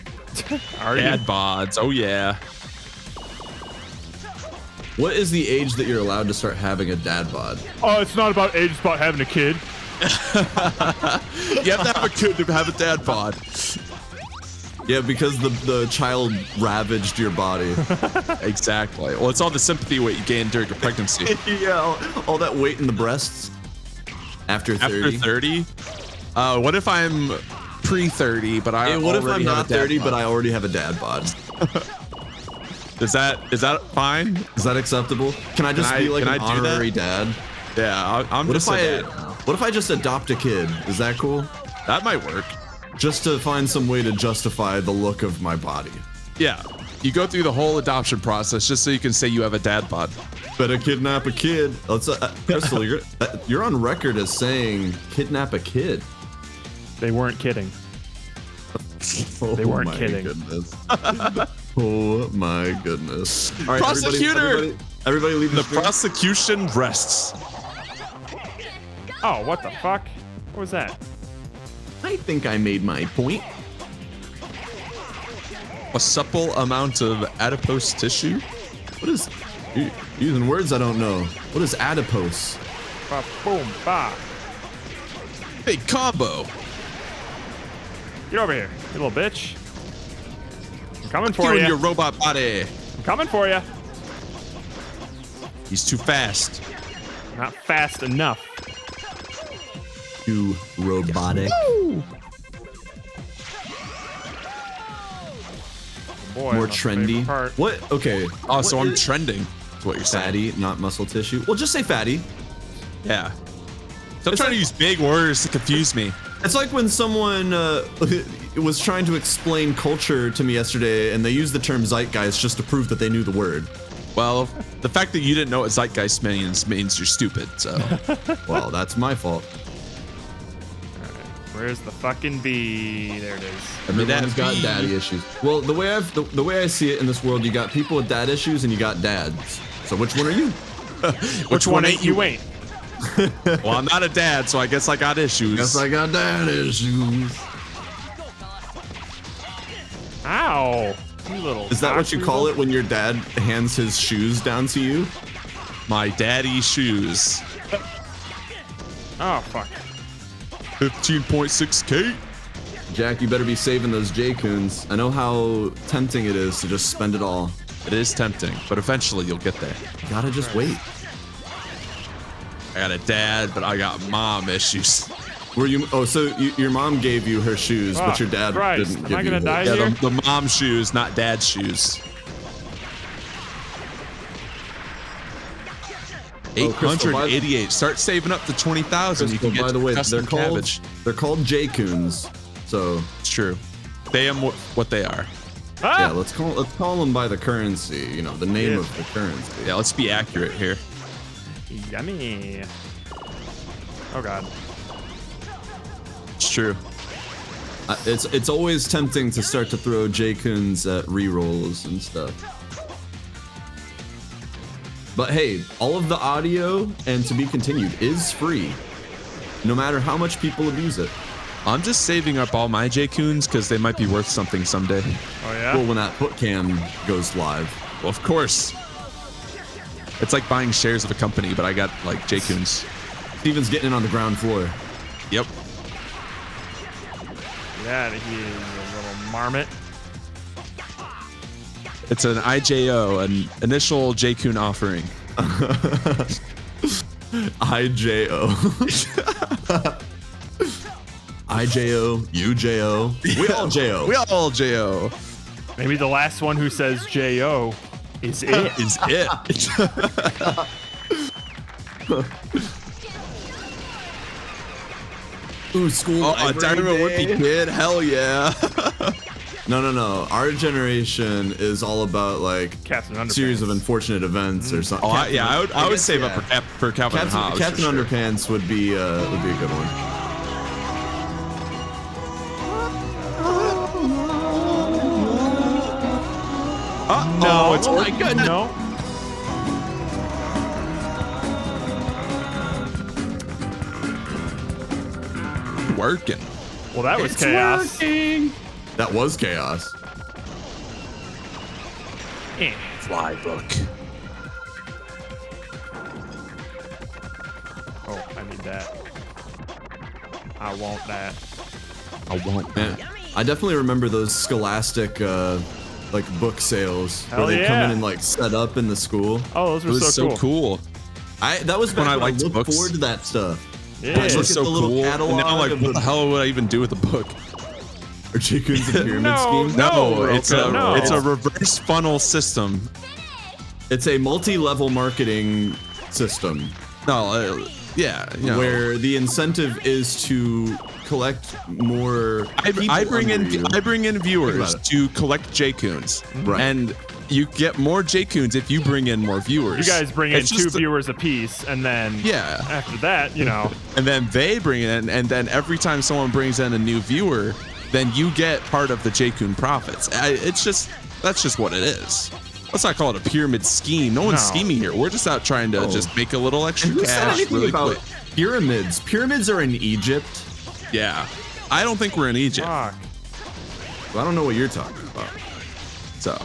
Are you? Bad bods. Oh, yeah. What is the age that you're allowed to start having a dad bod? Oh, it's not about age, it's about having a kid. You have to have a kid to have a dad bod. Yeah, because the child ravaged your body. Exactly. Well, it's all the sympathy weight you gain during a pregnancy. Yeah, all that weight in the breasts. After 30. After 30? What if I'm pre-30, but I what if already I'm have not a dad 30, bod? but I already have a dad bod? Is that fine? Is that acceptable? Can I just be like an honorary dad? Yeah, I'm What just if a dad. What if I just adopt a kid? Is that cool? That might work. Just to find some way to justify the look of my body. Yeah, you go through the whole adoption process just so you can say you have a dad bod. Better kidnap a kid. Let's, Crystal, you're on record as saying kidnap a kid. They weren't kidding. They weren't kidding. Goodness. Oh my goodness. All right, Prosecutor! Everybody leave the prosecution rests. Oh, what the fuck? What was that? I think I made my point. A supple amount of adipose tissue? What is... Using words I don't know. What is adipose? Ba boom ba. Big combo. Get over here, you little bitch. I'm coming for you you. and your robot body. I'm coming for you. He's too fast. Not fast enough. Too robotic. Boy, More trendy. What? Okay. Oh, so I'm trending. That's what you're saying. Fatty, not muscle tissue. Well, just say fatty. Yeah. Stop trying to use big words to confuse me. It's like when someone was trying to explain culture to me yesterday, and they used the term zeitgeist just to prove that they knew the word. Well, the fact that you didn't know what zeitgeist means you're stupid. So. Well, that's my fault. Where's the fucking bee? There it is. Everyone's got daddy issues. Well, the way I see it in this world, you got people with dad issues and you got dads. So which one are you? Which one ain't you ain't? Well, I'm not a dad, so I guess I got issues. Guess I got dad issues. Ow! You little. Is that what you call it when your dad hands his shoes down to you? My daddy shoes. Oh fuck. 15.6K. Jack, you better be saving those J-Coons. I know how tempting it is to just spend it all. It is tempting, but eventually you'll get there. You gotta just wait. I got a dad, but I got mom issues. Were you? Oh, so your mom gave you her shoes, but your dad didn't give you his. Yeah, the mom shoes, not dad's shoes. 888. Start saving up to 20,000. You can get by the way, custom cabbage. They're called J-Coons, so it's true. They am what they are. Ah! Yeah, let's call them by the currency. You know, the name of the currency. Yeah, let's be accurate here. Yummy. Oh god. It's true. It's always tempting to start to throw J-Coons at re-rolls and stuff. But hey, all of the audio and to be continued is free, no matter how much people abuse it. I'm just saving up all my J-Coons because they might be worth something someday. Oh yeah? Well, when that put cam goes live. Well, of course. It's like buying shares of a company, but I got like J-Coons. Steven's getting in on the ground floor. Yep. Get out of here, you little marmot. It's an IJO, an initial J-Coon offering. IJO. IJO, UJO. We all JO. We all JO. Maybe the last one who says JO is it. Is it. Ooh, school. Oh, a Dynamo Whippy kid. Hell yeah. No. Our generation is all about like Captain Underpants. Series of unfortunate events or something. Oh, I would save up for Calvin and Hobbes. Captain Underpants would be a good one. No, it's my goodness. No. Working. Well, that was chaos. Working. That was chaos. Fly book. need that. I want that. I want that. I definitely remember those Scholastic like book sales Hell where they come yeah. in and like set up in the school. Oh, those were It was so cool. That was when back I liked looked books. forward to that stuff. Yeah. Look It was at so the little cool. And catalog now I'm like, of what the hell would I even do with the book? Or Chikun's pyramid No, scheme? no, it's Roka, it's a reverse funnel system. It's a multi-level marketing system. No, yeah, you know. Where the incentive is to collect more. I bring in viewers about it. to collect J-Coons, Right. and you get more J-Coons if you bring in more viewers. You guys bring in It's 2 just viewers apiece, and then Yeah. after that, you know. and then they bring it in, and then every time someone brings in a new viewer, then you get part of the J-Coon profits. That's just what it is. Let's not call it a pyramid scheme. No one's scheming here. We're just out trying to just make a little extra Who said cash anything really about quick. pyramids? Pyramids are in Egypt. Yeah, I don't think we're in Egypt. Fuck. Well, I don't know what you're talking about. So,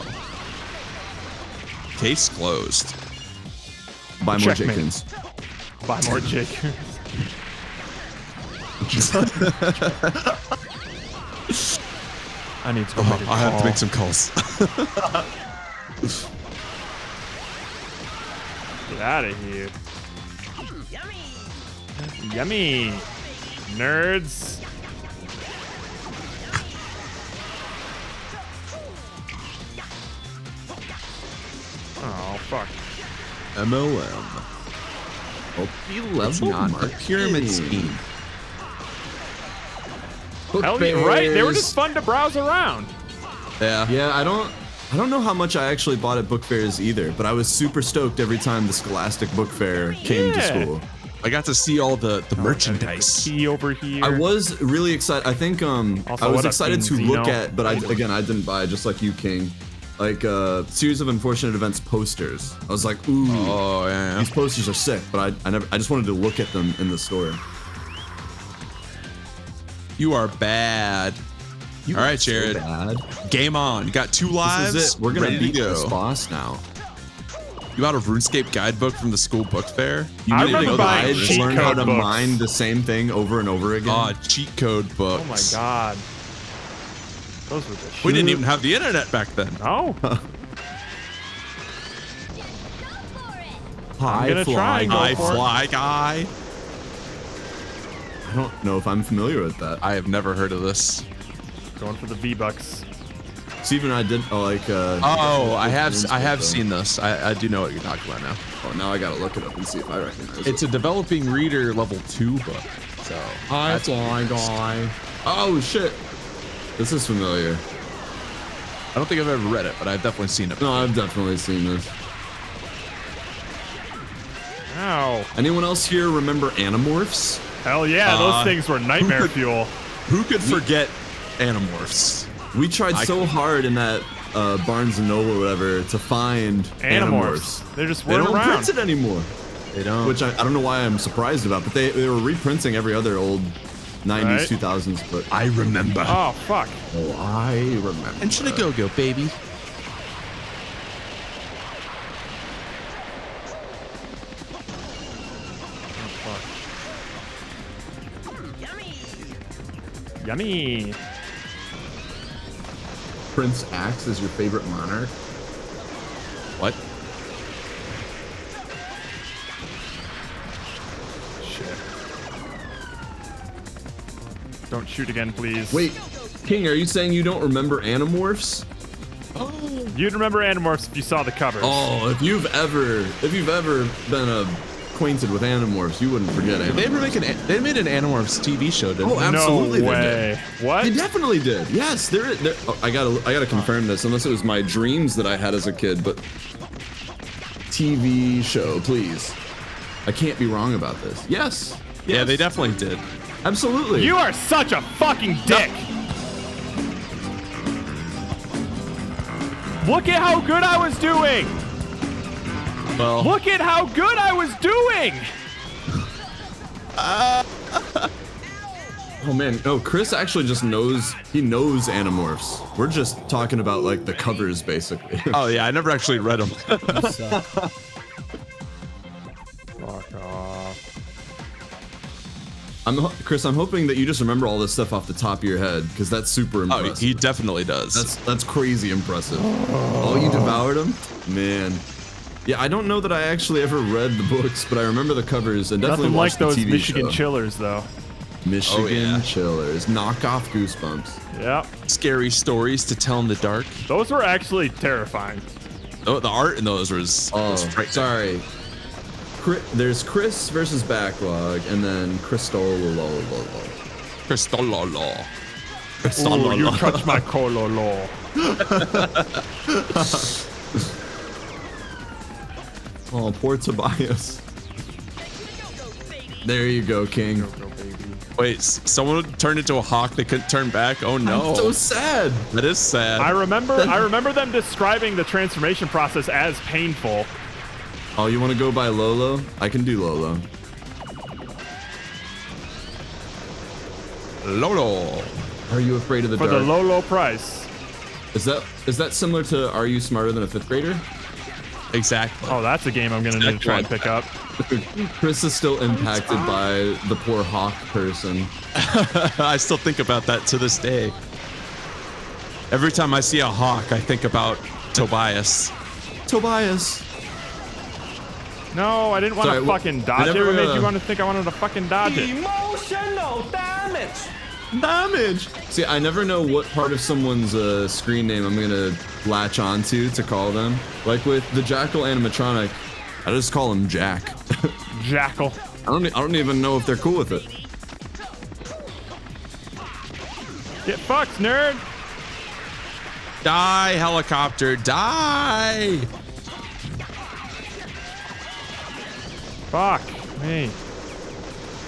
case closed. Buy more Checkmate. chickens. Buy more J-Coons. I need to go make a I have to call. make some calls. Get out of here. Yummy. Nerds. Oh, fuck. MLM. It's not a pyramid scheme. Hell yeah, right? They were just fun to browse around. Yeah. Yeah, I don't know how much I actually bought at book fairs either, but I was super stoked every time the Scholastic Book Fair came to Yeah. school. I got to see all the merchandise. Key over here. I was really excited. I think Also, I was what up, excited to Teen look Zeno? at, but I didn't buy, just like you, King. Like series of unfortunate events posters. I was like, ooh, Oh yeah. these posters are sick, but I just wanted to look at them in the store. You are bad. All right, Jared. So bad. Game on. You got 2 lives. This is it. We're gonna ready beat to this go. boss now. You got a RuneScape guidebook from the school book fair? You I need to remember go buying guides, cheat learn how code to books. mine the same thing over and over again. Ah, cheat code books. Oh my god. Those were the We didn't shit. even have the internet back then. No. High gonna try and go High for it. fly guy. I don't know if I'm familiar with that. I have never heard of this. Going for the V-Bucks. Steven and I did Oh, I have RuneScape, seen this. I do know what you're talking about now. Oh, now I gotta look it up and see if I recognize It's it. a developing reader level 2 book. So High fly guy. Oh shit. This is familiar. I don't think I've ever read it, but I've definitely seen it. No, I've definitely seen this. Ow. Anyone else here remember Animorphs? Hell yeah, those things were nightmare fuel. Who could forget Animorphs? We tried so hard in that Barnes and Noble or whatever to find Animorphs. They just They weren't don't around. print it anymore. They don't. Which I don't know why I'm surprised about, but they were reprinting every other old 90s, Right. 2000s book. I remember. Oh, fuck. Oh, I remember. And should I go, baby? Yummy. Prince Axe is your favorite monarch? What? Shit. Don't shoot again, please. Wait, King, are you saying you don't remember Animorphs? You'd remember Animorphs if you saw the covers. Oh, if you've ever been acquainted with Animorphs, you wouldn't forget Animorphs. They ever make they made an Animorphs TV show, didn't Oh, they? absolutely. No they way. did. What? They definitely did. Yes, there. Oh, I gotta confirm this, unless it was my dreams that I had as a kid. But TV show, please. I can't be wrong about this. Yes. Yeah, they definitely did. Absolutely. You are such a fucking dick. Look at how good I was doing. Well, Look at how good I was doing. Oh man, no. Chris actually just knows. He knows Animorphs. We're just talking about like the covers, basically. oh yeah, I never actually read them. Fuck off. Chris, I'm hoping that you just remember all this stuff off the top of your head, because that's super impressive. Oh, he definitely does. That's crazy impressive. Oh, you devoured them? Man. Yeah, I don't know that I actually ever read the books, but I remember the covers and definitely Nothing like watched the those TV Michigan show. chillers, though. Michigan chillers. Knock off Goosebumps. Yep. Scary stories to tell in the dark. Those were actually terrifying. Oh, the art in those was frightening. Sorry. There's Chris versus Backlog, and then Cristololo. Cristololo. Ooh, you touch my cololo. Oh, poor Tobias. There you go, King. Wait, someone turned into a hawk. They couldn't turn back. Oh no! I'm so sad. That is sad. I remember them describing the transformation process as painful. Oh, you want to go by Lolo? I can do Lolo. Lolo. Are you afraid of the For dark? the low price. Is that similar to Are You Smarter Than a Fifth Grader? Exactly. Oh, that's a game I'm gonna need to try and pick up. Chris is still impacted by the poor hawk person. I still think about that to this day. Every time I see a hawk, I think about Tobias. Tobias. No, I didn't want to fucking dodge it. What made you want to think I wanted to fucking dodge it? Emotional damage. Damage. See, I never know what part of someone's screen name I'm gonna latch onto to call them. Like with the Jackal animatronic, I just call him Jack. Jackal. I don't even know if they're cool with it. Get fucked, nerd. Die, helicopter, die. Fuck me.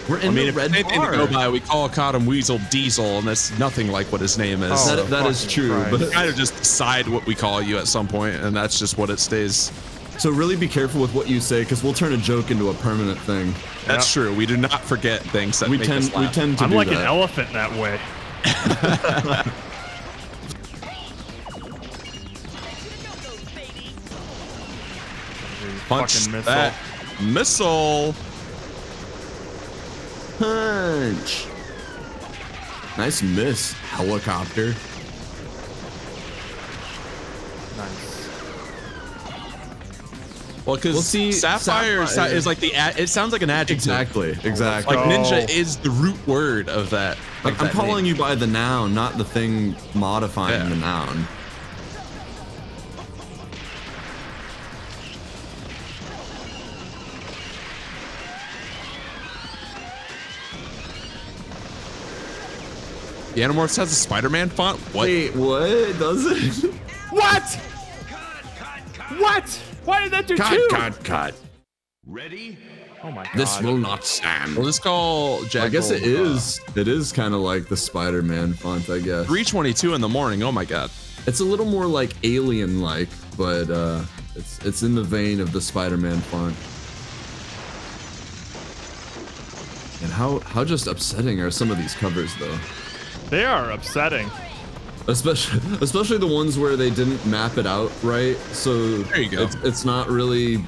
We're in the red anything to go by, we call Cotton Weasel Diesel, and that's nothing like what his name is. Oh, that is true, but we kind of just decide what we call you at some point, and that's just what it stays. So really be careful with what you say, because we'll turn a joke into a permanent thing. That's true. We do not forget things that make us laugh. We tend to I'm do like that. an elephant in that way. Punch fucking missile. that missile. Punch. Nice miss, helicopter. Nice. Well, because Sapphire is like it sounds like an adjective. Exactly. Like ninja is the root word of that. Like I'm calling you by the noun, not the thing modifying the noun. The Animorphs has a Spider-Man font? What? Wait, what? Does it? What? What? Why did that do two? Cut. Ready? Oh my god. This will not stand. Well, let's call Jack. I guess it is. It is kind of like the Spider-Man font, I guess. 3:22 in the morning. Oh my god. It's a little more like alien-like, but it's in the vein of the Spider-Man font. And how just upsetting are some of these covers, though? They are upsetting. Especially the ones where they didn't map it out right, so there you go. It's not really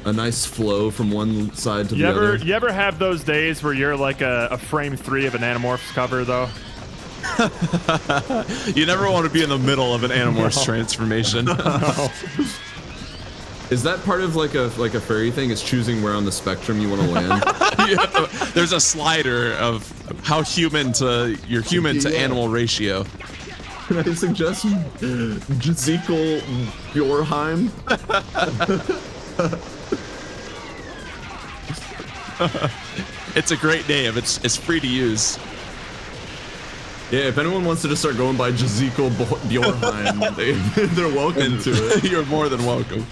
a nice flow from one side to the other. You ever have those days where you're like a frame 3 of an Animorphs cover, though? You never want to be in the middle of an Animorphs transformation. No. Is that part of like a furry thing? Is choosing where on the spectrum you want to land? Yeah, there's a slider of how human to animal ratio. Can I suggest Jezekiel Bjorheim? It's a great name. It's free to use. Yeah, if anyone wants to just start going by Jezekiel Bjorheim, they're welcome to it. You're more than welcome.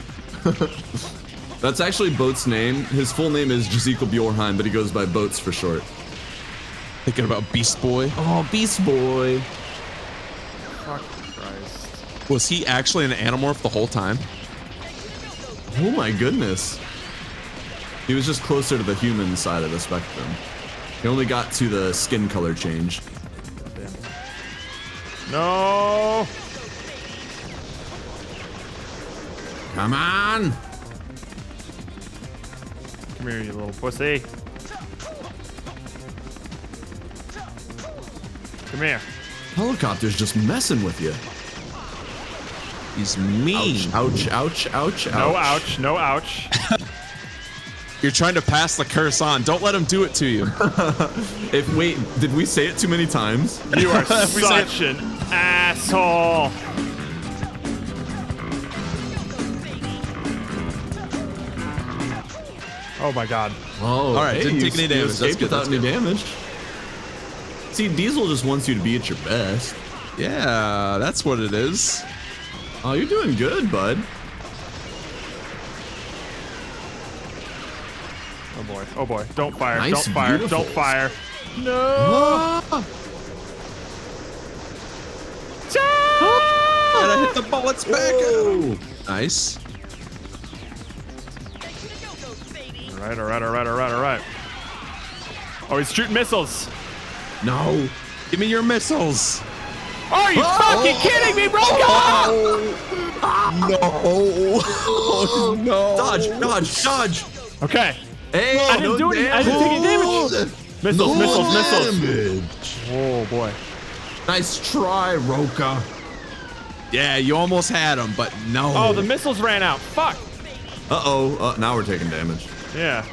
That's actually Boat's name. His full name is Jezekiel Bjorheim, but he goes by Boats for short. Thinking about Beast Boy. Oh, Beast Boy. Fuck Christ. Was he actually an Animorph the whole time? Oh my goodness. He was just closer to the human side of the spectrum. He only got to the skin color change. No. Come on. Come here, you little pussy. Come here. Helicopter's just messing with you. He's mean. Ouch, ouch, ouch, ouch. No ouch, no ouch. You're trying to pass the curse on. Don't let him do it to you. Wait, did we say it too many times? You are such an asshole. Oh my god. Oh, all right. hey, Didn't take any damage. That's good. Without any damage. See, Diesel just wants you to be at your best. Yeah, that's what it is. Oh, you're doing good, bud. Oh boy. Oh boy. Don't fire. Nice, Don't fire. beautiful. Don't fire. No. Gotta hit the bullets back. Nice. All right. Oh, he's shooting missiles. No. Give me your missiles. Are you fucking kidding me, bro? No. Oh, no. Dodge. Okay. Hey, I didn't do any. I didn't take any damage. Missiles. Damage. Oh boy. Nice try, Roka. Yeah, you almost had him, but no. Oh, the missiles ran out. Fuck. Uh-oh. Now we're taking damage. Yeah.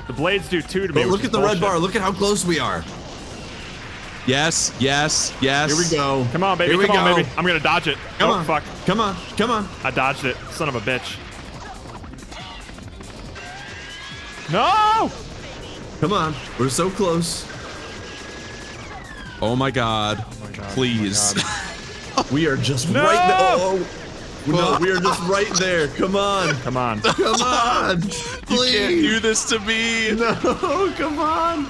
The blades do too to me. But look at the red bar. Look at how close we are. Yes. Here we go. Come on, baby. Come on, baby. I'm gonna dodge it. Come on. Fuck. Come on. I dodged it. Son of a bitch. No! Come on. We're so close. Oh my god. Please. We are just No! right there. Oh. No, we are just right there. Come on. Come on. Come on. You Please. can't do this to me. No, come on.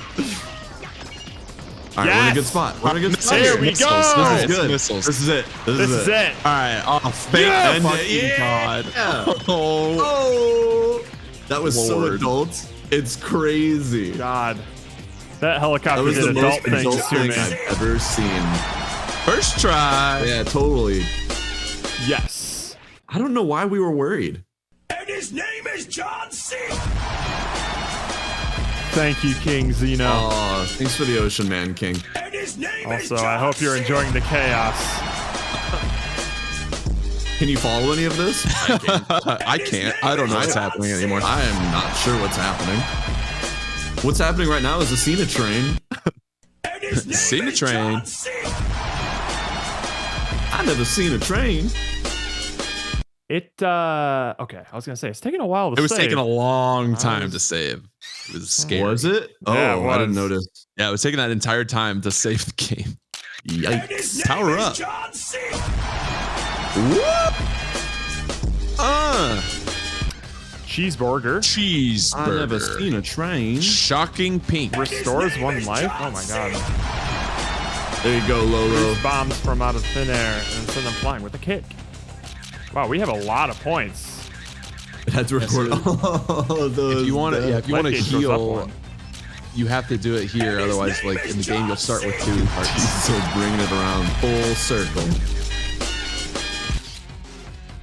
All right, we're in a good spot. We're in a good spot. There we go. This is good. Missiles. This is it. This is it. All right. Oh, thank God. Oh. That was so Lord. adult. It's crazy. God. That helicopter That was did the most adult things adult to thing me. I've ever seen. First try. Yeah, totally. Yes. I don't know why we were worried. And his name is John C. Thank you, King Zeno. Oh, thanks for the Ocean Man, King. And his name Also, I hope you're enjoying the chaos. Can you follow any of this? I can't. I don't know what's happening anymore. I am not sure what's happening. What's happening right now is a Cena train. Seen the train. I never seen a train. Okay, I was gonna say it's taking a while to It was save. taking a long time to save. It was scary. Was it? Oh, Yeah, it I didn't was. notice. Yeah, it was taking that entire time to save the game. Yikes. Power up. Cheeseburger. Cheeseburger. I never seen a train. Shocking pink. Restores one life. Oh my god. There you go, Lolo. Produce bombs from out of thin air and send them flying with a kick. Wow, we have a lot of points. It had to record all of those. If you want to, if you want to Life gauge goes up heal, one. you have to do it here. Otherwise, like in the game, you'll start with 2 hearts. So bringing it around full circle.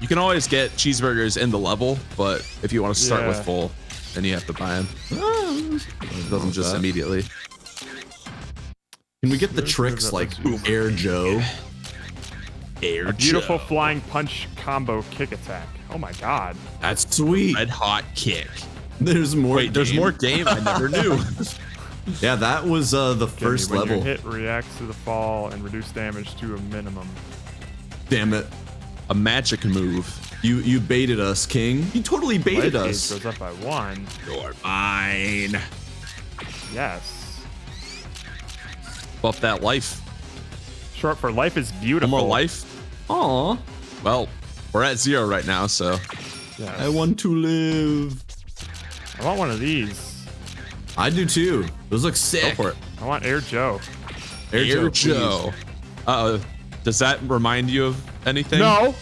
You can always get cheeseburgers in the level, but if you want to start with Yeah. full, then you have to buy them. It doesn't just that. immediately. Can we get the tricks like Air Joe? Air Beautiful Joe. flying punch combo kick attack. Oh my god. That's sweet. Red hot kick. There's more. Wait, there's more game? I never knew. Yeah, that was the Give me first when level. your hit reacts to the fall and reduce damage to a minimum. Damn it. A magic move. You baited us, King. You totally baited Life gauge us. goes up by 1. You're mine. Yes. Buff that life. Short for life is beautiful. One more life. Aw. Well, we're at 0 right now, so. Yes. I want to live. I want one of these. I do too. Those look sick. Go for it. I want Air Joe. Air Joe. Joe. Does that remind you of anything? No.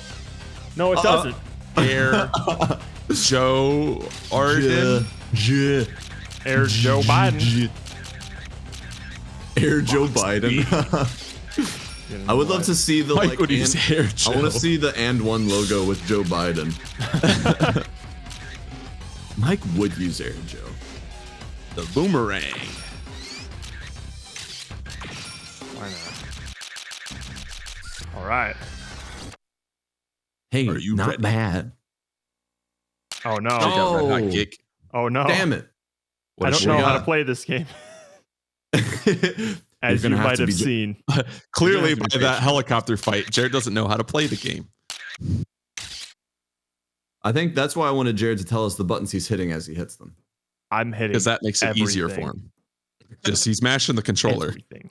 No, it doesn't. Air Joe Arden. Air Joe Biden. Air Joe Biden. I would love to see the Mike like. would use Air Joe. I want to see the and one logo with Joe Biden. Mike would use Air Joe. The boomerang. Why not? All right. Hey, Are you not ready? bad. Oh no. Red hot cake. Oh no. Damn it. I don't know how to play this game. As you might have seen. Clearly by that helicopter fight, Jared doesn't know how to play the game. I think that's why I wanted Jared to tell us the buttons he's hitting as he hits them. I'm hitting because that makes it easier for him. Just he's mashing the controller. Everything.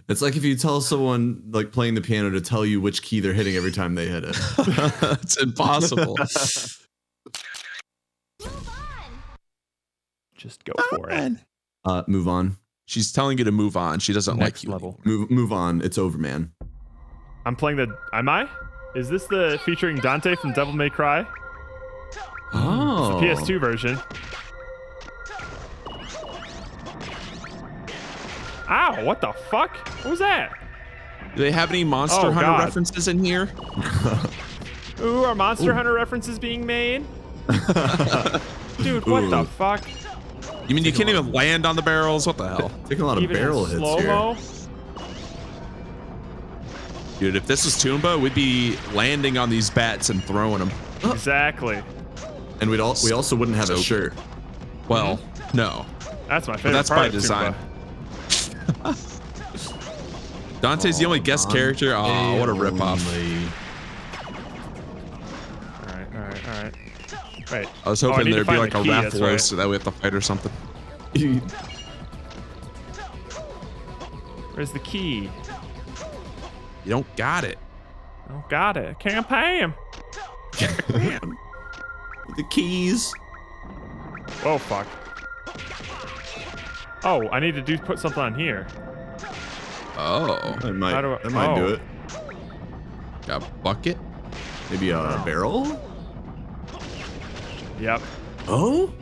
It's like if you tell someone like playing the piano to tell you which key they're hitting every time they hit it. It's impossible. Just go for it. Move on. She's telling you to move on. She doesn't Next like you. level. Move on. It's over, man. I'm playing the. Am I? Is this the featuring Dante from Devil May Cry? Oh. It's the PS2 version. Ow! What the fuck? What was that? Do they have any Monster Hunter references in here? Ooh, are Monster Hunter references being made? Dude, what the fuck? You mean you can't even land on the barrels? What the hell? Taking a lot of barrel hits slow-mo? here. Dude, if this was Toomba, we'd be landing on these bats and throwing them. Exactly. And we also wouldn't have a shirt. Well, no. That's my But favorite that's part by of design. Toomba. Dante's the only guest character. Oh, what a ripoff. Alright. Wait. I was hoping need to there'd be find like the a key, raffle that's right. roast so that we have to fight or something. Where's the key? You don't got it. Oh, got it. Can't pay him. The keys. Oh, fuck. Oh, I need to put something on here. Oh. That might do it. Got a bucket? Maybe a barrel? Yep. Oh?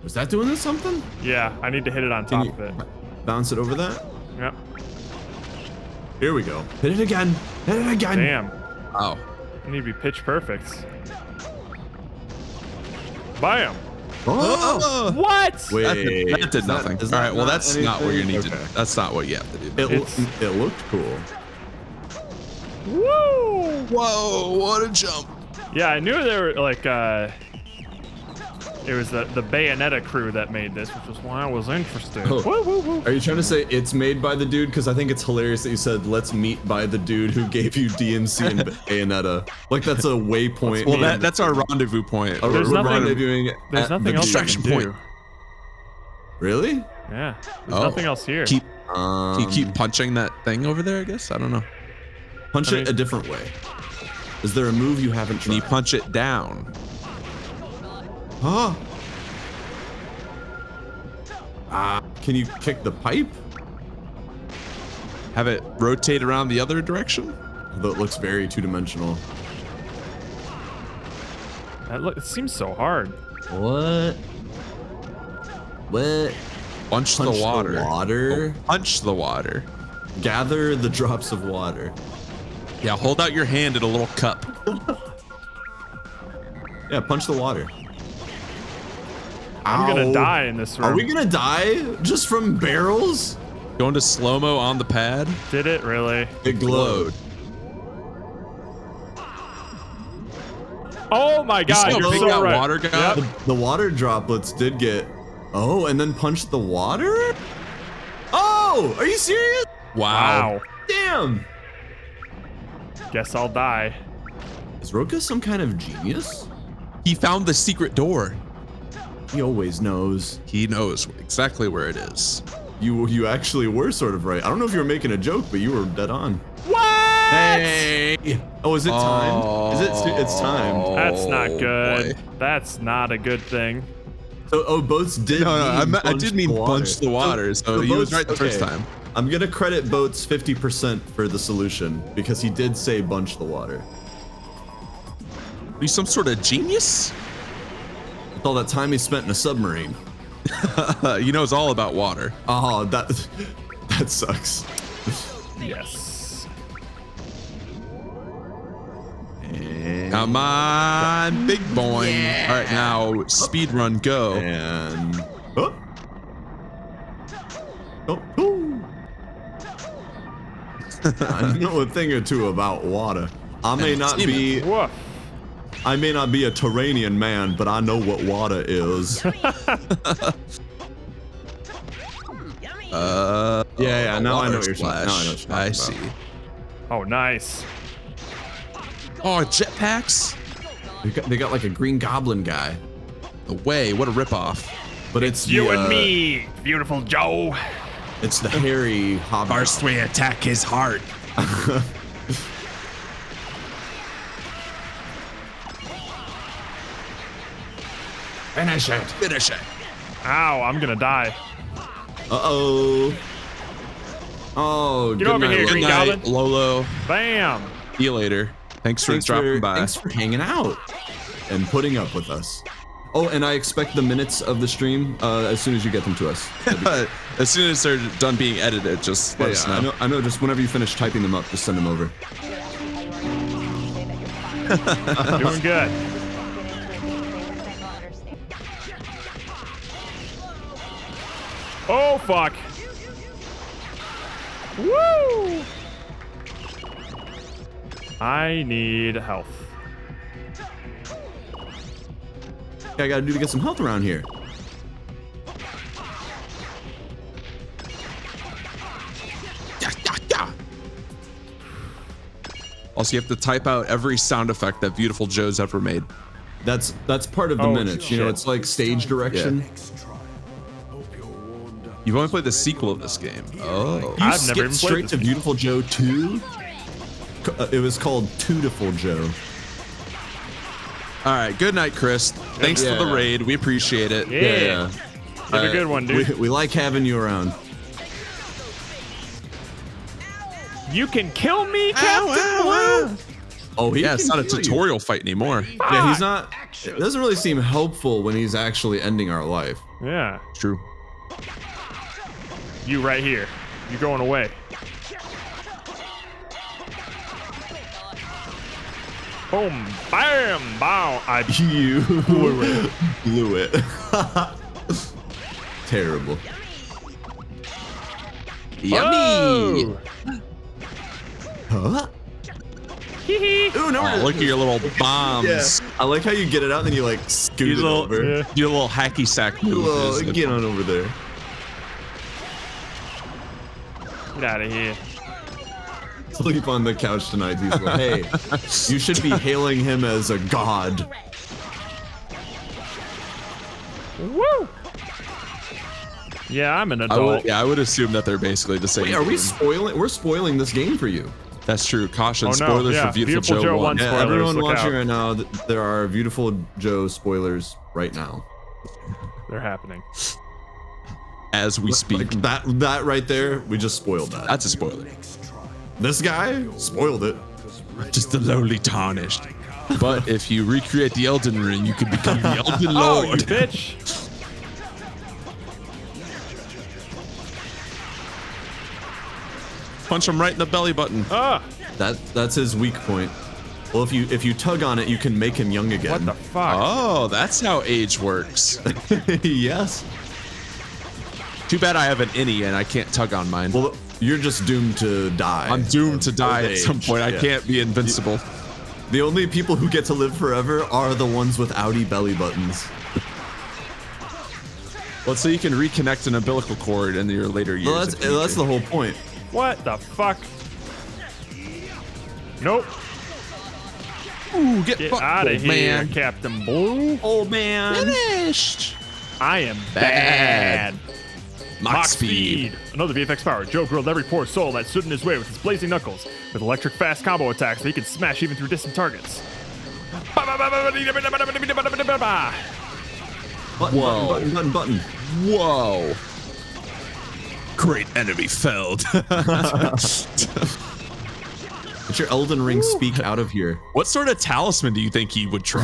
Was that doing something? Yeah, I need to hit it on top of it. Bounce it over that? Yep. Here we go. Hit it again. Hit it again. Damn. Oh. I need to be pitch perfect. Bam. Oh. What? Wait. That did nothing. All right, well, that's not where you need to. That's not what you have to do. It looked cool. Woo! Whoa, what a jump. Yeah, I knew there were like it was the Bayonetta crew that made this, which was why I was interested. Oh. Woo, woo, woo. Are you trying to say it's made by the dude? Because I think it's hilarious that you said let's meet by the dude who gave you DMC and Bayonetta. Like that's a waypoint. Well, that's our rendezvous point. There's We're nothing- rendezvousing There's at nothing the else I can extraction do. point. Really? Yeah. There's nothing else here. Can you keep punching that thing over there? I guess I don't know. Punch it a different way. Is there a move you haven't tried? Can you punch it down? Huh? Can you kick the pipe? Have it rotate around the other direction? Though it looks very two-dimensional. It seems so hard. What? What? Punch the water. Water? Oh, punch the water. Gather the drops of water. Yeah, hold out your hand in a little cup. Yeah, punch the water. I'm gonna Ow. die in this room. Are we gonna die just from barrels? Going to slow-mo on the pad. Did it really? It glowed. Oh my god, see how you're big so that right. water got? Yep. The water droplets did get. Oh, and then punch the water? Oh, are you serious? Wow. Damn. Guess I'll die. Is Roka some kind of genius? He found the secret door. He always knows. He knows exactly where it is. You actually were sort of right. I don't know if you were making a joke, but you were dead on. What? Hey. Oh, is it time? Is it? It's time. That's not good. boy. That's not a good thing. So, boats did. No, mean I did mean punch the water. So he was right the first time. I'm gonna credit Boats 50% for the solution because he did say bunch the water. Are you some sort of genius? With all that time he spent in a submarine. He knows all about water. Oh, that sucks. Yes. Come on, big boy. Yeah. All right, now speed run, go. And oh. Oh. I know a thing or two about water. I may not be a Turanian man, but I know what water is. Yeah, now I know what you're talking about. I see. Oh, nice. Oh, jetpacks? They got like a Green Goblin guy. No way, what a ripoff. But it's you and me, beautiful Joe. It's the hairy hobbit. First we attack his heart. Finish it. Finish it. Ow, I'm gonna die. Uh-oh. Oh, get over here, Green Goblin. Lolo. Bam. See you later. Thanks for dropping by. Thanks for hanging out and putting up with us. Oh, and I expect the minutes of the stream as soon as you get them to us. As soon as they're done being edited, just let us know. I know. Just whenever you finish typing them up, just send them over. Doing good. Oh, fuck. Woo! I need health. What I gotta do to get some health around here? Also, you have to type out every sound effect that Beautiful Joe's ever made. That's part of the minutes. You know, it's like stage direction. Yeah. You've only played the sequel of this game. Oh, I've never even straight to Beautiful Joe 2. It was called Tootiful Joe. All right, good night, Chris. Thanks for the raid. We appreciate it. Yeah. Have a good one, dude. We like having you around. You can kill me, Captain Blue. Oh, yeah, it's not a tutorial fight anymore. Yeah, he's not. It doesn't really seem helpful when he's actually ending our life. Yeah. True. You right here. You're going away. Boom, bam, bow. You blew it. Terrible. Yummy. Huh? Ooh, no, look at your little bombs. Yeah. I like how you get it out and then you like scoot it over. Your little hacky sack move. Get on over there. Get out of here. Sleep on the couch tonight, Diesel. Hey, you should be hailing him as a god. Woo! Yeah, I'm an adult. I would assume that they're basically the same. Wait, are we spoiling? We're spoiling this game for you. That's true. Caution, Oh, no. spoilers Yeah, for Beautiful Joe 1. Yeah, spoilers, everyone look watching out. right now, there are Beautiful Joe spoilers right now. They're happening. As we speak. Like that right there, we just spoiled that. That's a spoiler. This guy spoiled it. Just the lowly tarnished. But if you recreate the Elden Ring, you can become the Elden Oh, you Lord. bitch. Punch him right in the belly button. That's his weak point. Well, if you tug on it, you can make him young again. What the fuck? Oh, that's how age works. Yes. Too bad I have an innie and I can't tug on mine. Well, you're just doomed to die. I'm doomed to die at some point. I can't be invincible. The only people who get to live forever are the ones with outie belly buttons. Well, so you can reconnect an umbilical cord in your later years. Well, that's the whole point. What the fuck? Nope. Ooh, Get out of here, man. Captain Blue. Old man. Finished. I am bad. Mach speed. Another VFX power. Joe grilled every poor soul that stood in his way with his blazing knuckles. With electric fast combo attacks that he can smash even through distant targets. Button. Whoa. Great enemy felled. Let your Elden Ring speak out of here. What sort of talisman do you think he would try?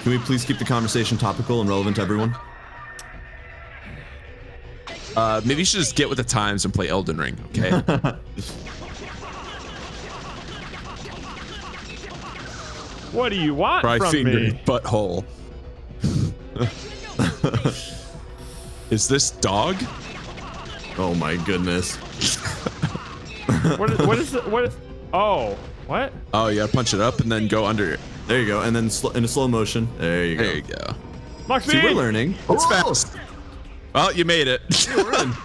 Can we please keep the conversation topical and relevant to everyone? Maybe you should just get with the times and play Elden Ring, okay? What do you want Try from finger me? butthole. Is this dog? Oh my goodness. What is it? What is? Oh, what? Oh, you gotta punch it up and then go under it. There you go. And then in a slow motion. There you go. There you go. Max See, we're learning. It's fast. Well, you made it.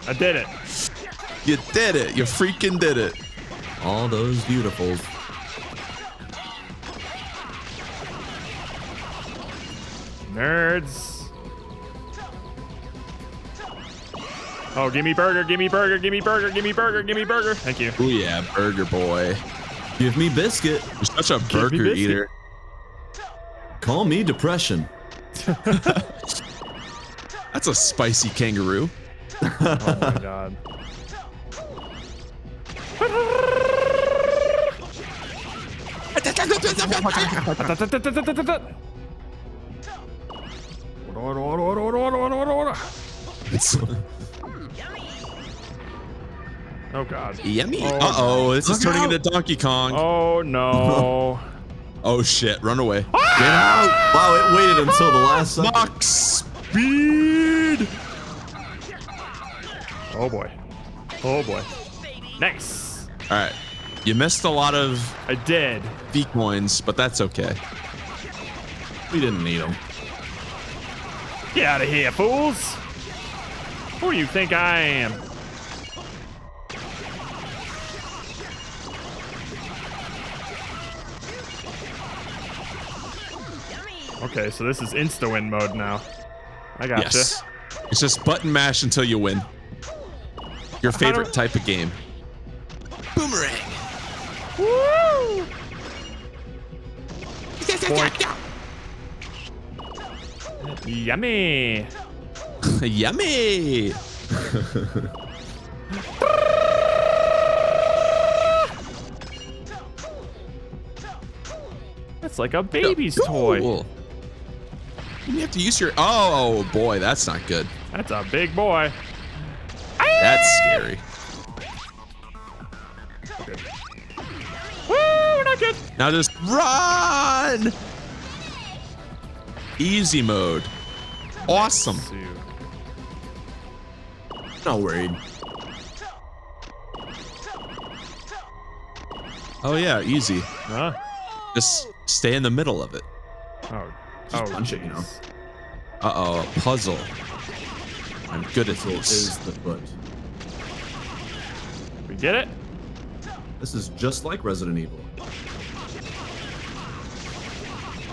I did it. You did it. You freaking did it. All those beautifuls. Nerds. Oh, gimme burger, gimme burger, gimme burger, gimme burger, gimme burger. Thank you. Oh yeah, burger boy. Give me biscuit. You're such a burger eater. Call me depression. That's a spicy kangaroo. Oh my god. Oh god. Yummy. Uh-oh, this is turning into Donkey Kong. Oh no. Oh shit, run away. Get out. Wow, it waited until the last second. Max speed. Oh boy. Oh boy. Nice. All right. You missed a lot of I did. V coins, but that's okay. We didn't need them. Get out of here, fools. Who do you think I am? Okay, so this is insta-win mode now. I gotcha. Yes. It's just button mash until you win. Your favorite type of game. Boomerang. Woo! Yummy. Yummy. That's like a baby's toy. You have to use your. Oh boy, that's not good. That's a big boy. That's scary. Okay. Woo, not good. Now just run. Easy mode. Awesome. Not worried. Oh yeah, easy. Huh? Just stay in the middle of it. Oh. Just punch it, you know. Uh-oh, puzzle. I'm good at this. Is the foot. We get it? This is just like Resident Evil.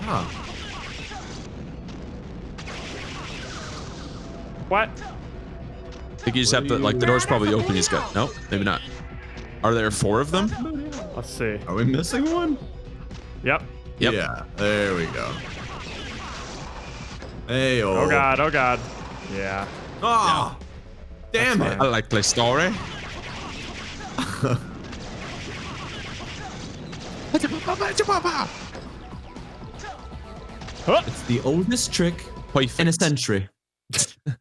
Ah. What? I think you just have to, like, the door's probably open. He's got. Nope, maybe not. Are there 4 of them? Let's see. Are we missing one? Yep. Yep. Yeah, there we go. Hey, oh god, oh god. Yeah. Oh, damn it. I like play story. It's the oldest trick in a century.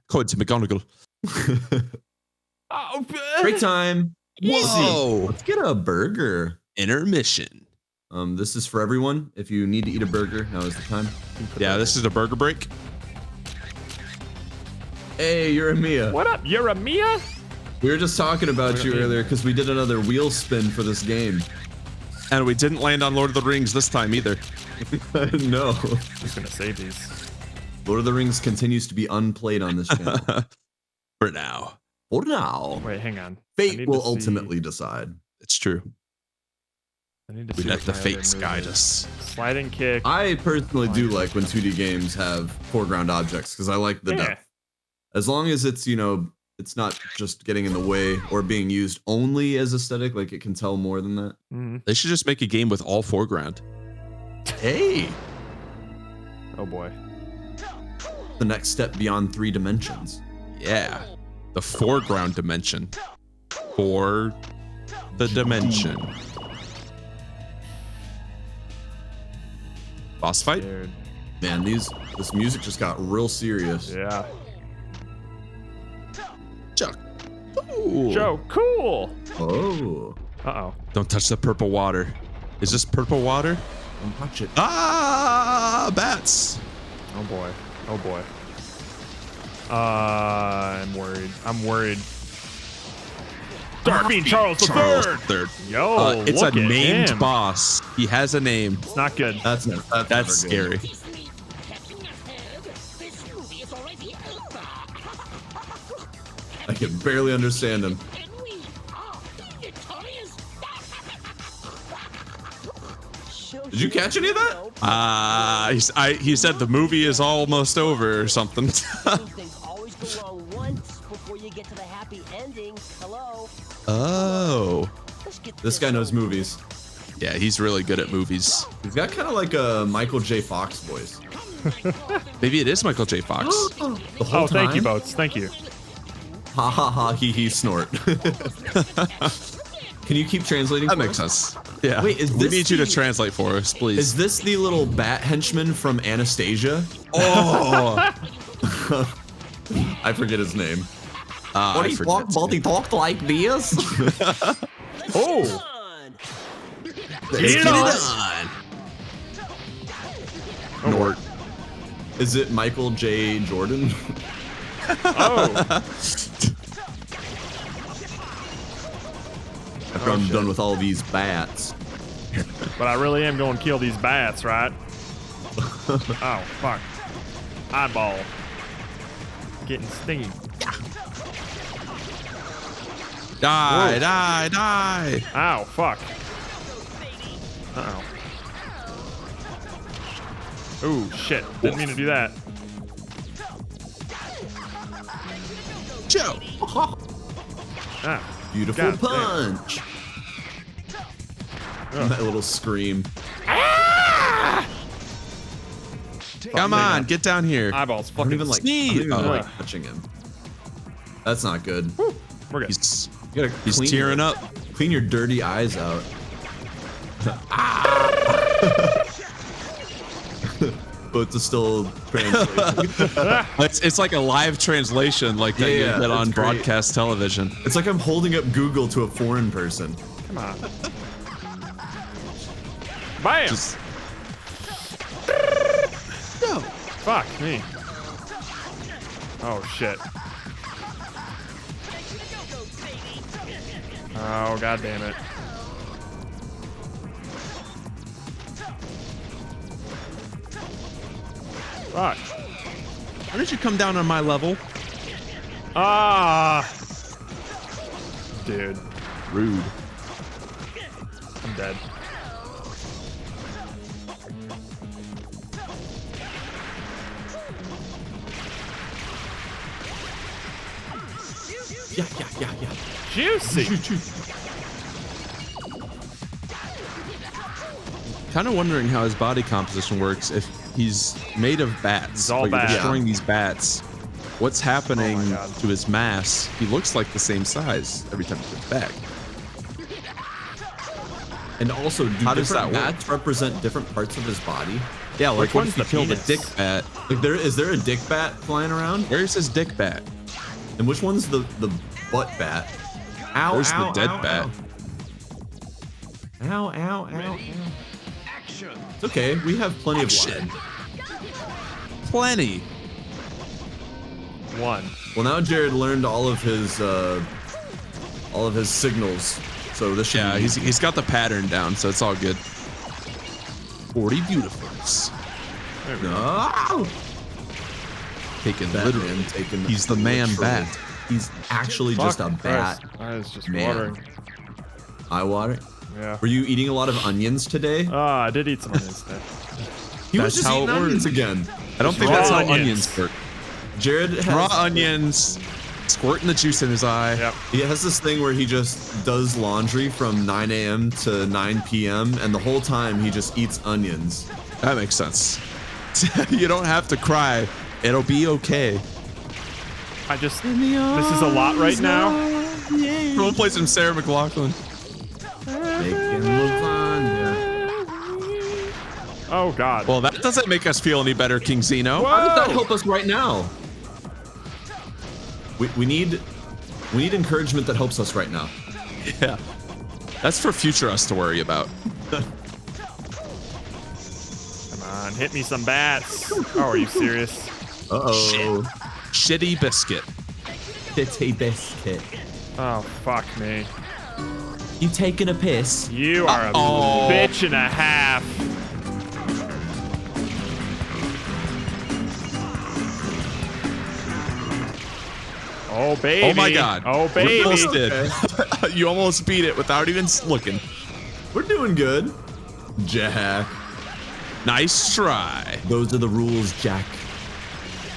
According to McGonagall. Oh, Break time. Whoa. Let's get a burger. Intermission. This is for everyone. If you need to eat a burger, now is the time. Yeah, this is a burger break. Hey, you're Mia. What up? You're a Mia? We were just talking about you earlier because we did another wheel spin for this game. And we didn't land on Lord of the Rings this time either. No. I'm just gonna save these. Lord of the Rings continues to be unplayed on this channel. For now. For now. Wait, hang on. Fate will ultimately decide. It's true. I need to We see let what the my other fates move guide is. us. Sliding kick. I personally do like when 2D games have foreground objects because I like the depth. As long as it's, you know, it's not just getting in the way or being used only as aesthetic, like it can tell more than that. Mm-hmm. They should just make a game with all foreground. Hey! Oh boy. The next step beyond 3 dimensions. Yeah. The foreground dimension. For the dimension. Boss fight? Dude. Man, this music just got real serious. Yeah. Joe. Ooh. Joe, cool. Oh. Uh-oh. Don't touch the purple water. Is this purple water? Don't touch it. Ah, bats. Oh boy. Oh boy. I'm worried. I'm worried. Darby Charles III. Yo, it's a look at named him. boss. He has a name. It's not good. That's scary. I can barely understand him. Did you catch any of that? He said the movie is almost over or something. Things always go wrong once before you get to the happy ending. Hello. Oh. This guy knows movies. Yeah, he's really good at movies. He's got kind of like a Michael J. Fox voice. Maybe it is Michael J. Fox. The whole time? Thank you, Boats. Thank you. Ha ha ha, he snort. Can you keep translating? That makes sense. Yeah. Wait, we need you to translate for us, please. Is this the little bat henchman from Anastasia? Oh. I forget his name. What do you talk like this? Oh. Get it on. Nort. Is it Michael J. Jordan? Oh. After I'm done with all these bats. But I really am going to kill these bats, right? Oh, fuck. Eyeball. Getting stingy. Die, Whoa. die. Ow, fuck. Uh-oh. Ooh, shit. Didn't mean to do that. Joe. Ah. Beautiful God punch. That little scream. Come on, get down here. Eyeballs I fucking don't even like, touching him. That's not good. We're good. You gotta He's clean tearing up. Clean your dirty eyes out. But to still translate. It's like a live translation like that you get on broadcast television. It's like I'm holding up Google to a foreign person. Come on. Bam! No. Fuck me. Oh, shit. Oh, god damn it. Fuck. Why did you come down on my level? Ah! Dude. Rude. I'm dead. Yeah. Juicy! Kind of wondering how his body composition works if he's made of bats. He's all but you're bat. destroying these bats. What's happening God. to his mass? He looks like the same size every time he gets back. And also, do How does different that work? bats represent different parts of his body? Yeah, like Which what one's if you the killed a penis? dick bat? Like is there a dick bat flying around? Where's his dick bat? And which one's the butt bat? Ow, Where's ow, the dead ow, bat? Ow, ow, ow, ow. It's okay, we have plenty of life. Plenty. One. Well, now Jared learned all of his signals, so this should be he's got the pattern down, so it's all good. 40 beautifuls. There we go. No! Taking Batman literally. taking He's the man literally. bat. He's actually just a Fucking bat. Christ. I was just Man. watering. Eye water. Yeah. Were you eating a lot of onions today? I did eat some onions today. He was That's just how eating it onions works. again. I don't think Raw that's how onions. onions work. Jared has Raw onions, squirting the juice in his eye. Yep. He has this thing where he just does laundry from 9 a.m. to 9 p.m. and the whole time he just eats onions. That makes sense. You don't have to cry. It'll be okay. I just. This is a lot right now. We'll play some Sarah McLachlan. Making lasagna. Oh, God. Well, that doesn't make us feel any better, King Zeno. How does that help us right now? We need encouragement that helps us right now. Yeah. That's for future us to worry about. Come on, hit me some bats. Oh, are you serious? Uh-oh. Shitty biscuit. Shitty biscuit. Oh, fuck me. You taking a piss? You are a bitch and a half. Oh, baby. Oh, my God. Oh, baby. You almost did. You almost beat it without even looking. We're doing good. Jack. Nice try. Those are the rules, Jack.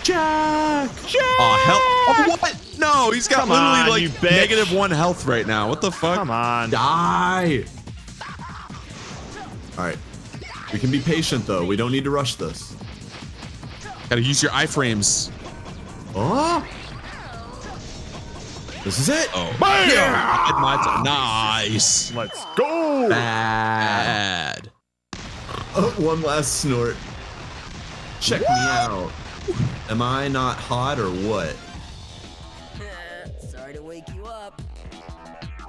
Jack! Jack! Oh, hell. Oh, what? No, he's got literally like -1 health right now. What the fuck? Come on. Die. All right. We can be patient, though. We don't need to rush this. Gotta use your iframes. Oh. This is it. Oh. Bam! Yeah. Nice. Let's go. Bad. Oh, one last snort. Check me out. Am I not hot or what? Sorry to wake you up.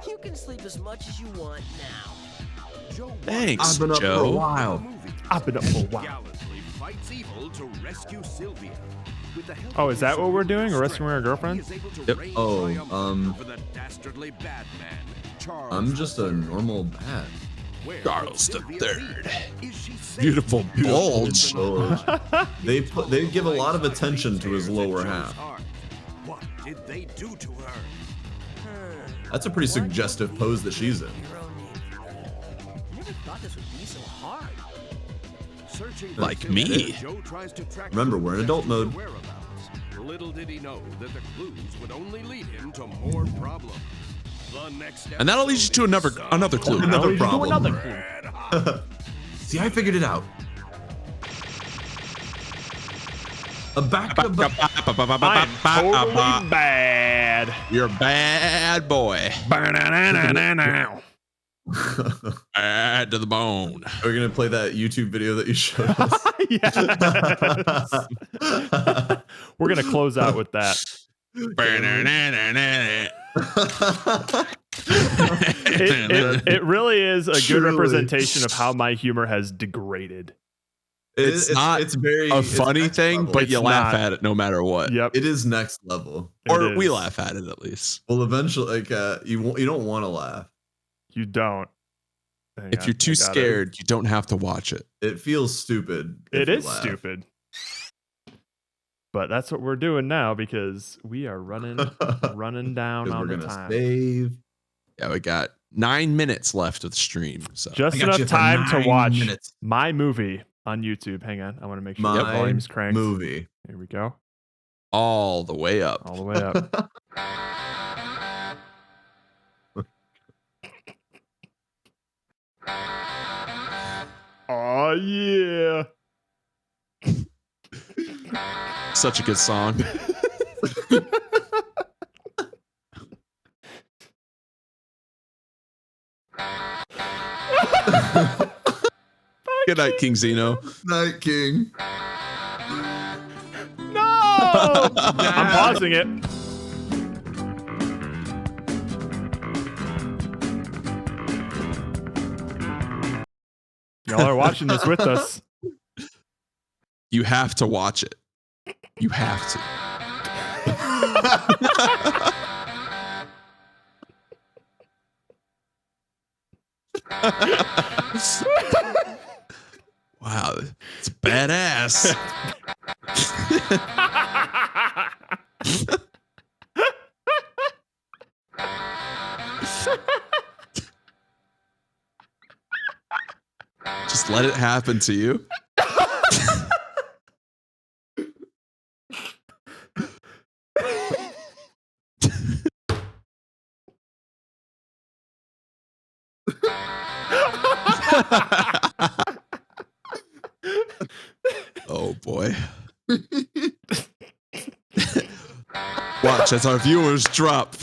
You can sleep as much as you want now. Thanks, I've been up Joe. for a while. I've been up for a while. Gallantly fights evil to rescue Sylvia. With the help Oh, of is that his what we're silver doing? Arresting our strength, girlfriend? he is able to Yep. reign Oh, triumphant over the dastardly bad man, Charles I'm just a III. normal bat. Where Charles will Sylvia III. be? Is she safe? Beautiful bulge. They give a lot of attention to his lower half. What did they do to her? That's a pretty suggestive pose that she's in. Never thought this would be so hard. Searching Like for me. Sylvia, Joe tries to track Remember, we're in adult mode. her whereabouts. Little did he know that the clues would only lead him to more problems. The next And that'll lead you to another clue. Another problem. Another clue. See, I figured it out. A back to back. I'm totally bad. You're a bad boy. Bad to the bone. Are we gonna play that YouTube video that you showed us? Yes. We're gonna close out with that. It really is a good representation of how my humor has degraded. It's not very a funny thing, level. but It's you laugh not. at it no matter what. Yep. It is next level. Or we is. laugh at it at least. Well, eventually, like you don't want to laugh. You don't. Hang If on, you're too I got it. scared, you don't have to watch it. It feels stupid. It if you is laugh. stupid. But that's what we're doing now because we are running down 'Cause on we're the gonna time. save. Yeah, we got 9 minutes left of the stream. So Just I got enough you for time to 9 watch minutes. my movie on YouTube. Hang on. I want to make sure the My volume's cranked. movie. Here we go. all the way up. All the way up. Oh, yeah. Such a good song. Good night, King Zeno. Night King. No! I'm pausing it. Y'all are watching this with us. You have to watch it. You have to. Wow, it's badass. Just let it happen to you. Oh boy. Watch as our viewers drop.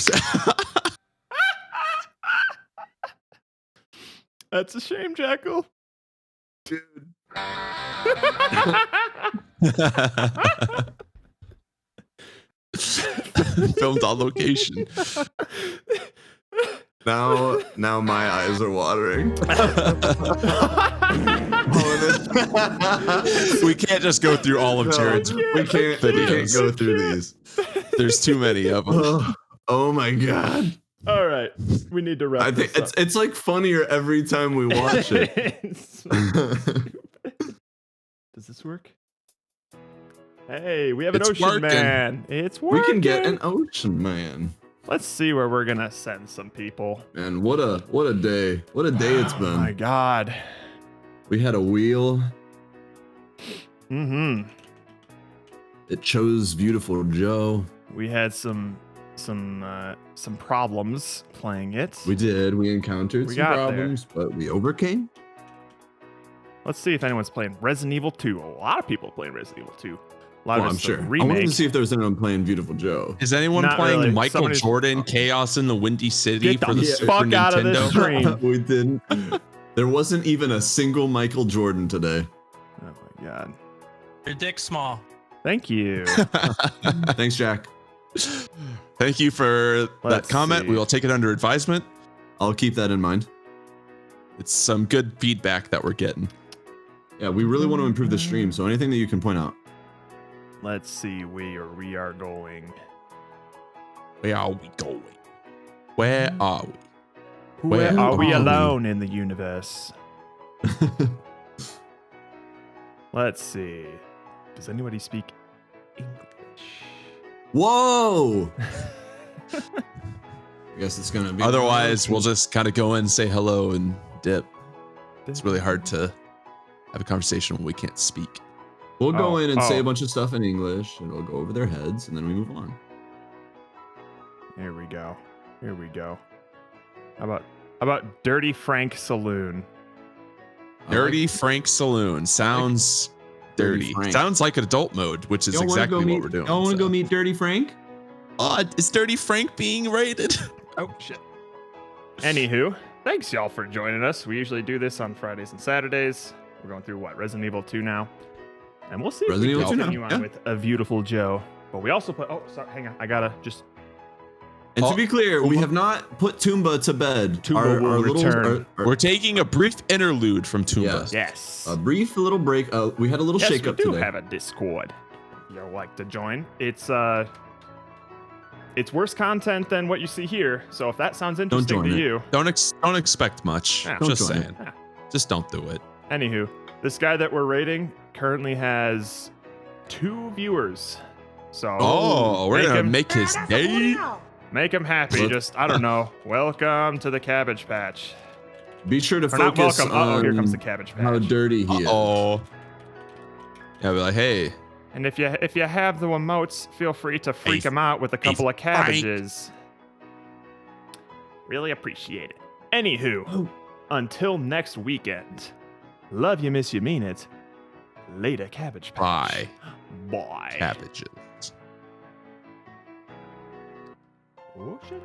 That's a shame, Jackal. Dude. Filmed on location. Now my eyes are watering. We can't just go through all of Jared's We can't videos. go through these. There's too many of them. Oh my god. right. We need to wrap I think this up. it's like funnier every time we watch it. Does this work? Hey, we have an It's ocean working. man. It's working. We can get an ocean man. Let's see where we're gonna send some people. Man, what a day. What a day it's been. Oh my God. We had a wheel. Mm-hmm. It chose Beautiful Joe. We had some problems playing it. We did. We encountered We some got problems, but we overcame. Let's see if anyone's playing Resident Evil 2. A lot of people playing Resident Evil 2. A lot Well, of I'm it's sure. the I wanted remake. to see if there was anyone playing Beautiful Joe. Is anyone Not playing really. Michael Somebody's- Jordan Chaos in the Windy City Get for the the fuck Super out of this Nintendo? stream. We didn't. There wasn't even a single Michael Jordan today. Oh my God. Your dick's small. Thank you. Thanks, Jack. Thank you for Let's that comment. see. We will take it under advisement. I'll keep that in mind. It's some good feedback that we're getting. Yeah, we really want to improve the stream, so anything that you can point out. Let's see where we are going. Where are we going? Where are we? Where are we are we? alone in the universe? Let's see. Does anybody speak English? Whoa! I guess it's gonna be. Otherwise, we'll just kind of go in, say hello, and dip. It's really hard to have a conversation when we can't speak. We'll go in and say oh. a bunch of stuff in English, and it'll go over their heads, and then we move on. Here we go. Here we go. How about Dirty Frank Saloon? Dirty Frank Saloon sounds dirty. Frank. Sounds like adult mode, which is exactly what we're doing. Y'all want to so. go meet Dirty Frank? Is Dirty Frank being rated? Oh shit. Anywho, thanks y'all for joining us. We usually do this on Fridays and Saturdays. We're going through what, Resident Evil 2 now, and we'll see if Resident we Evil can 2 continue now, on yeah. with A Beautiful Joe. But we also play. Oh, sorry, hang on. I gotta just. And to be clear, we have not put Toomba to bed. Toomba will return. We're taking a brief interlude from Toomba. Yes. Yes. A brief little break. We had a little Yes, shake-up we do today. have a Discord. If you'd like to join, it's worse content than what you see here. So if that sounds interesting to join it. you, Don't expect much. Yeah. Just Don't join saying. Yeah. Just don't do it. Anywho, this guy that we're rating currently has 2 viewers. So We're gonna him, make his day. make him happy. Look. Just I don't know. Welcome to the Cabbage Patch. Be sure to Or not focus welcome. on Here comes the Cabbage Patch. how dirty he is. Oh. Yeah, be like, hey, And if you have the emotes, feel free to freak Hey, him out with a couple of Frank. cabbages. Really appreciate it. Anywho, until next weekend. Love you, miss you, mean it. Later, Cabbage Patch. bye. Bye. Cabbages. Ocean